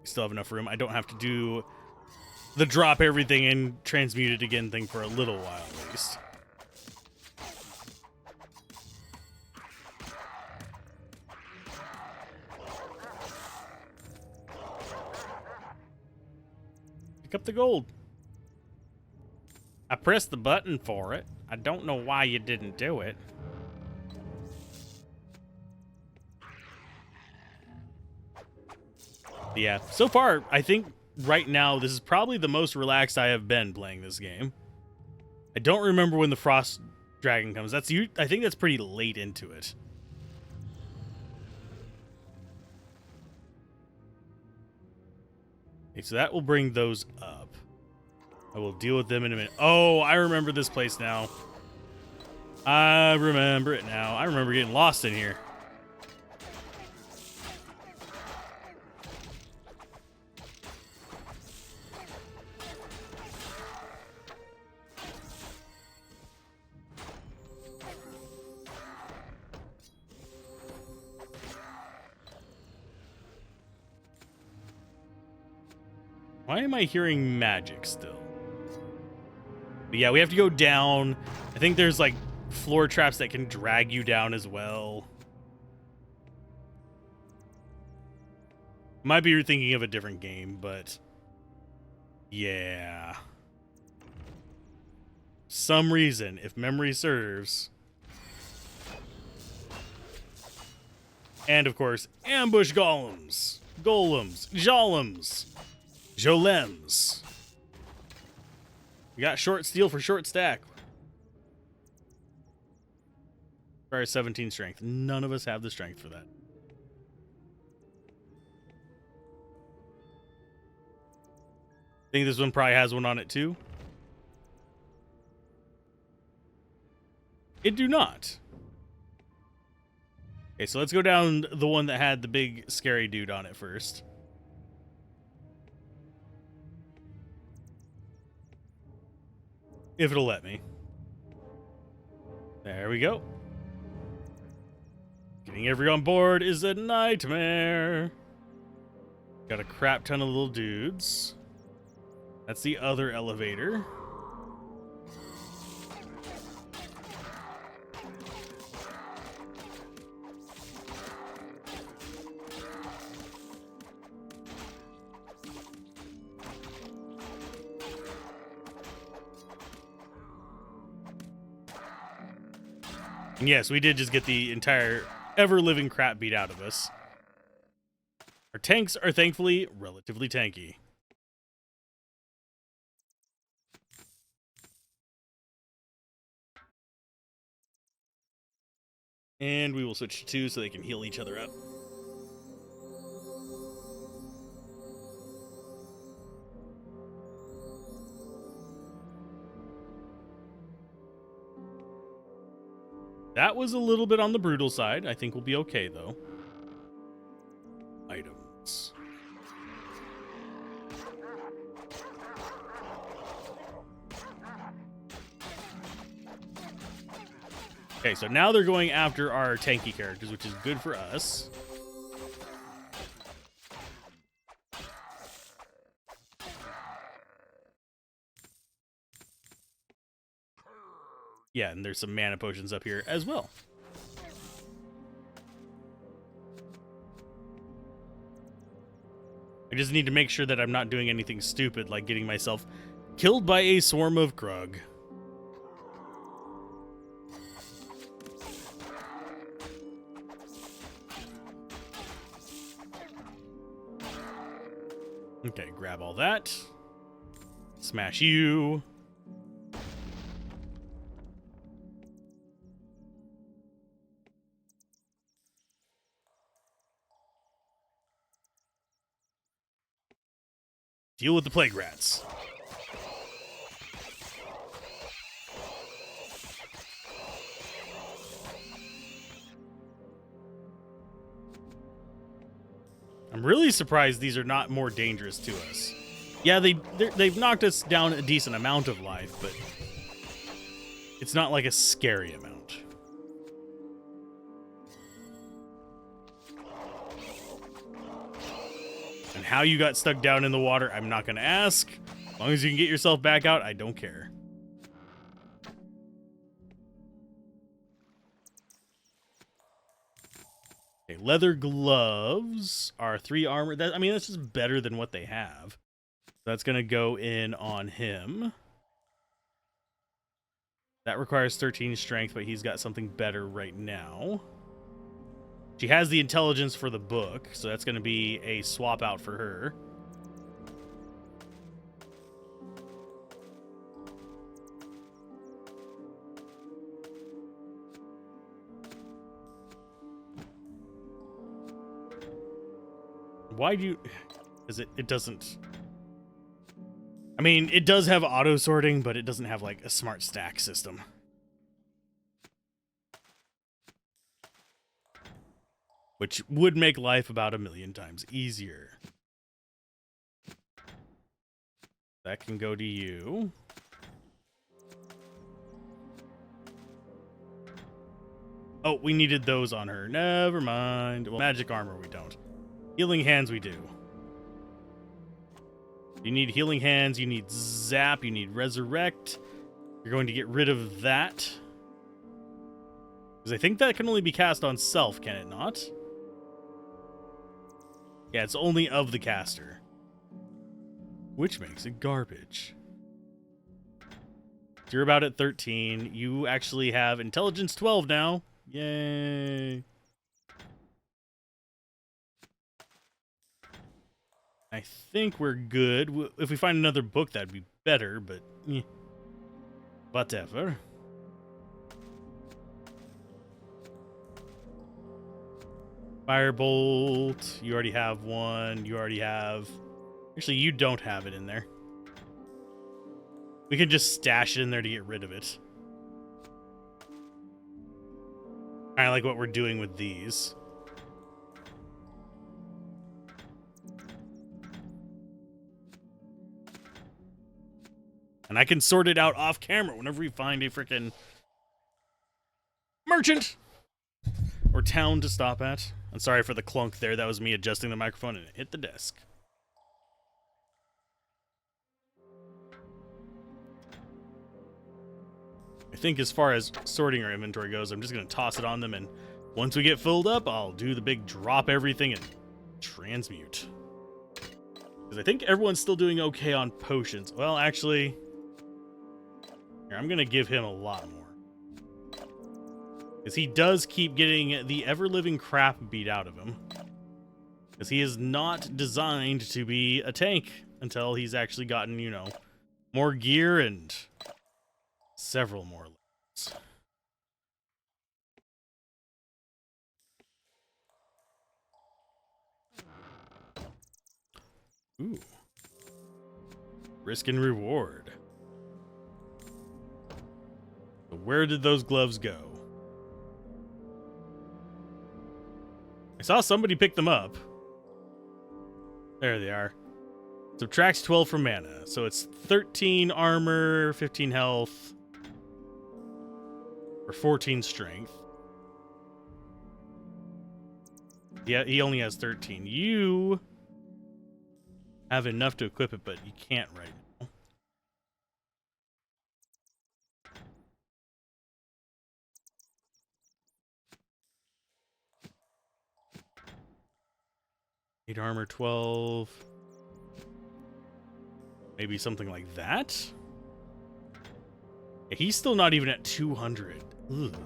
Still have enough room. I don't have to do the drop everything and transmute it again thing for a little while at least. Pick up the gold. I pressed the button for it. I don't know why you didn't do it. Yeah, so far, I think right now, this is probably the most relaxed I have been playing this game. I don't remember when the Frost Dragon comes. I think that's pretty late into it. Okay, so that will bring those up. I will deal with them in a minute. Oh, I remember this place now. I remember it now. I remember getting lost in here. Why am I hearing magic still? But yeah, we have to go down. I think there's like floor traps that can drag you down as well. Might be thinking of a different game, but yeah. Some reason, if memory serves. And of course, ambush golems, jolems, jolems. We got short steel for short stack. Or 17 strength. None of us have the strength for that. I think this one probably has one on it too. It do not. Okay, so let's go down the one that had the big scary dude on it first. If it'll let me. There we go. Getting everyone on board is a nightmare. Got a crap ton of little dudes. That's the other elevator. And yes, we did just get the entire ever-living crap beat out of us. Our tanks are thankfully relatively tanky. And we will switch to 2 so they can heal each other up. That was a little bit on the brutal side. I think we'll be okay, though. Items. Okay, so now they're going after our tanky characters, which is good for us. Yeah, and there's some mana potions up here as well. I just need to make sure that I'm not doing anything stupid, like getting myself killed by a swarm of Krug. Okay, grab all that. Smash you. Deal with the plague rats. I'm really surprised these are not more dangerous to us. Yeah, they've knocked us down a decent amount of life, but it's not like a scary amount. And how you got stuck down in the water, I'm not going to ask. As long as you can get yourself back out, I don't care. Okay, leather gloves are 3 armor. I mean, that's just better than what they have. That's going to go in on him. That requires 13 strength, but he's got something better right now. She has the intelligence for the book, so that's going to be a swap out for her. Why do you... Because it doesn't... I mean, it does have auto sorting, but it doesn't have like a smart stack system. Which would make life about 1,000,000 times easier. That can go to you. Oh, we needed those on her. Never mind. Well, magic armor we don't. Healing hands we do. You need healing hands, you need zap, you need resurrect. You're going to get rid of that. Because I think that can only be cast on self, can it not? Yeah, it's only of the caster. Which makes it garbage. You're about at 13. You actually have intelligence 12 now. Yay. I think we're good. If we find another book, that'd be better, but whatever. Firebolt. You already have one. You already have... Actually, you don't have it in there. We can just stash it in there to get rid of it. Kind of like what we're doing with these. And I can sort it out off camera whenever we find a freaking merchant or town to stop at. I'm sorry for the clunk there. That was me adjusting the microphone and it hit the desk. I think as far as sorting our inventory goes, I'm just going to toss it on them, and once we get filled up, I'll do the big drop everything and transmute. Because I think everyone's still doing okay on potions. Well, actually... Here, I'm going to give him a lot more. Because he does keep getting the ever-living crap beat out of him. Because he is not designed to be a tank until he's actually gotten, you know, more gear and several more levels. Ooh. Risk and reward. So where did those gloves go? I saw somebody pick them up. There they are. Subtracts 12 from mana. So it's 13 armor, 15 health, or 14 strength. Yeah, he only has 13. You have enough to equip it, but you can't right now. Eight armor, 12. Maybe something like that? Yeah, he's still not even at 200. Ugh.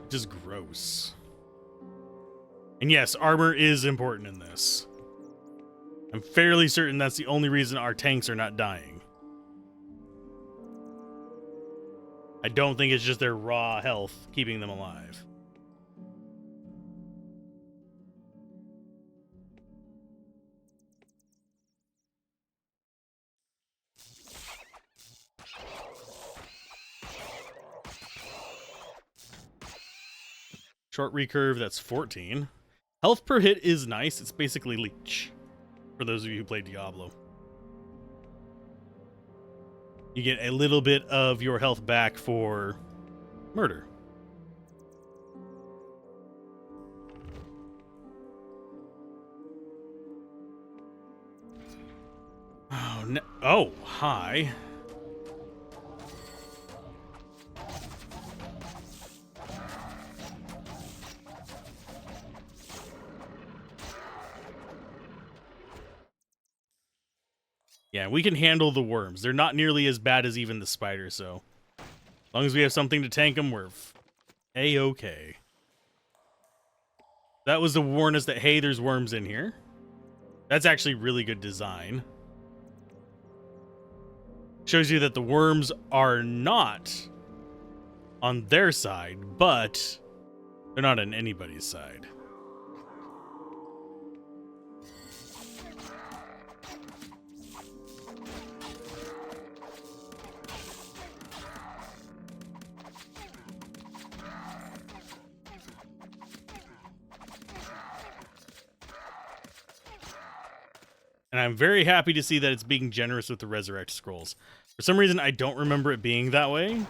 Just gross. And yes, armor is important in this. I'm fairly certain that's the only reason our tanks are not dying. I don't think it's just their raw health keeping them alive. Short recurve, that's 14. Health per hit is nice. It's basically leech. For those of you who play Diablo. You get a little bit of your health back for murder. Oh, no. Oh, hi. Yeah, we can handle the worms. They're not nearly as bad as even the spiders, so as long as we have something to tank them, we're A-okay. That was to warn us that, hey, there's worms in here. That's actually really good design. Shows you that the worms are not on their side, but they're not on anybody's side. And I'm very happy to see that it's being generous with the Resurrect Scrolls. For some reason, I don't remember it being that way.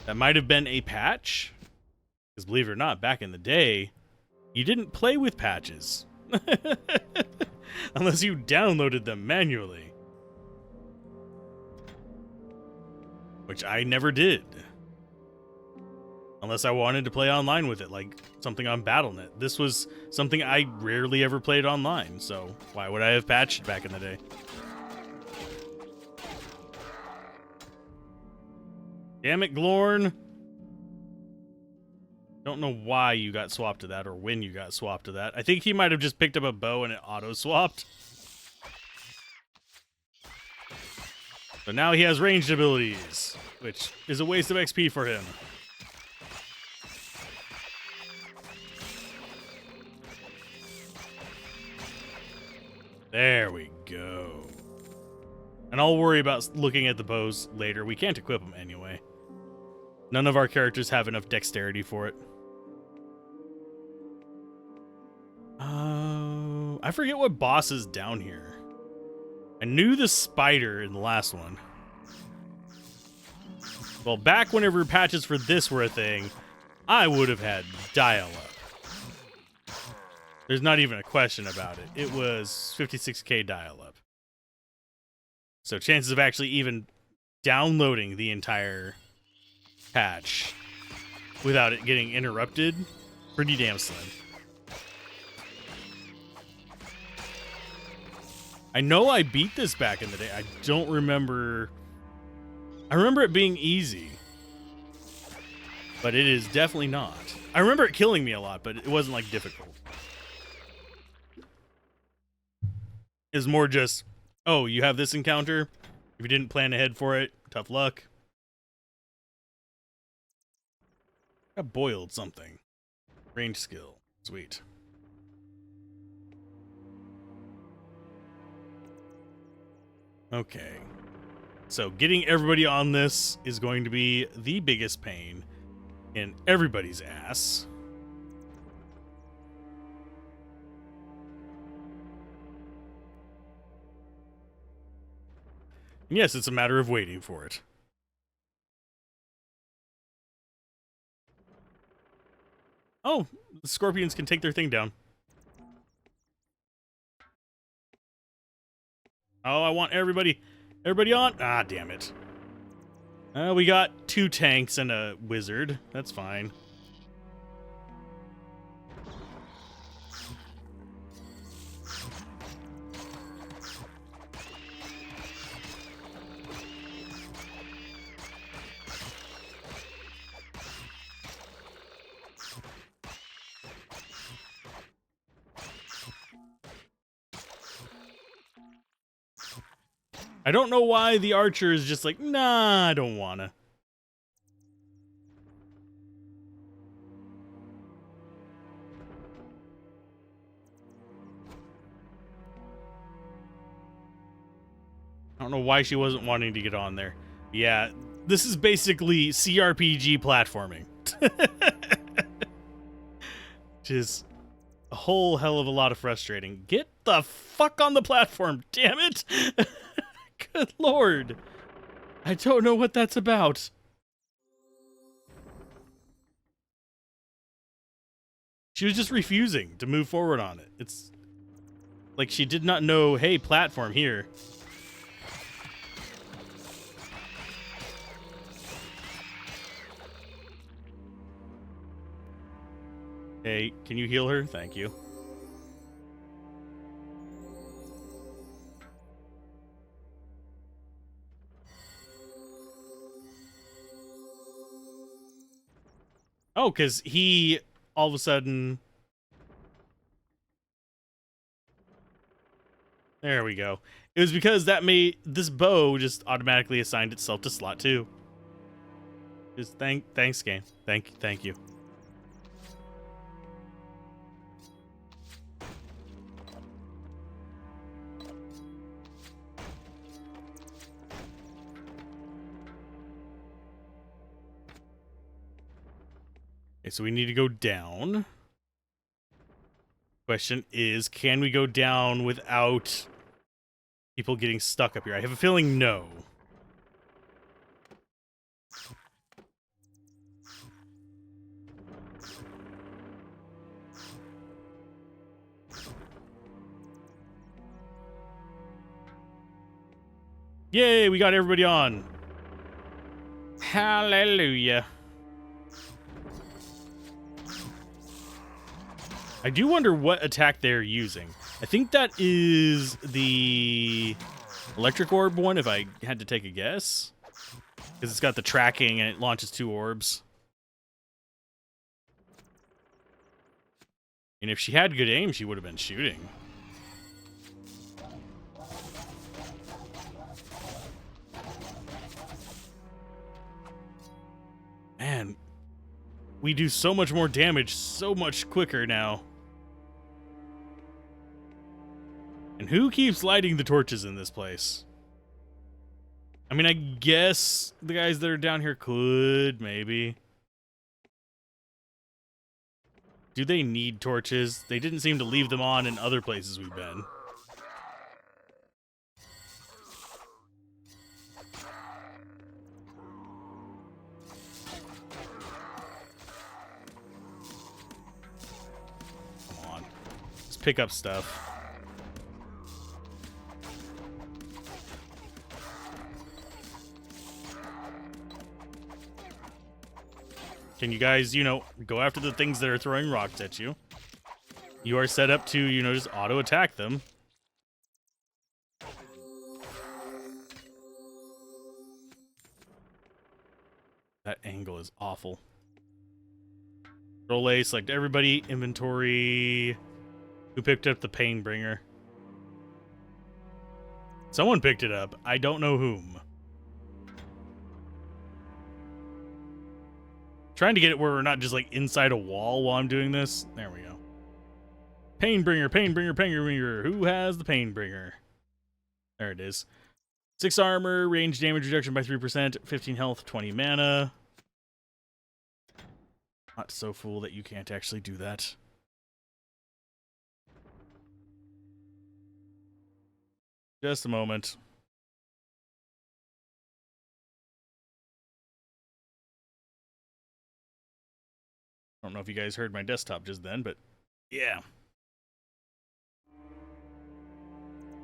That might have been a patch. Because believe it or not, back in the day, you didn't play with patches. Unless you downloaded them manually. Which I never did. Unless I wanted to play online with it, like something on Battle.net. This was something I rarely ever played online, so why would I have patched back in the day? Damn it, Glorn. Don't know why you got swapped to that, or when you got swapped to that. I think he might have just picked up a bow and it auto-swapped. So now he has ranged abilities, which is a waste of XP for him. There we go. And I'll worry about looking at the bows later. We can't equip them anyway. None of our characters have enough dexterity for it. I forget what boss is down here. I knew the spider in the last one. Well, back whenever patches for this were a thing, I would have had dial-up. There's not even a question about it. It was 56k dial-up. So chances of actually even downloading the entire patch without it getting interrupted, pretty damn slim. I know I beat this back in the day. I don't remember. I remember it being easy. but it is definitely not. I remember it killing me a lot, but it wasn't like difficult. It's more just, oh, you have this encounter. If you didn't plan ahead for it, tough luck. I boiled something. Range skill. Sweet. Okay. So getting everybody on this is going to be the biggest pain in everybody's ass. And yes, it's a matter of waiting for it. Oh, the scorpions can take their thing down. Oh, I want everybody on. Ah, damn it. We got 2 tanks and a wizard. That's fine. I don't know why the archer is just like, nah, I don't wanna. I don't know why she wasn't wanting to get on there. Yeah, this is basically CRPG platforming. Which is a whole hell of a lot of frustrating. Get the fuck on the platform, damn it! Good lord. I don't know what that's about. She was just refusing to move forward on it. It's like she did not know, hey, platform here. Hey, can you heal her? Thank you. Oh, because he all of a sudden... There we go. It was because that made this bow just automatically assigned itself to slot 2. Just thanks, game. Thank you. Okay, so we need to go down. Question is, can we go down without people getting stuck up here? I have a feeling no. Yay, we got everybody on. Hallelujah. I do wonder what attack they're using. I think that is the electric orb one, if I had to take a guess. Because it's got the tracking and it launches 2 orbs. And if she had good aim, she would have been shooting. Man, we do so much more damage so much quicker now. And who keeps lighting the torches in this place? I mean, I guess the guys that are down here could, maybe. Do they need torches? They didn't seem to leave them on in other places we've been. Come on. Let's pick up stuff. Can you guys, go after the things that are throwing rocks at you? You are set up to, just auto attack them. That angle is awful. Control A, select everybody. Inventory. Who picked up the Painbringer? Someone picked it up. I don't know whom. Trying to get it where we're not just like inside a wall while I'm doing this. There we go. Painbringer, Painbringer, Painbringer. Who has the Painbringer? There it is. 6 armor, range damage reduction by 3%, 15 health, 20 mana. Not so fool that you can't actually do that. Just a moment. I don't know if you guys heard my desktop just then, but yeah.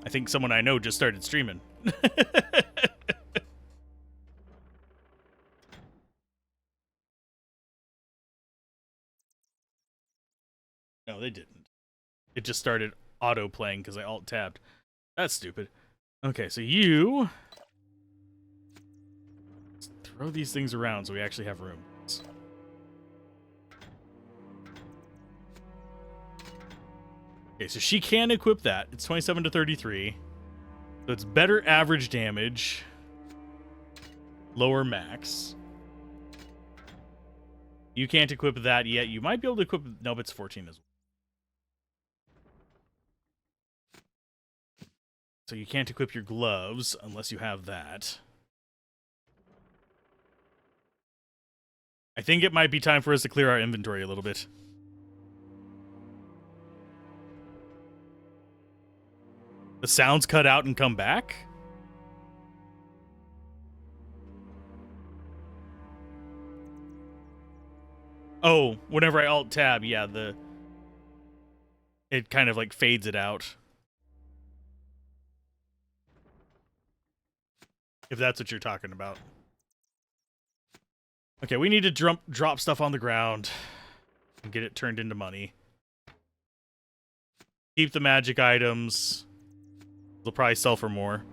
I think someone I know just started streaming. No, they didn't. It just started auto-playing because I alt-tabbed. That's stupid. Okay, so you... Let's throw these things around so we actually have room. Okay, so she can equip that. It's 27 to 33. So it's better average damage. Lower max. You can't equip that yet. You might be able to equip... Nope, it's 14 as well. So you can't equip your gloves unless you have that. I think it might be time for us to clear our inventory a little bit. The sounds cut out and come back? Oh, whenever I alt-tab, yeah, it kind of like fades it out. If that's what you're talking about. Okay, we need to drop stuff on the ground and get it turned into money. Keep the magic items. They'll probably sell for more.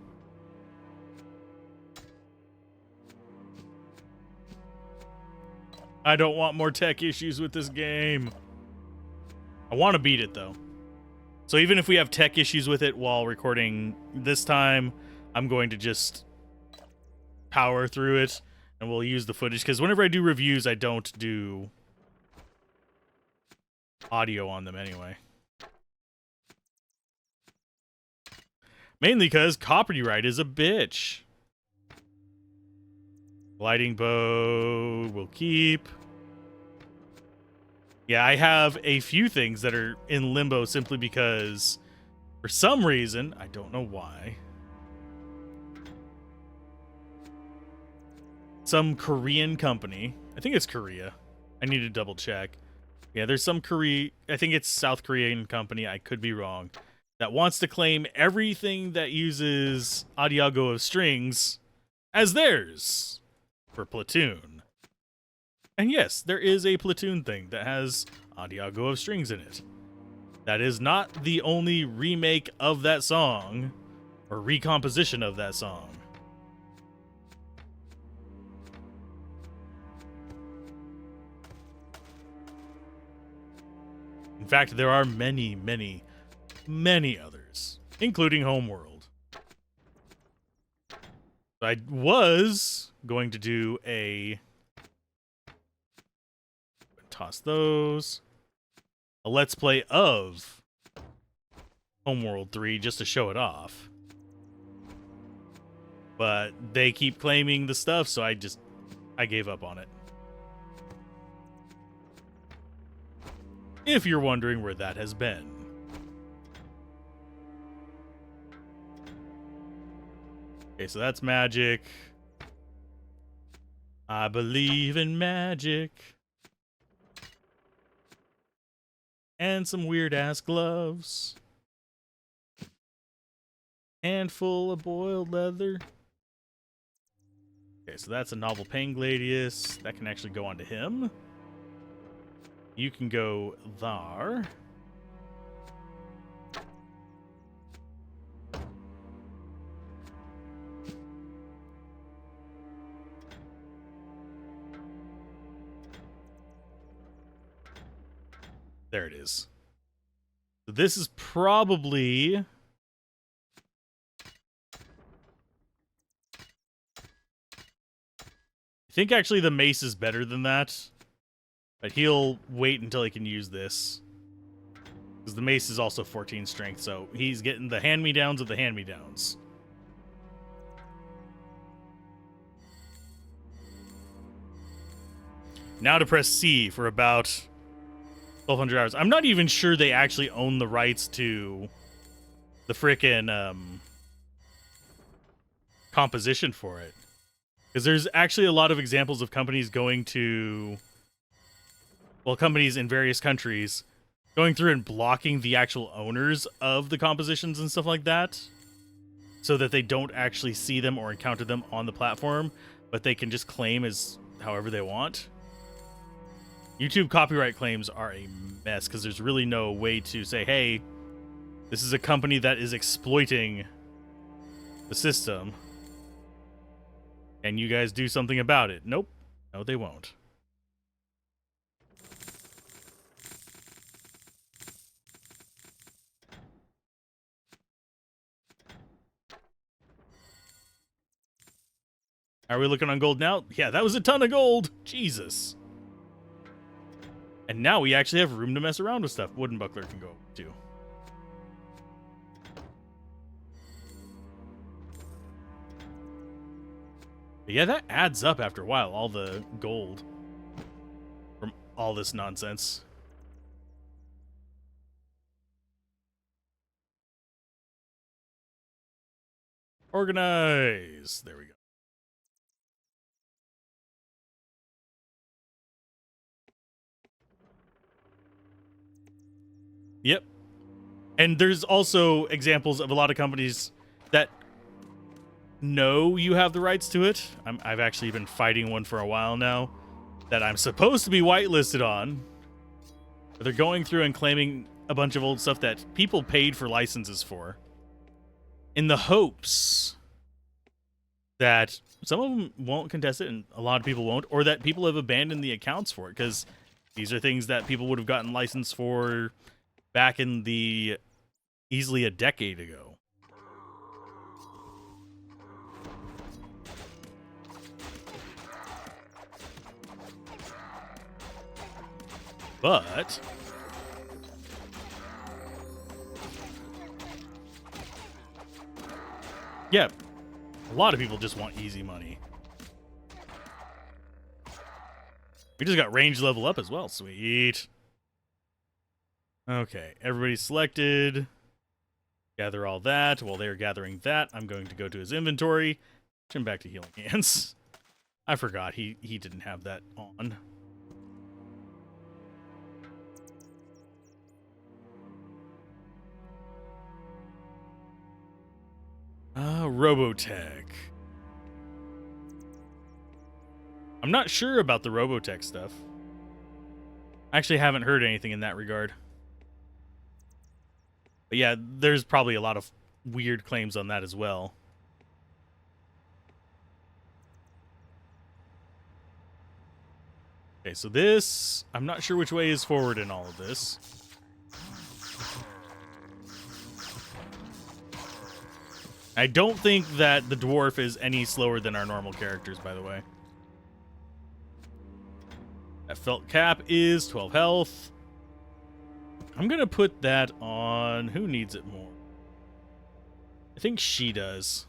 I don't want more tech issues with this game. I want to beat it, though. So even if we have tech issues with it while recording this time, I'm going to just power through it, and we'll use the footage. Because whenever I do reviews, I don't do audio on them anyway. Mainly because copyright is a bitch. Gliding bow will keep. Yeah, I have a few things that are in limbo simply because, for some reason, I don't know why, some Korean company, I think it's Korea, I need to double check. Yeah, there's some I think it's South Korean company, I could be wrong, that wants to claim everything that uses Adiago of Strings as theirs for Platoon. And yes, there is a Platoon thing that has Adiago of Strings in it. That is not the only remake of that song or recomposition of that song. In fact, there are many, many, many others, including Homeworld. I was going to do a... Toss those. A Let's Play of Homeworld 3 just to show it off. But they keep claiming the stuff, so I gave up on it. If you're wondering where that has been. Okay, so that's magic. I believe in magic. And some weird-ass gloves. Handful of boiled leather. Okay, so that's a novel Pangladius. That can actually go onto him. You can go there. There it is. So this is probably... I think actually the mace is better than that. But he'll wait until he can use this. Because the mace is also 14 strength, so he's getting the hand-me-downs of the hand-me-downs. Now to press C for about 1,200 hours. I'm not even sure they actually own the rights to the frickin' composition for it. Because there's actually a lot of examples of companies going to... Well, companies in various countries going through and blocking the actual owners of the compositions and stuff like that, so that they don't actually see them or encounter them on the platform, but they can just claim as however they want. YouTube copyright claims are a mess because there's really no way to say, hey, this is a company that is exploiting the system, and you guys do something about it. Nope. No, they won't. Are we looking on gold now? Yeah, that was a ton of gold. Jesus. And now we actually have room to mess around with stuff. Wooden buckler can go too. But yeah, that adds up after a while, all the gold from all this nonsense. Organize. There we go. Yep. And there's also examples of a lot of companies that know you have the rights to it. I've actually been fighting one for a while now that I'm supposed to be whitelisted on. But they're going through and claiming a bunch of old stuff that people paid for licenses for, in the hopes that some of them won't contest it and a lot of people won't, or that people have abandoned the accounts for it, because these are things that people would have gotten licensed for back in the easily a decade ago. But yeah, a lot of people just want easy money. We just got range level up as well. Sweet. Okay, everybody's selected. Gather all that. While they're gathering that, I'm going to go to his inventory. Push him back to healing hands. I forgot he didn't have that on. Robotech. I'm not sure about the Robotech stuff. I actually haven't heard anything in that regard. But yeah, there's probably a lot of weird claims on that as well. Okay, so this... I'm not sure which way is forward in all of this. I don't think that the dwarf is any slower than our normal characters, by the way. That felt cap is 12 health. I'm going to put that on... Who needs it more? I think she does.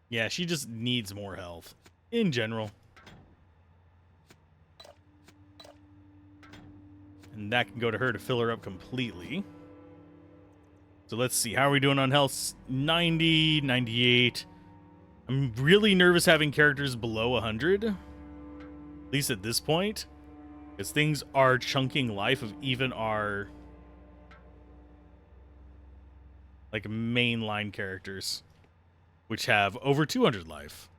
Yeah, she just needs more health in general. And that can go to her to fill her up completely. So let's see. How are we doing on health? 90, 98. I'm really nervous having characters below 100. At least at this point. Because things are chunking life of even our... like, mainline characters. Which have over 200 life.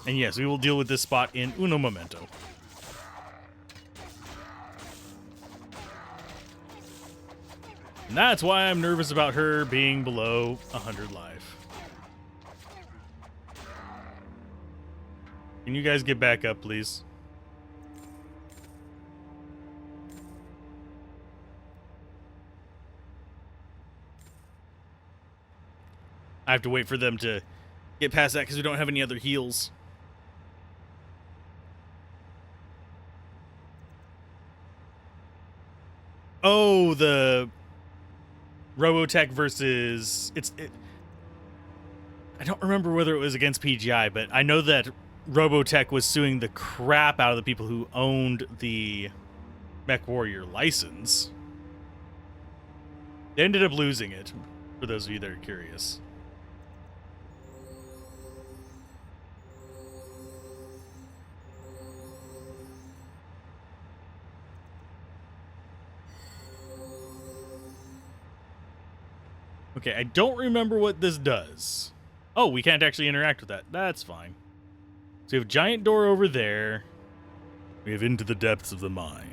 And yes, we will deal with this spot in uno momento. And that's why I'm nervous about her being below 100 life. Can you guys get back up, please? I have to wait for them to get past that because we don't have any other heals. Oh, the Robotech versus I don't remember whether it was against PGI, but I know that Robotech was suing the crap out of the people who owned the Mech Warrior license. They ended up losing it, for those of you that are curious. Okay, I don't remember what this does. Oh, we can't actually interact with that. That's fine. So we have a giant door over there. We have into the depths of the mine.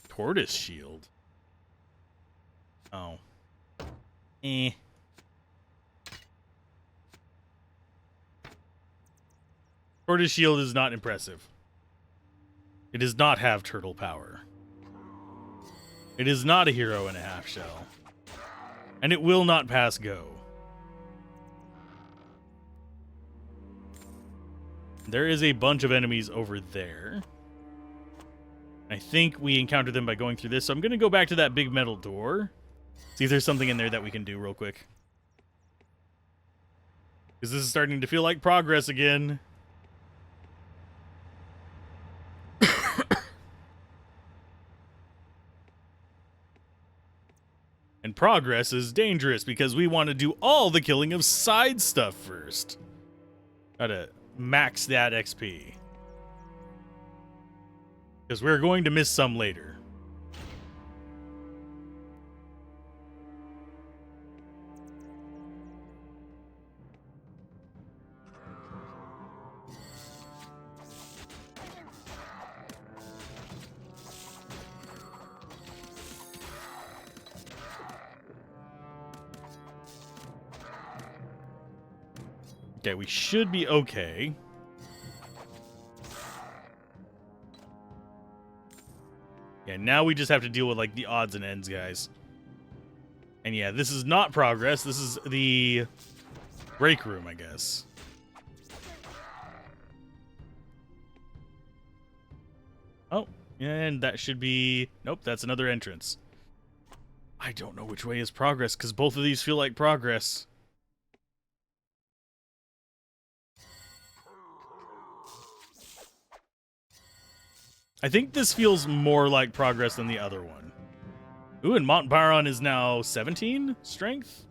Tortoise shield. Oh. Eh. Tortoise shield is not impressive. It does not have turtle power. It is not a hero and a half shell. And it will not pass go. There is a bunch of enemies over there. I think we encountered them by going through this, so I'm going to go back to that big metal door. See if there's something in there that we can do real quick. Because this is starting to feel like progress again. And progress is dangerous because we want to do all the killing of side stuff first. Gotta max that XP. Because we're going to miss some later. Okay, we should be okay. Yeah, now we just have to deal with, like, the odds and ends, guys. And yeah, this is not progress. This is the break room, I guess. Oh, and that should be... Nope, that's another entrance. I don't know which way is progress, because both of these feel like progress. I think this feels more like progress than the other one. Ooh, and Montbaron is now 17 strength?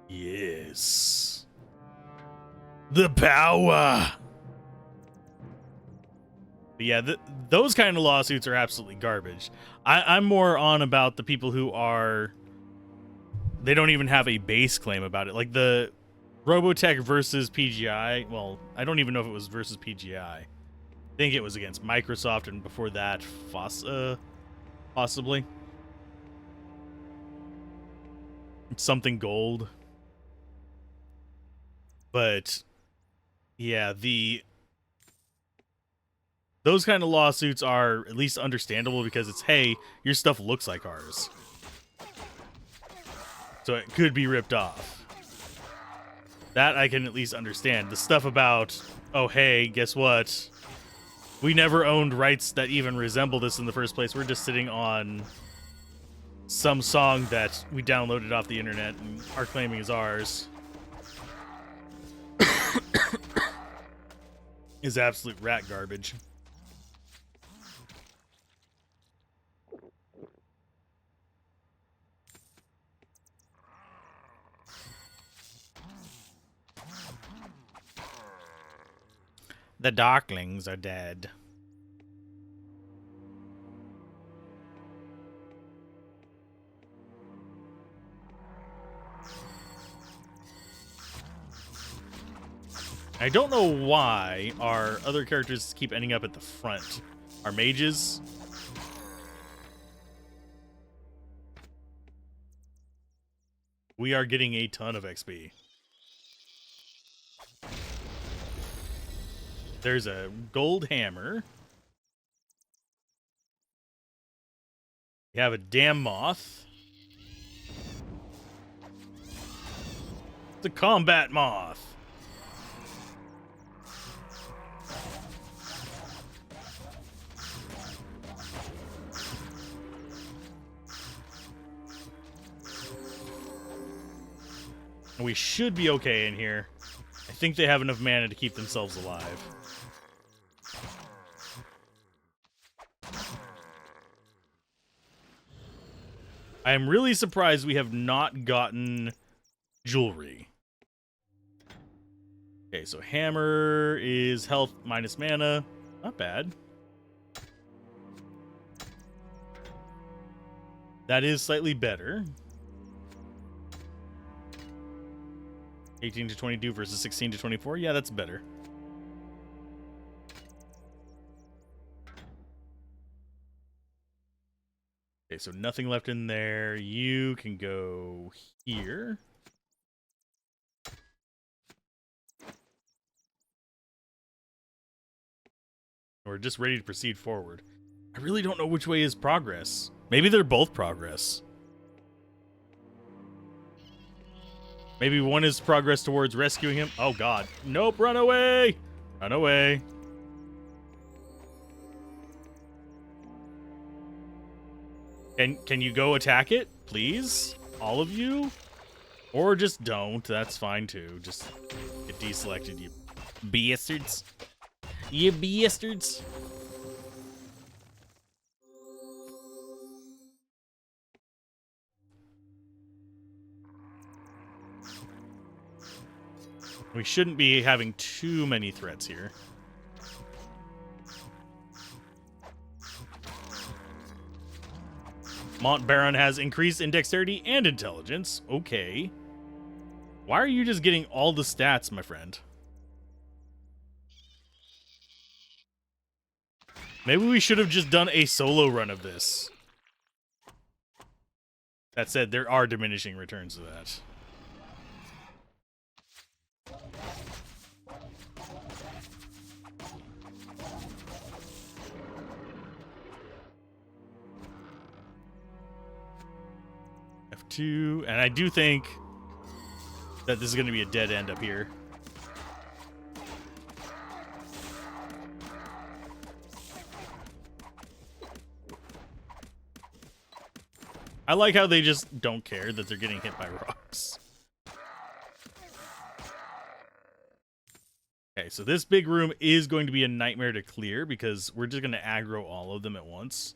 Yes. The power! But yeah, those kind of lawsuits are absolutely garbage. I'm more on about the people who are... They don't even have a base claim about it. Like the... Robotech versus PGI. Well, I don't even know if it was versus PGI. I think it was against Microsoft, and before that, possibly. Something gold. But, yeah, those kind of lawsuits are at least understandable because it's, hey, your stuff looks like ours. So it could be ripped off. That I can at least understand. The stuff about, oh, hey, guess what? We never owned rights that even resemble this in the first place. We're just sitting on some song that we downloaded off the internet and are claiming is ours. Is absolute rat garbage. The Darklings are dead. I don't know why our other characters keep ending up at the front. Our mages. We are getting a ton of XP. There's a gold hammer. We have a damn moth. It's a combat moth. We should be okay in here. I think they have enough mana to keep themselves alive. I am really surprised we have not gotten jewelry. Okay, so hammer is health minus mana. Not bad. That is slightly better. 18 to 22 versus 16 to 24. Yeah, that's better. Okay, so nothing left in there. You can go here. We're just ready to proceed forward. I really don't know which way is progress. Maybe they're both progress. Maybe one is progress towards rescuing him. Oh, God. Nope, run away! Run away. Can you go attack it, please? All of you? Or just don't. That's fine, too. Just get deselected, you bastards. You bastards. We shouldn't be having too many threats here. Mont Baron has increased in dexterity and intelligence. Okay. Why are you just getting all the stats, my friend? Maybe we should have just done a solo run of this. That said, there are diminishing returns to that. F2, and I do think that this is going to be a dead end up here. I like how they just don't care that they're getting hit by rocks. Okay, so this big room is going to be a nightmare to clear because we're just going to aggro all of them at once.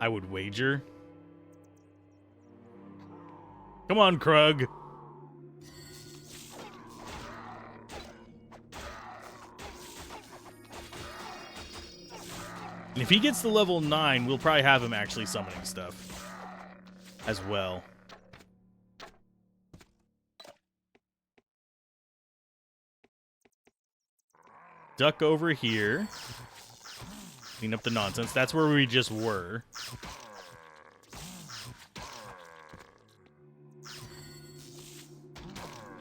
I would wager. Come on, Krug. And if he gets to level 9, we'll probably have him actually summoning stuff as well. Duck over here. Clean up the nonsense. That's where we just were.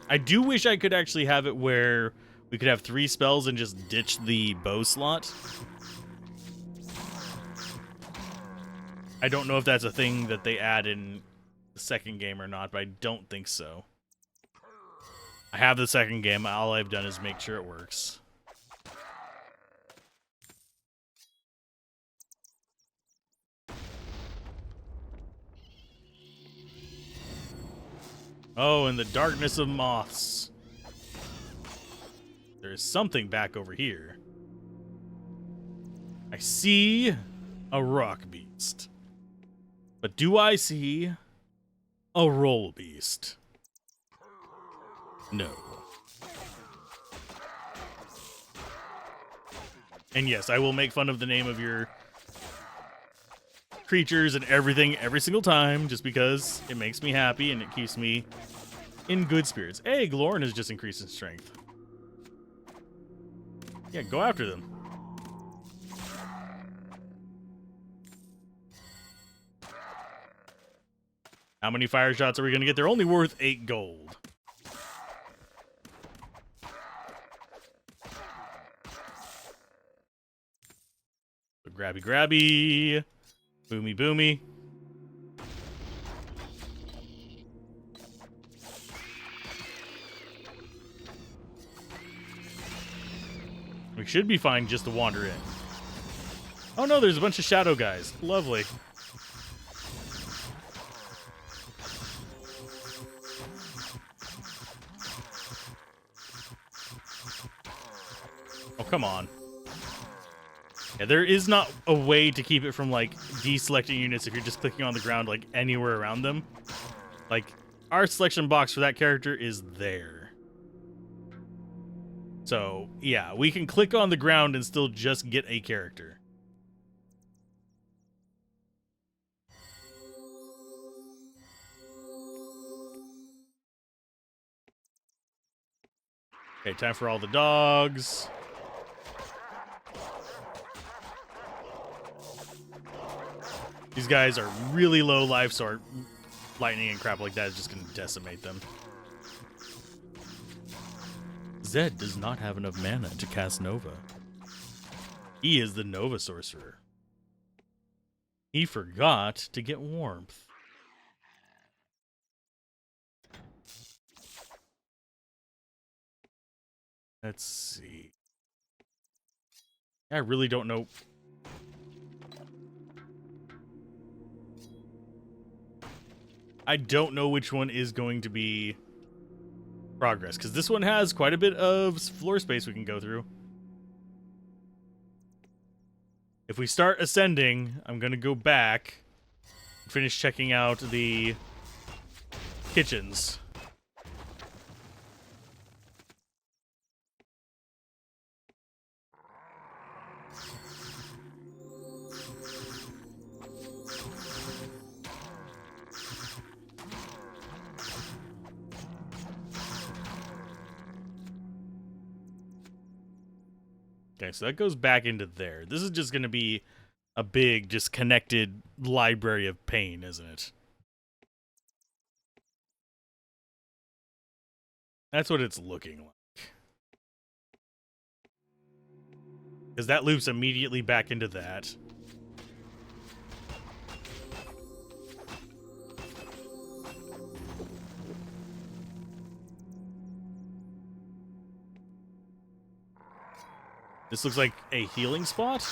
I do wish I could actually have it where we could have 3 spells and just ditch the bow slot. I don't know if that's a thing that they add in the second game or not, but I don't think so. I have the second game. All I've done is make sure it works. Oh, and the darkness of moths. There's something back over here. I see a rock beast. But do I see a roll beast? No. And yes, I will make fun of the name of your creatures and everything every single time just because it makes me happy and it keeps me in good spirits. Hey, Glorn is just increasing strength. Yeah, go after them. How many fire shots are we going to get? They're only worth 8 gold. So grabby, grabby. Boomy, boomy. We should be fine just to wander in. Oh no, there's a bunch of shadow guys. Lovely. Oh, come on. Yeah, there is not a way to keep it from, like, deselecting units if you're just clicking on the ground, like, anywhere around them. Like, our selection box for that character is there. So, yeah, we can click on the ground and still just get a character. Okay, time for all the dogs. These guys are really low life, so our lightning and crap like that is just going to decimate them. Zed does not have enough mana to cast Nova. He is the Nova Sorcerer. He forgot to get warmth. Let's see. I really don't know. I don't know which one is going to be progress, because this one has quite a bit of floor space we can go through. If we start ascending, I'm going to go back and finish checking out the kitchens. Okay, so that goes back into there. This is just going to be a big, just connected library of pain, isn't it? That's what it's looking like. Because that loops immediately back into that. This looks like a healing spot.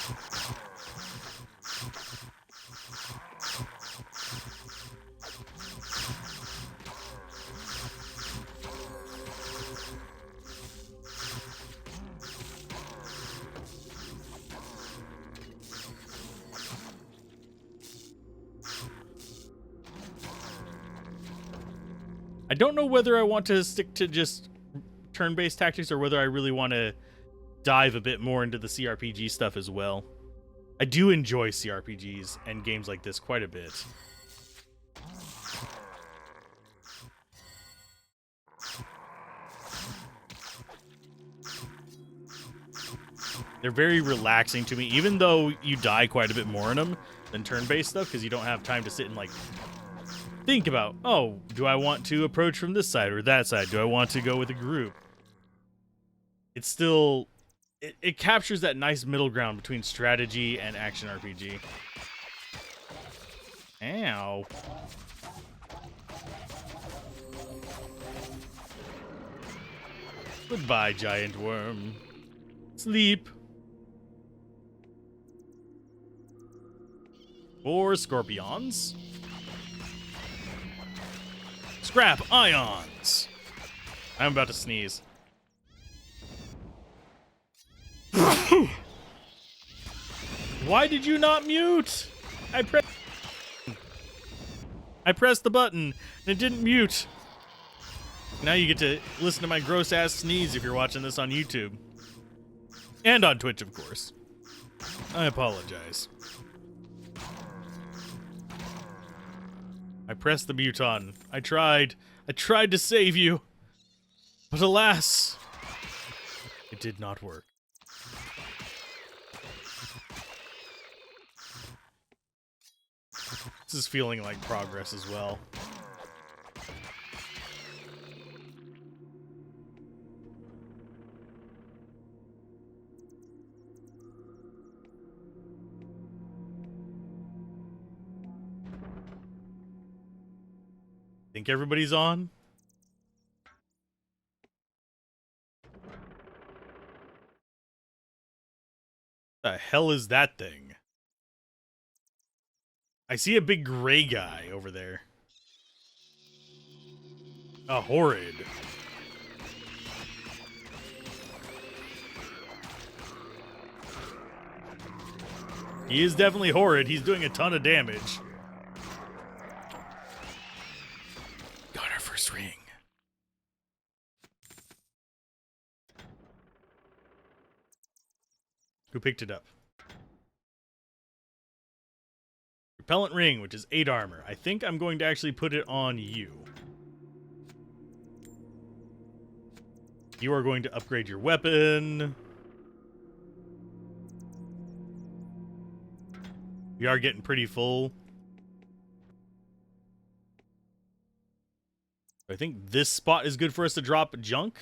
I don't know whether I want to stick to just turn-based tactics or whether I really want to dive a bit more into the CRPG stuff as well. I do enjoy CRPGs and games like this quite a bit. They're very relaxing to me, even though you die quite a bit more in them than turn-based stuff, because you don't have time to sit and, like, think about, oh, do I want to approach from this side or that side? Do I want to go with a group? It's still... It captures that nice middle ground between strategy and action RPG. Ow. Goodbye, giant worm. Sleep. 4 scorpions. Scrap ions. I'm about to sneeze. Why did you not mute? I pressed the button and it didn't mute. Now you get to listen to my gross ass sneeze if you're watching this on YouTube. And on Twitch, of course. I apologize. I pressed the mute on. I tried to save you. But alas, it did not work. This is feeling like progress as well. Think everybody's on? The hell is that thing? I see a big gray guy over there. A horrid. He is definitely horrid. He's doing a ton of damage. Got our first ring. Who picked it up? Repellent ring, which is 8 armor. I think I'm going to actually put it on you. You are going to upgrade your weapon. We are getting pretty full. I think this spot is good for us to drop junk.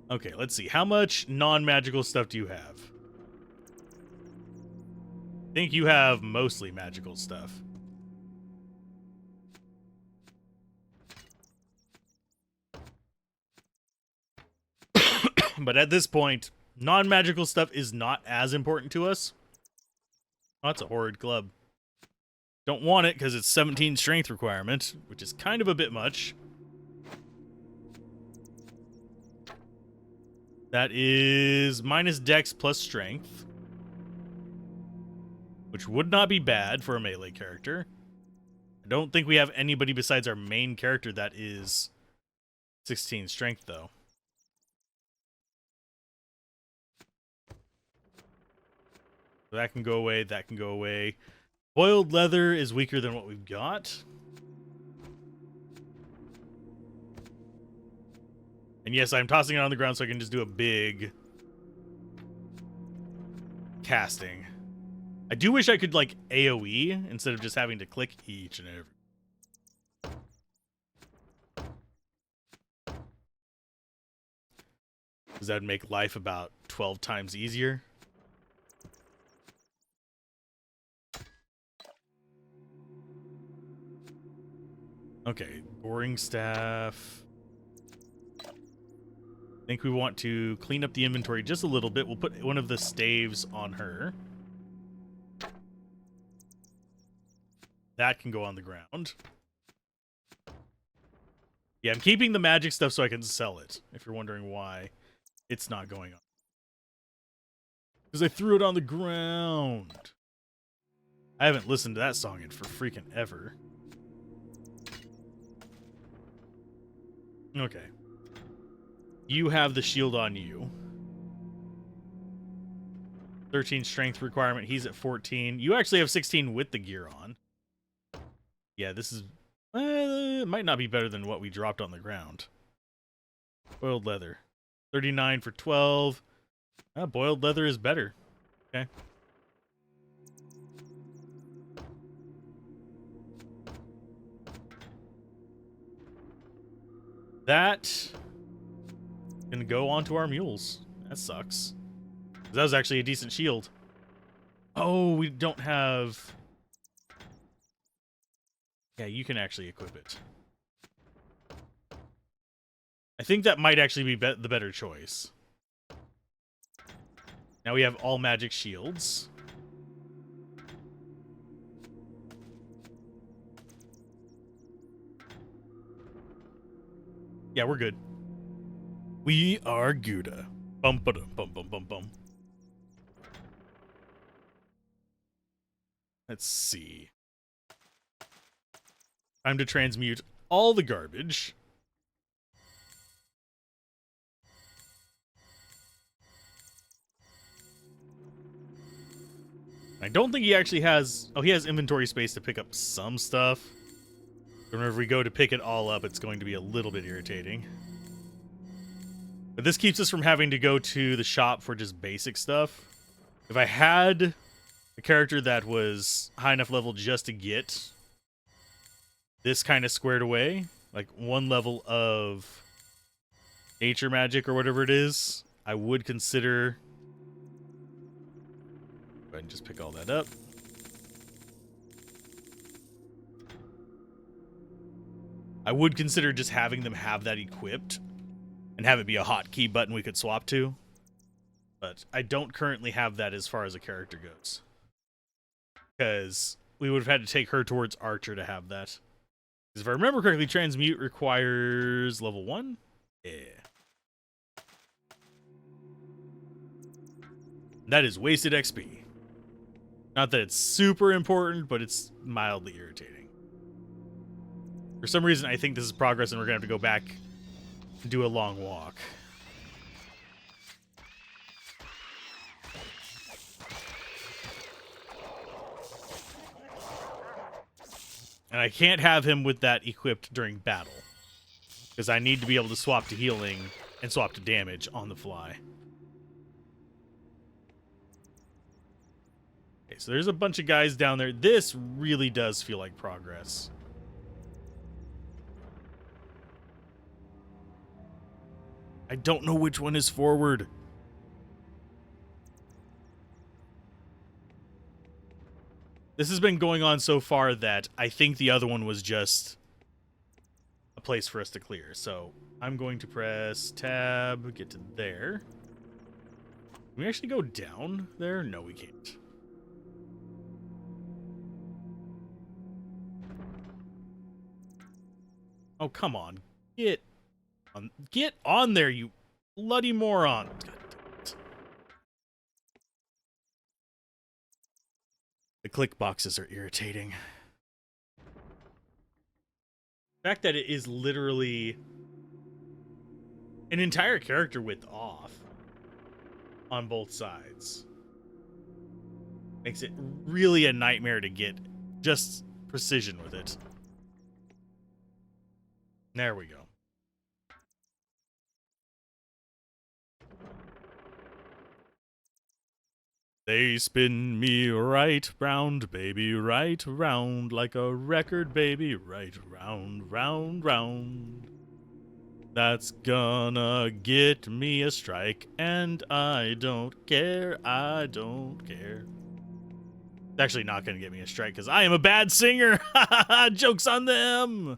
Okay, let's see. How much non-magical stuff do you have? I think you have mostly magical stuff. But at this point, non-magical stuff is not as important to us. Oh, that's a horrid club. Don't want it because it's 17 strength requirement, which is kind of a bit much. That is minus dex plus strength, which would not be bad for a melee character. I don't think we have anybody besides our main character that is 16 strength, though. So that can go away, that can go away. Boiled leather is weaker than what we've got. And yes, I'm tossing it on the ground so I can just do a big casting. I do wish I could, like, AoE instead of just having to click each and every. Because that would make life about 12 times easier. Okay, boring staff. I think we want to clean up the inventory just a little bit. We'll put one of the staves on her. That can go on the ground. Yeah, I'm keeping the magic stuff so I can sell it, if you're wondering why it's not going on. Because I threw it on the ground. I haven't listened to that song in for freaking ever. Okay. You have the shield on you. 13 strength requirement. He's at 14. You actually have 16 with the gear on. Yeah, this is... might not be better than what we dropped on the ground. Boiled leather. 39 for 12. Boiled leather is better. Okay. That... gonna go onto our mules. That sucks. That was actually a decent shield. Oh, we don't have... Yeah, you can actually equip it. I think that might actually be the better choice. Now we have all magic shields. Yeah, we're good. We are Gouda. Bum ba dum bum bum bum bum. Let's see. Time to transmute all the garbage. I don't think he actually has... Oh, he has inventory space to pick up some stuff. Whenever we go to pick it all up, it's going to be a little bit irritating. But this keeps us from having to go to the shop for just basic stuff. If I had a character that was high enough level just to get this kind of squared away, like one level of nature magic or whatever it is, I would consider... Go ahead and just pick all that up. I would consider just having them have that equipped and have it be a hotkey button we could swap to. But I don't currently have that as far as a character goes. Because we would have had to take her towards Archer to have that. Because if I remember correctly, Transmute requires level 1? Yeah. That is wasted XP. Not that it's super important, but it's mildly irritating. For some reason, I think this is progress and we're going to have to go back and do a long walk. And I can't have him with that equipped during battle. Because I need to be able to swap to healing and swap to damage on the fly. Okay, so there's a bunch of guys down there. This really does feel like progress. I don't know which one is forward. This has been going on so far that I think the other one was just a place for us to clear. So I'm going to press tab, get to there. Can we actually go down there? No, we can't. Oh, come on. Get on there, you bloody moron. God damn it. The click boxes are irritating. The fact that it is literally an entire character width off on both sides makes it really a nightmare to get just precision with it. There we go. They spin me right round, baby, right round, like a record, baby, right round, round, round. That's gonna get me a strike, and I don't care, I don't care. It's actually not gonna get me a strike, because I am a bad singer! Joke's on them!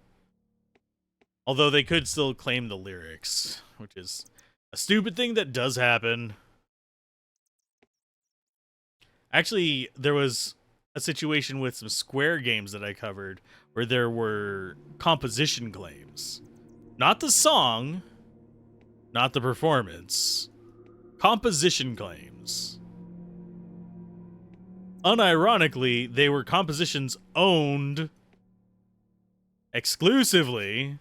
Although they could still claim the lyrics, which is a stupid thing that does happen. Actually, there was a situation with some Square games that I covered where there were composition claims. Not the song, not the performance. Composition claims. Unironically, they were compositions owned exclusively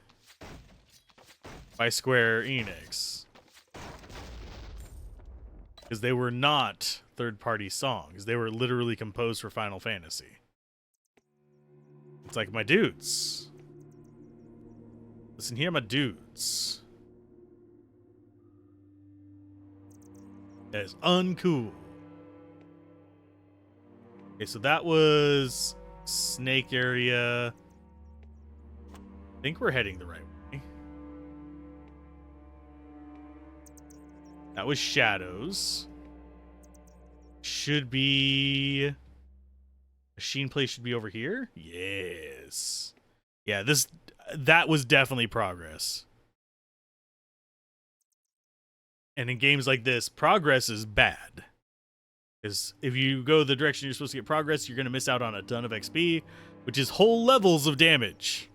by Square Enix. Because they were not third-party songs. They were literally composed for Final Fantasy. It's like, my dudes. Listen here, my dudes. That is uncool. Okay, so that was Snake area. I think we're heading the right way. That was Shadows. Should be... Machine Play should be over here? Yes. Yeah, that was definitely progress. And in games like this, progress is bad. Because if you go the direction you're supposed to get progress, you're going to miss out on a ton of XP, which is whole levels of damage.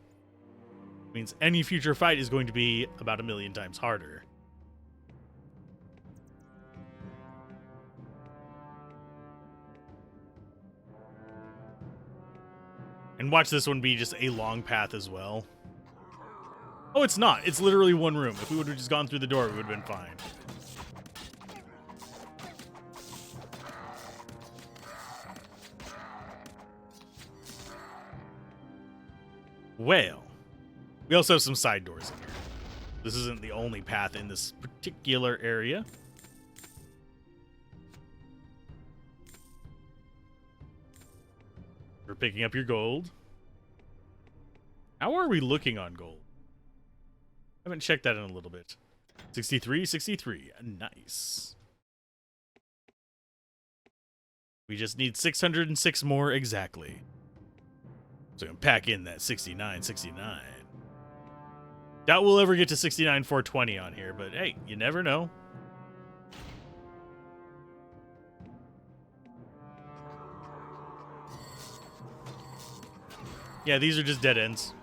It means any future fight is going to be about 1,000,000 times harder. And watch this one be just a long path as well. Oh, it's not. It's literally one room. If we would have just gone through the door, we would have been fine. Well, we also have some side doors in here. This isn't the only path in this particular area. We're picking up your gold. How are we looking on gold? I haven't checked that in a little bit. 63, 63. Nice. We just need 606 more exactly. So I'm pack in that 69, 69. Doubt we'll ever get to 69, 420 on here, but hey, you never know. Yeah, these are just dead ends.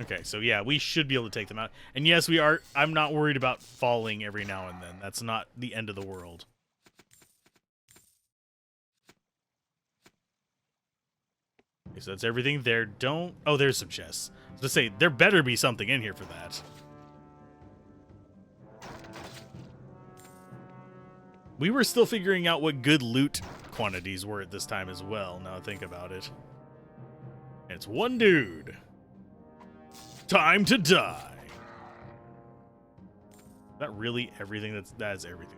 Okay, so yeah, we should be able to take them out. And yes, we are. I'm not worried about falling every now and then. That's not the end of the world. Okay, so that's everything there. Don't... Oh, there's some chests. I was gonna say, there better be something in here for that. We were still figuring out what good loot quantities were at this time as well, now I think about it. And it's one dude. Time to die. Is that really everything? That is everything.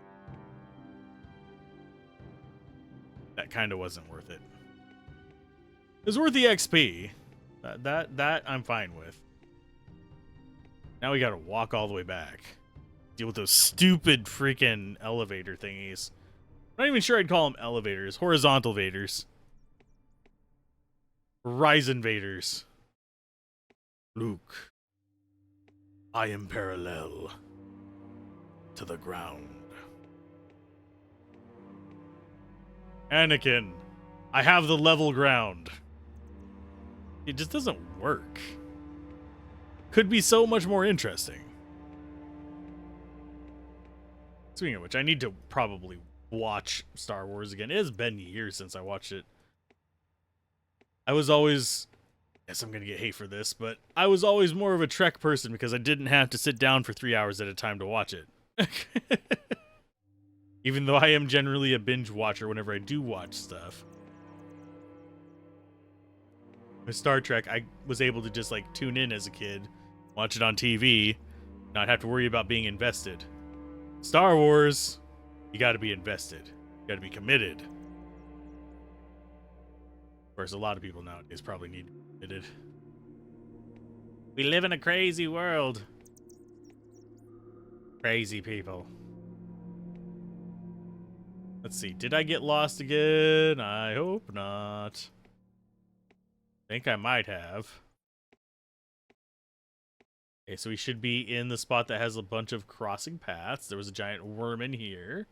That kind of wasn't worth it. It was worth the XP. That I'm fine with. Now we gotta walk all the way back. Deal with those stupid freaking elevator thingies. I'm not even sure I'd call them elevators. Horizontal vaders. Horizon vaders. Luke, I am parallel to the ground. Anakin, I have the level ground. It just doesn't work. Could be so much more interesting. Speaking of which, I need to probably watch Star Wars again. It has been years since I watched it. I was always... Yes, I'm going to get hate for this, but I was always more of a Trek person because I didn't have to sit down for 3 hours at a time to watch it. Even though I am generally a binge watcher whenever I do watch stuff. With Star Trek, I was able to just like tune in as a kid, watch it on TV, not have to worry about being invested. Star Wars, you got to be invested. You got to be committed. Of course, a lot of people nowadays probably need to be committed. We live in a crazy world. Crazy people. Let's see. Did I get lost again? I hope not. I think I might have. Okay, so we should be in the spot that has a bunch of crossing paths. There was a giant worm in here.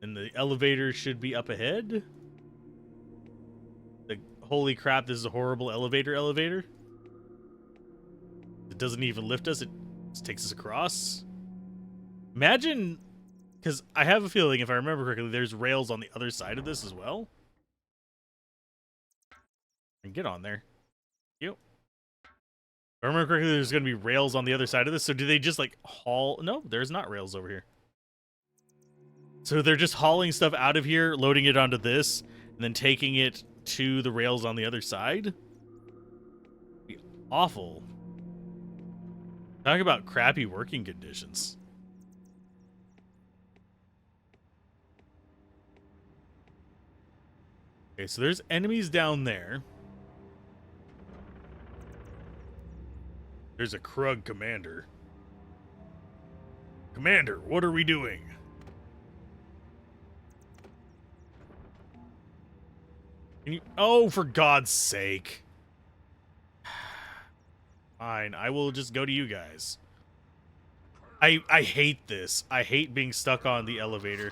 And the elevator should be up ahead. Holy crap, this is a horrible elevator. It doesn't even lift us. It just takes us across. Imagine, because I have a feeling, if I remember correctly, there's rails on the other side of this as well. And get on there. Yep. If I remember correctly, there's going to be rails on the other side of this. So do they just like haul? No, there's not rails over here. So they're just hauling stuff out of here, loading it onto this, and then taking it to the rails on the other side? Be awful. Talk about crappy working conditions. Okay, so there's enemies down there. There's a Krug commander. Commander, what are we doing? Can you... Oh, for God's sake. Fine, I will just go to you guys. I hate this. I hate being stuck on the elevator.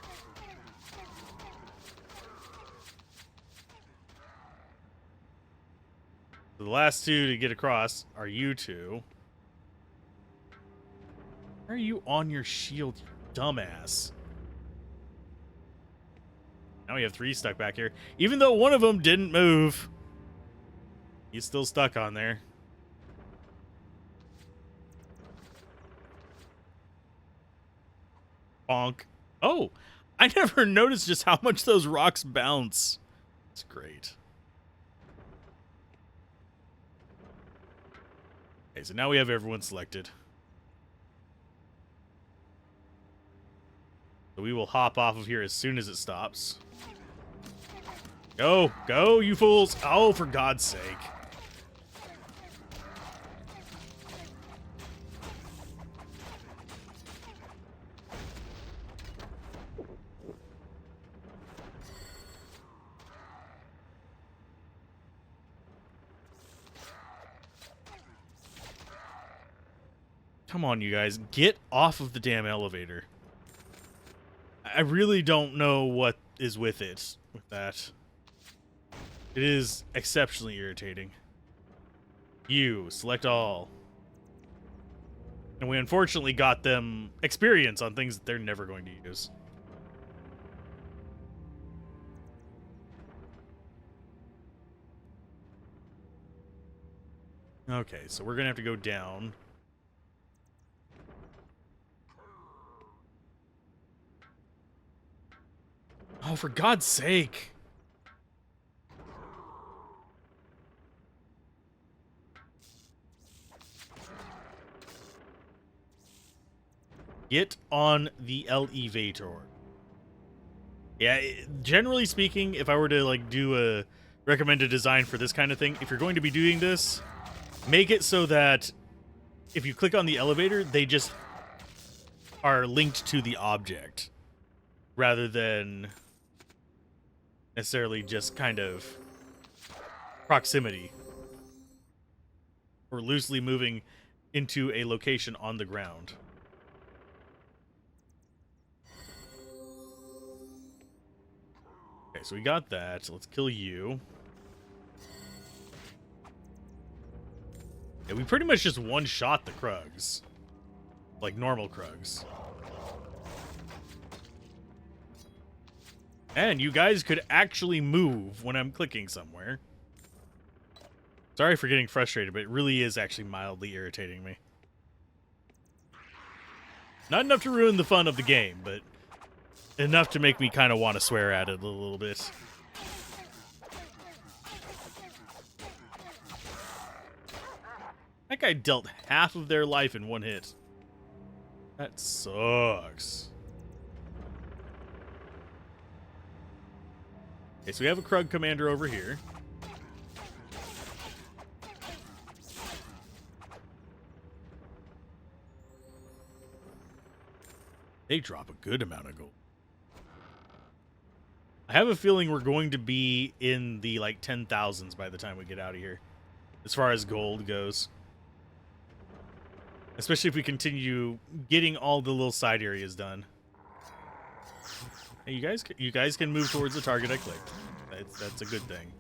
The last two to get across are you two. Why are you on your shield, you dumbass? Now we have 3 stuck back here. Even though one of them didn't move, he's still stuck on there. Bonk. Oh, I never noticed just how much those rocks bounce. It's great. Okay, so now we have everyone selected. So we will hop off of here as soon as it stops. Go, go, you fools. Oh, for God's sake. Come on, you guys. Get off of the damn elevator. I really don't know what is with it, with that. It is exceptionally irritating. You, select all. And we unfortunately got them experience on things that they're never going to use. Okay, so we're going to have to go down. Oh, for God's sake. Get on the elevator. Yeah, generally speaking, if I were to like do a recommended design for this kind of thing, if you're going to be doing this, make it so that if you click on the elevator, they just are linked to the object rather than necessarily just kind of proximity or loosely moving into a location on the ground. Okay, so we got that. So let's kill you. Yeah, we pretty much just one-shot the Krugs. Like normal Krugs. And you guys could actually move when I'm clicking somewhere. Sorry for getting frustrated, but it really is actually mildly irritating me. Not enough to ruin the fun of the game, but enough to make me kind of want to swear at it a little bit. That guy dealt half of their life in one hit. That sucks. Okay, so we have a Krug commander over here. They drop a good amount of gold. I have a feeling we're going to be in the like 10,000s by the time we get out of here, as far as gold goes. Especially if we continue getting all the little side areas done. Hey, you guys can move towards the target I clicked. That's a good thing.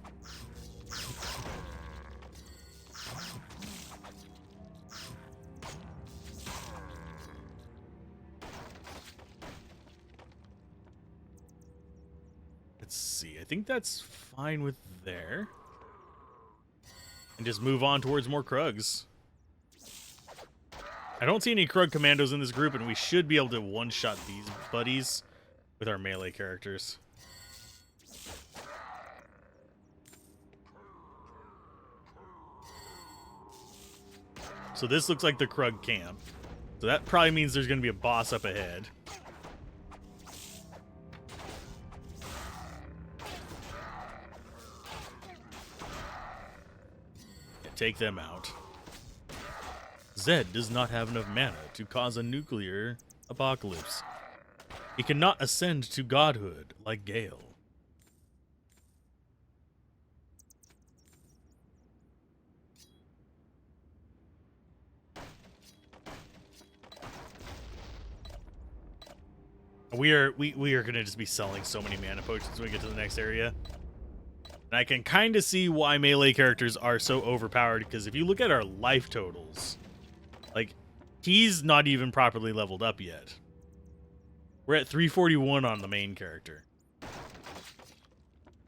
Let's see. I think that's fine with there. And just move on towards more Krugs. I don't see any Krug commandos in this group, and we should be able to one-shot these buddies with our melee characters. So this looks like the Krug camp. So that probably means there's going to be a boss up ahead. Yeah, take them out. Zed does not have enough mana to cause a nuclear apocalypse. He cannot ascend to godhood like Gale. We are gonna just be selling so many mana potions when we get to the next area. And I can kind of see why melee characters are so overpowered, because if you look at our life totals, like, He's not even properly leveled up yet. We're at 341 on the main character,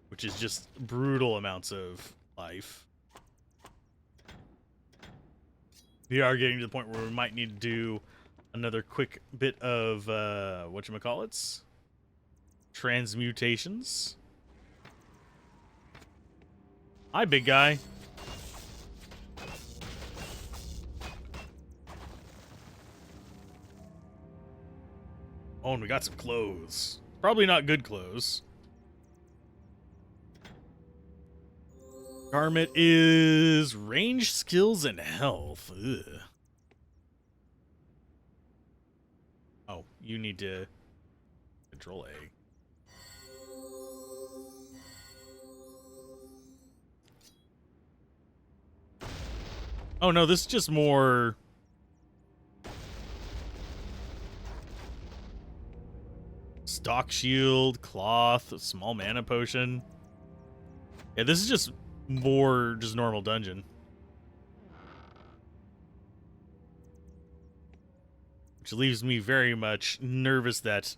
which is just brutal amounts of life. We are getting to the point where we might need to do another quick bit of whatchamacallits? Transmutations. Hi, big guy. Oh, and we got some clothes. Probably not good clothes. Garment is range, skills, and health. Ugh. Oh, you need to control A. Oh no, this is just more... Stock shield, cloth, a small mana potion. Yeah, this is just more just normal dungeon. Which leaves me very much nervous that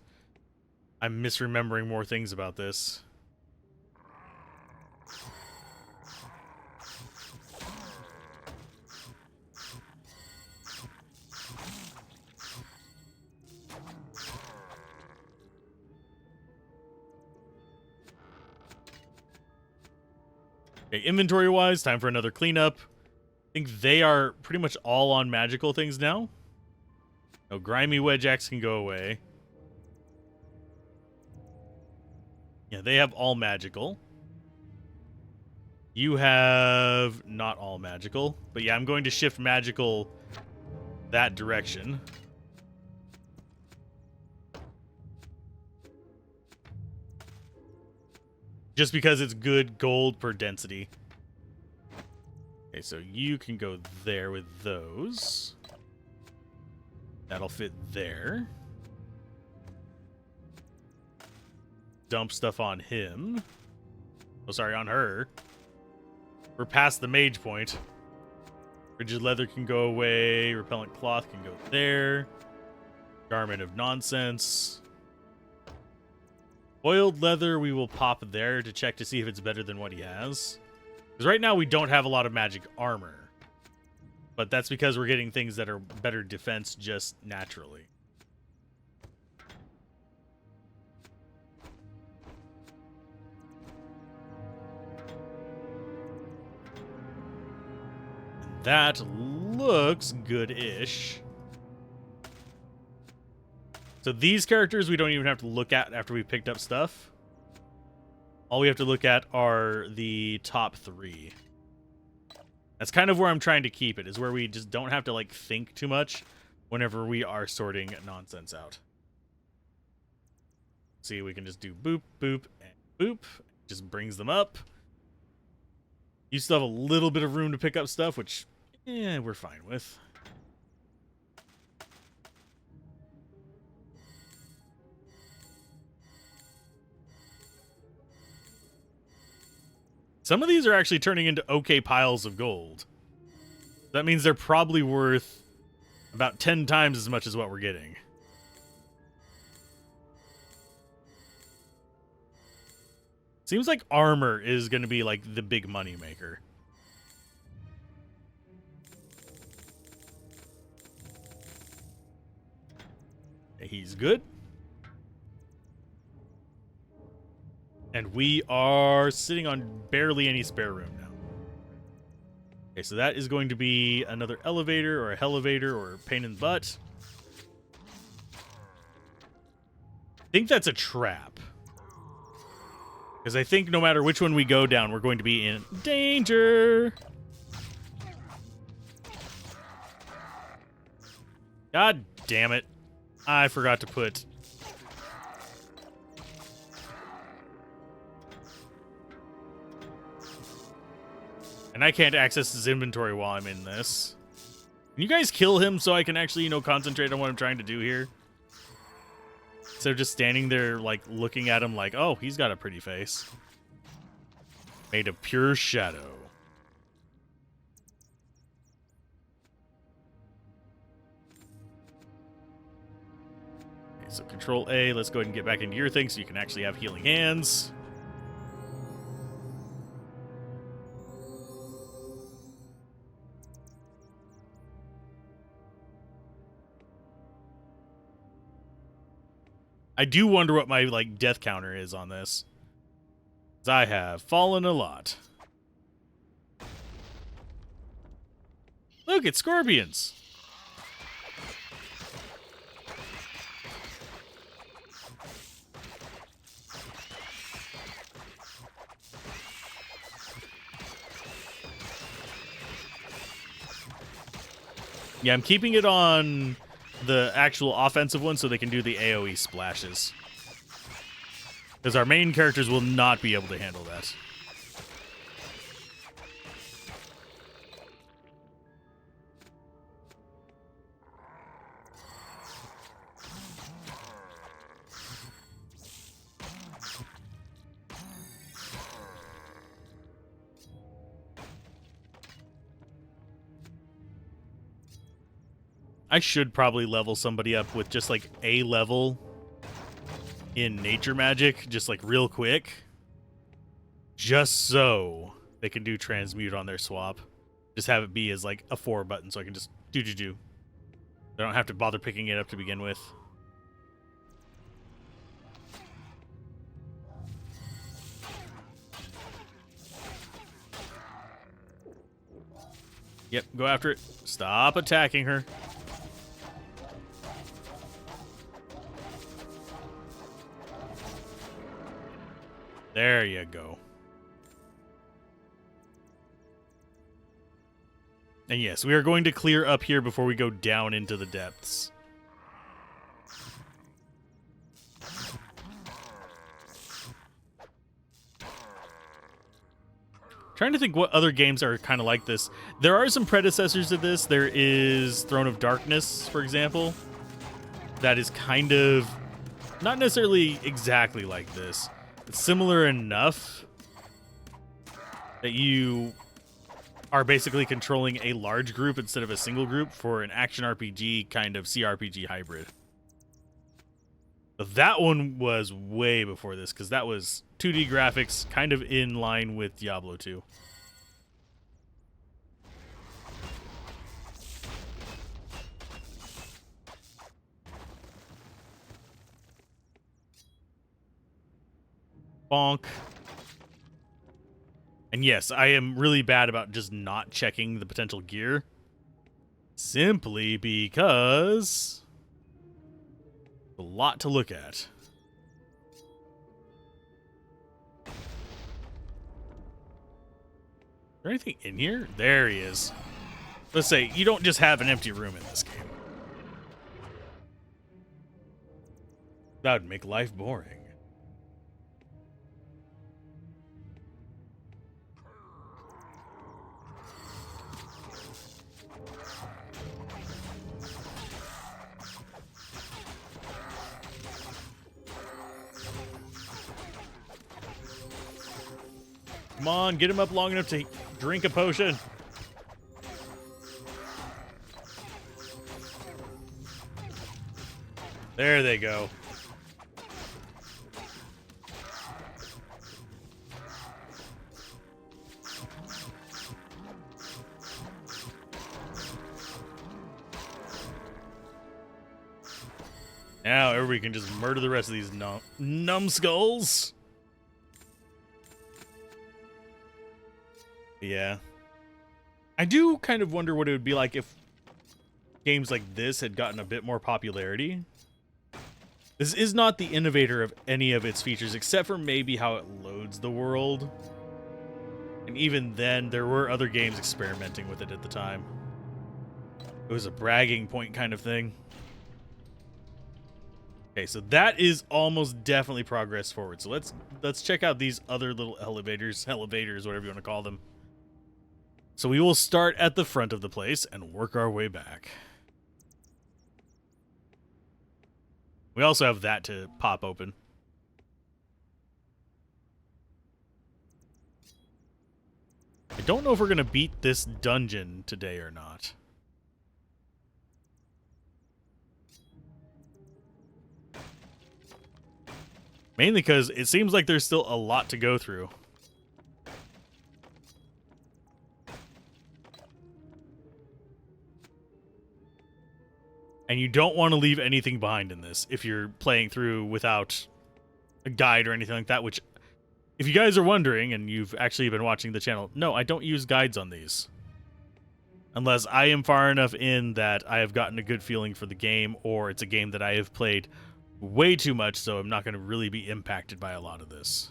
I'm misremembering more things about this. Okay, inventory-wise, time for another cleanup. I think they are pretty much all on magical things now. No, grimy wedge axe can go away. Yeah, they have all magical. You have not all magical. But yeah, I'm going to shift magical that direction. Just because it's good gold per density. Okay, so you can go there with those. That'll fit there. Dump stuff on him. Oh, sorry, on her. We're past the mage point. Rigid leather can go away. Repellent cloth can go there. Garment of nonsense. Oiled leather we will pop there to check to see if it's better than what he has. Because right now we don't have a lot of magic armor. But that's because we're getting things that are better defense just naturally. That looks good-ish. So these characters we don't even have to look at after we picked up stuff. All we have to look at are the top 3. That's kind of where I'm trying to keep it, is where we just don't have to like think too much whenever we are sorting nonsense out. See, we can just do boop, boop, and boop. Just brings them up. You still have a little bit of room to pick up stuff, which, we're fine with. Some of these are actually turning into okay piles of gold. That means they're probably worth about 10 times as much as what we're getting. Seems like armor is going to be like the big money maker. He's good. And we are sitting on barely any spare room now. Okay, so that is going to be another elevator or a hellevator or a pain in the butt. I think that's a trap. Because I think no matter which one we go down, we're going to be in danger. God damn it. I forgot to put... And I can't access his inventory while I'm in this. Can you guys kill him so I can actually, concentrate on what I'm trying to do here? Instead of just standing there, like, looking at him like, oh, he's got a pretty face. Made of pure shadow. So Control A. Let's go ahead and get back into your thing so you can actually have healing hands. I do wonder what my like death counter is on this. 'Cause I have fallen a lot. Look, it's scorpions. Yeah, I'm keeping it on the actual offensive one so they can do the AoE splashes. Because our main characters will not be able to handle that. I should probably level somebody up with just like a level in nature magic, just like real quick. Just so they can do transmute on their swap. Just have it be as like a 4 button so I can just do. I don't have to bother picking it up to begin with. Yep, go after it. Stop attacking her. There you go. And yes, we are going to clear up here before we go down into the depths. Trying to think what other games are kind of like this. There are some predecessors to this. There is Throne of Darkness, for example. That is kind of not necessarily exactly like this. It's similar enough that you are basically controlling a large group instead of a single group for an action RPG kind of CRPG hybrid. But that one was way before this because that was 2D graphics kind of in line with Diablo 2. Bonk. And yes, I am really bad about just not checking the potential gear. Simply because a lot to look at. Is there anything in here? There he is. Let's say you don't just have an empty room in this game. That would make life boring. Come on, get him up long enough to drink a potion. There they go. Now everybody can just murder the rest of these numbskulls. Yeah. I do kind of wonder what it would be like if games like this had gotten a bit more popularity. This is not the innovator of any of its features, except for maybe how it loads the world. And even then, there were other games experimenting with it at the time. It was a bragging point kind of thing. Okay, so that is almost definitely progress forward. So let's check out these other little elevators, whatever you want to call them. So we will start at the front of the place and work our way back. We also have that to pop open. I don't know if we're going to beat this dungeon today or not. Mainly because it seems like there's still a lot to go through. And you don't want to leave anything behind in this if you're playing through without a guide or anything like that, which, if you guys are wondering, and you've actually been watching the channel, no, I don't use guides on these. Unless I am far enough in that I have gotten a good feeling for the game, or it's a game that I have played way too much, so I'm not going to really be impacted by a lot of this.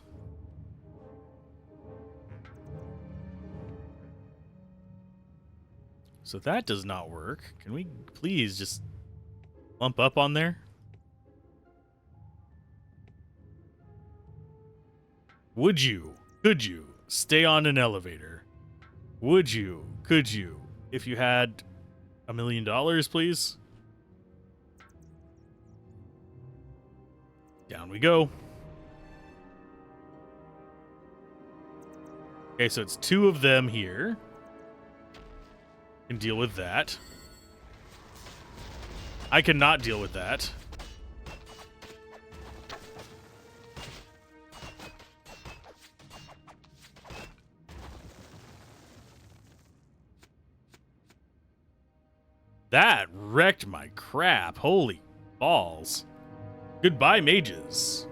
So that does not work. Can we please just lump up on there? Would you, could you, stay on an elevator? Would you, could you, if you had $1 million, please? Down we go. Okay, so it's 2 of them here. Can deal with that. I cannot deal with that. That wrecked my crap. Holy balls. Goodbye, mages.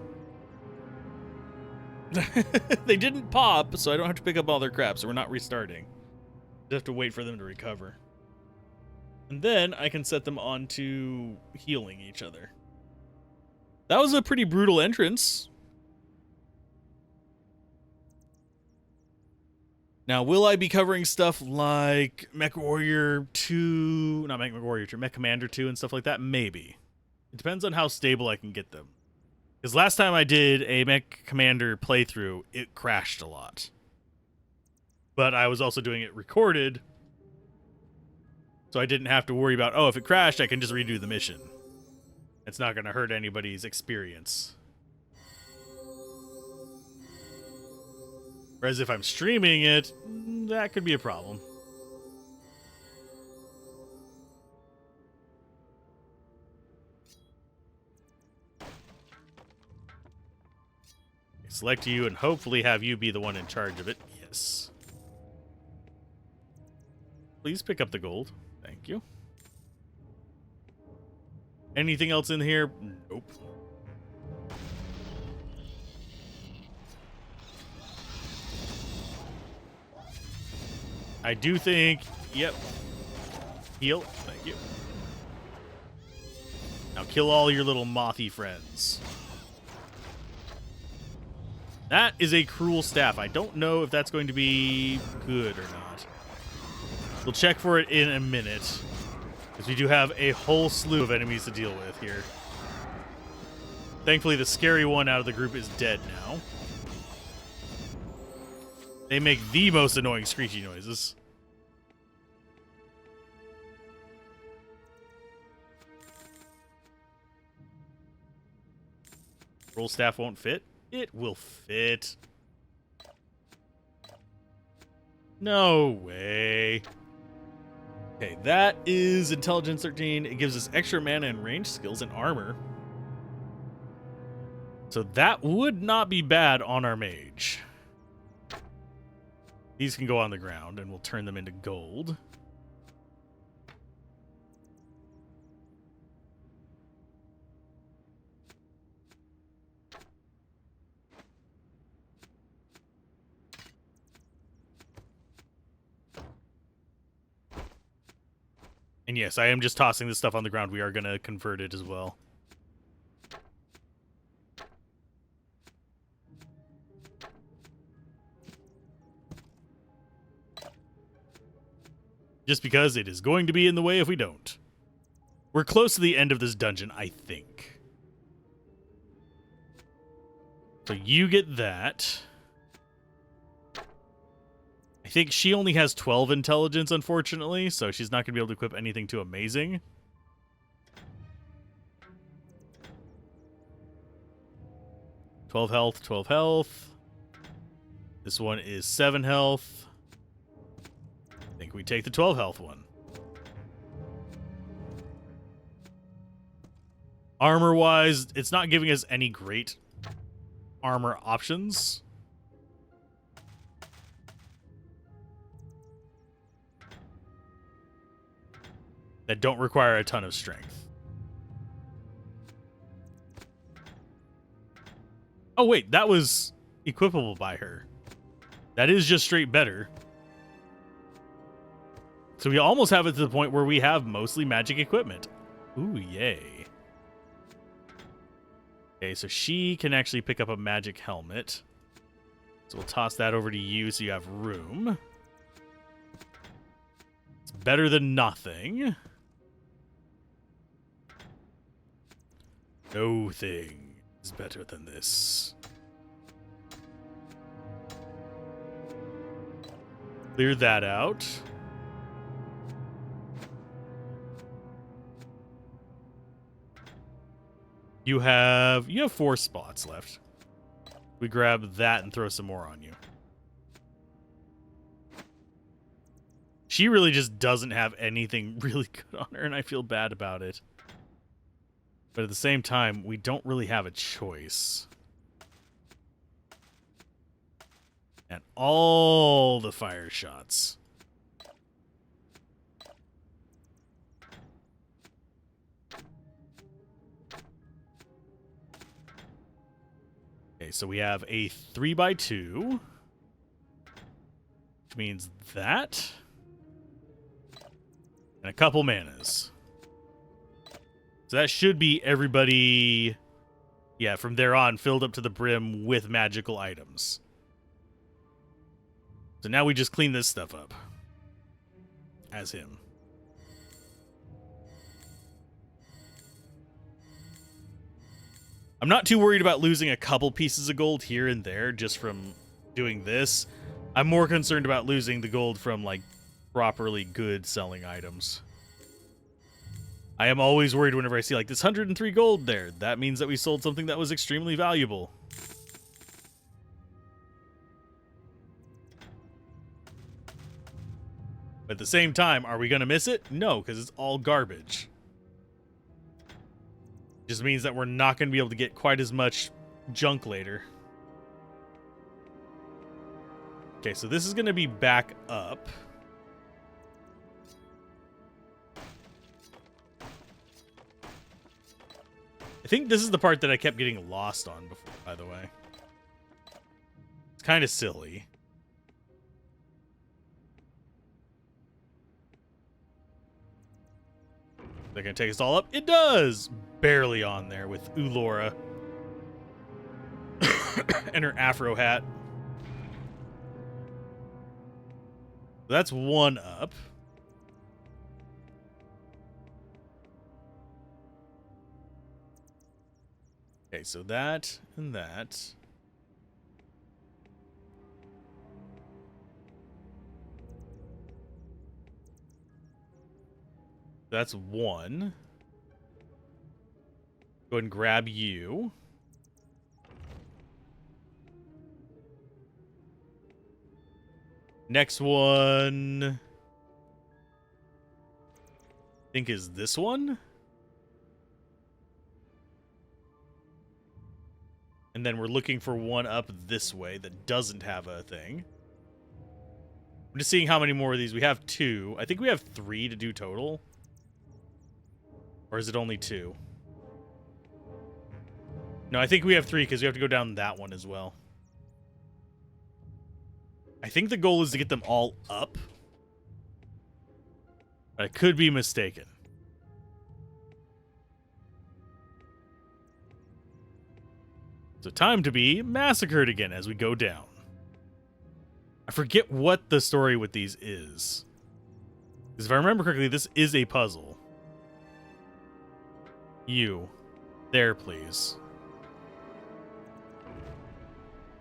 They didn't pop, so I don't have to pick up all their crap, so we're not restarting. Just have to wait for them to recover. And then I can set them on to healing each other. That was a pretty brutal entrance. Now, will I be covering stuff like Mech Warrior 2, not Mech Warrior 2, Mech Commander 2 and stuff like that? Maybe. It depends on how stable I can get them. Because last time I did a Mech Commander playthrough, it crashed a lot. But I was also doing it recorded, so I didn't have to worry about, oh, if it crashed, I can just redo the mission. It's not going to hurt anybody's experience. Whereas if I'm streaming it, that could be a problem. Select you and hopefully have you be the one in charge of it. Yes. Please pick up the gold. Thank you. Anything else in here? Nope. I do think, yep. Heal. Thank you. Now kill all your little mothy friends. That is a cruel staff. I don't know if that's going to be good or not. We'll check for it in a minute, because we do have a whole slew of enemies to deal with here. Thankfully, the scary one out of the group is dead now. They make the most annoying screechy noises. Roll staff won't fit. It will fit. No way. Okay, that is Intelligence 13. It gives us extra mana and range skills and armor. So that would not be bad on our mage. These can go on the ground, and we'll turn them into gold. And yes, I am just tossing this stuff on the ground. We are going to convert it as well. Just because it is going to be in the way if we don't. We're close to the end of this dungeon, I think. So you get that. I think she only has 12 intelligence, unfortunately, so she's not going to be able to equip anything too amazing. $12 health, 12 health. This one is 7 health. I think we take the 12 health one. Armor-wise, it's not giving us any great armor options. That don't require a ton of strength. Oh, wait, that was equipable by her. That is just straight better. So we almost have it to the point where we have mostly magic equipment. Ooh, yay. Okay, so she can actually pick up a magic helmet. So we'll toss that over to you so you have room. It's better than nothing. No thing is better than this. Clear that out. You have 4 spots left. We grab that and throw some more on you. She really just doesn't have anything really good on her, and I feel bad about it. But at the same time, we don't really have a choice. And all the fire shots. Okay, so we have a 3x2. Which means that. And a couple manas. So that should be everybody, yeah, from there on, filled up to the brim with magical items. So now we just clean this stuff up. As him. I'm not too worried about losing a couple pieces of gold here and there just from doing this. I'm more concerned about losing the gold from, like, properly good selling items. I am always worried whenever I see, like, this 103 gold there. That means that we sold something that was extremely valuable. But at the same time, are we going to miss it? No, because it's all garbage. Just means that we're not going to be able to get quite as much junk later. Okay, so this is going to be back up. I think this is the part that I kept getting lost on before, by the way. It's kind of silly. They're going to take us all up? It does! Barely on there with Ulora. And her afro hat. That's 1 up. Okay, so that and that. That's 1. Go ahead and grab you. Next one, I think, is this one. And then we're looking for 1 up this way that doesn't have a thing. I'm just seeing how many more of these. We have 2. I think we have 3 to do total. Or is it only 2? No, I think we have 3 because we have to go down that one as well. I think the goal is to get them all up. But I could be mistaken. So time to be massacred again as we go down. I forget what the story with these is. Because if I remember correctly, this is a puzzle. You. There, please.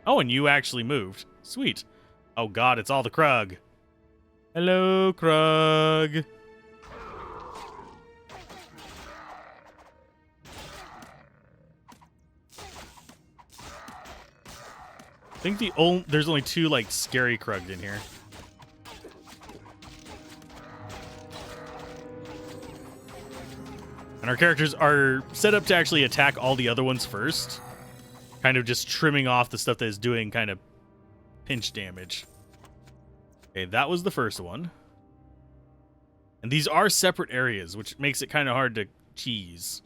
Oh, and you actually moved. Sweet. Oh god, it's all the Krug. Hello, Krug. I think there's only 2, like, scary Krug in here. And our characters are set up to actually attack all the other ones first. Kind of just trimming off the stuff that is doing kind of pinch damage. Okay, that was the first one. And these are separate areas, which makes it kind of hard to cheese.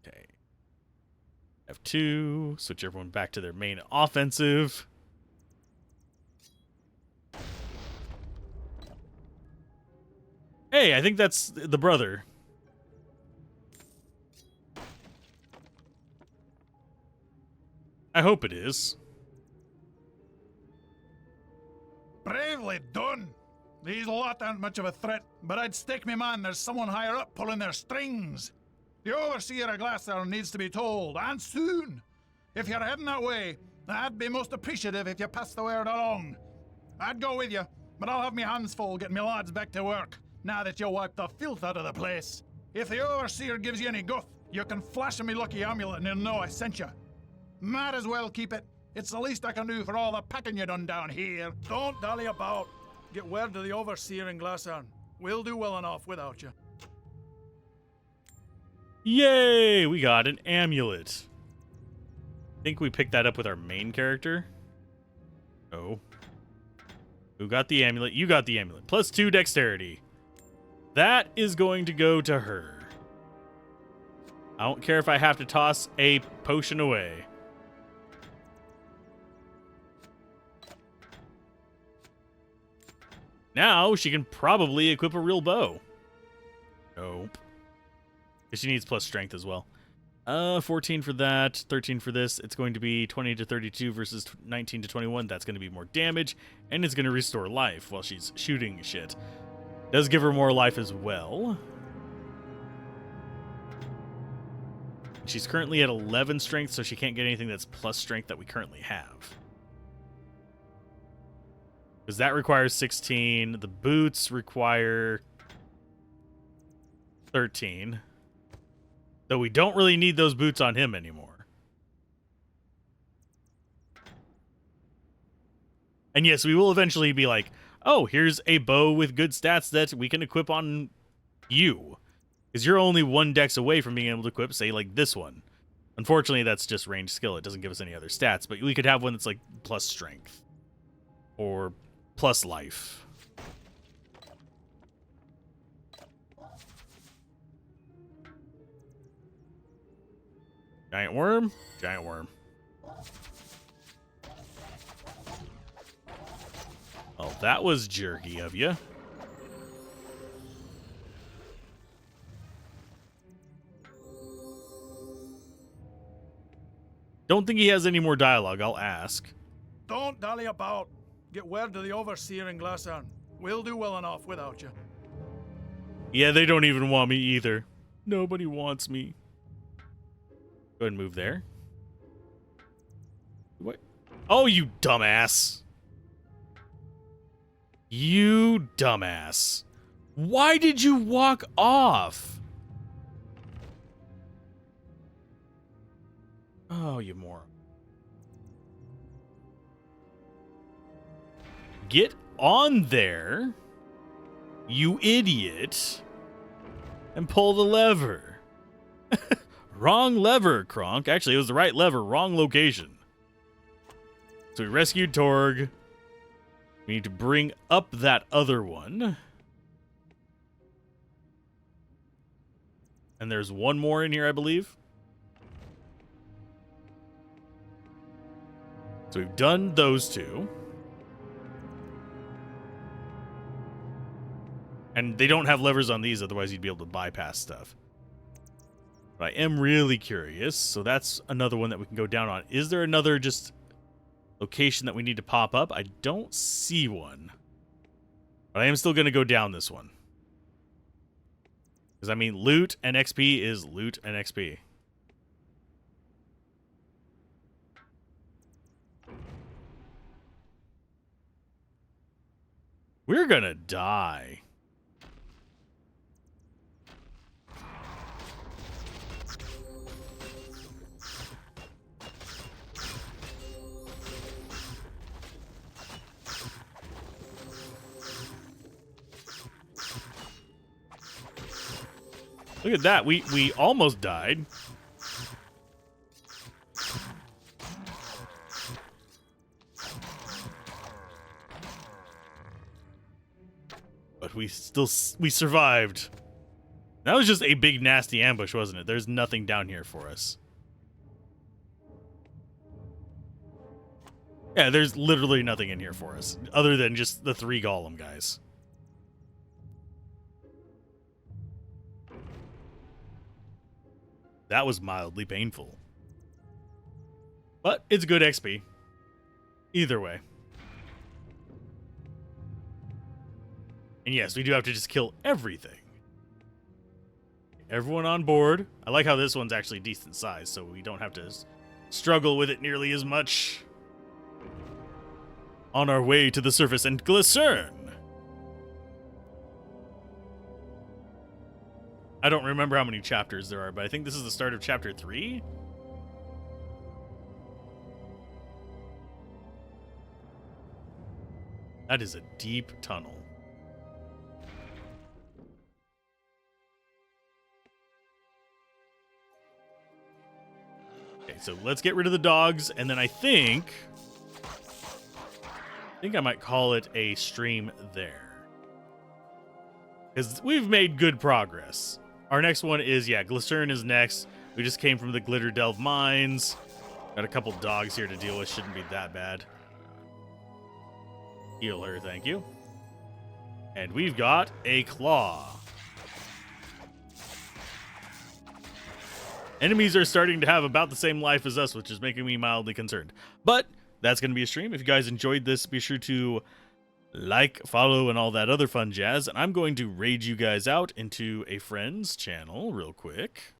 Okay. F2. Switch everyone back to their main offensive. Hey, I think that's the brother. I hope it is. Bravely done. These lot aren't much of a threat, but I'd stake me man there's someone higher up pulling their strings. The overseer of Glassdown needs to be told, and soon. If you're heading that way, I'd be most appreciative if you passed the word along. I'd go with you, but I'll have me hands full getting me lads back to work, now that you wiped the filth out of the place. If the overseer gives you any guff, you can flash him me lucky amulet and he'll know I sent you. Might as well keep it. It's the least I can do for all the packing you done down here. Don't dally about. Get word to the overseer in Glassdown. We'll do well enough without you. Yay! We got an amulet. I think we picked that up with our main character. Oh. Who got the amulet? You got the amulet. +2 dexterity. That is going to go to her. I don't care if I have to toss a potion away. Now she can probably equip a real bow. Nope. She needs plus strength as well. 14 for that, 13 for this. It's going to be 20 to 32 versus 19 to 21. That's going to be more damage, and it's going to restore life while she's shooting shit. Does give her more life as well. She's currently at 11 strength, so she can't get anything that's plus strength that we currently have. Because that requires 16. The boots require 13. Though we don't really need those boots on him anymore. And yes, we will eventually be like, oh, here's a bow with good stats that we can equip on you. Because you're only 1 dex away from being able to equip, say, like this one. Unfortunately, that's just range skill. It doesn't give us any other stats. But we could have one that's like plus strength. Or plus life. Giant worm. Giant worm. Well, that was jerky of you. Don't think he has any more dialogue. I'll ask. Don't dally about. Get word to the overseer in Glassdown. We'll do well enough without you. Yeah, they don't even want me either. Nobody wants me. Go ahead and move there. What? Oh, you dumbass. You dumbass. Why did you walk off? Oh, you moron. Get on there, you idiot, and pull the lever. Wrong lever, Kronk. Actually, it was the right lever, wrong location. So we rescued Torg. We need to bring up that other one. And there's one more in here, I believe. So we've done those two. And they don't have levers on these, otherwise you'd be able to bypass stuff. But I am really curious, so that's another one that we can go down on. Is there another just location that we need to pop up? I don't see one. But I am still going to go down this one. Because, I mean, loot and XP is loot and XP. We're going to die. Look at that. We almost died. But we survived. That was just a big nasty ambush, wasn't it? There's nothing down here for us. Yeah, there's literally nothing in here for us other than just the 3 golem guys. That was mildly painful. But it's good XP. Either way. And yes, we do have to just kill everything. Everyone on board. I like how this one's actually decent size, so we don't have to struggle with it nearly as much. On our way to the surface and Glycern. I don't remember how many chapters there are, but I think this is the start of chapter 3. That is a deep tunnel. Okay, so let's get rid of the dogs, and then I think I might call it a stream there. Because we've made good progress. Our next one is, yeah, Glycern is next. We just came from the Glitter Delve mines. Got a couple dogs here to deal with. Shouldn't be that bad. Heal her, thank you. And we've got a claw. Enemies are starting to have about the same life as us, which is making me mildly concerned. But that's going to be a stream. If you guys enjoyed this, be sure to like, follow, and all that other fun jazz. And I'm going to raid you guys out into a friend's channel real quick.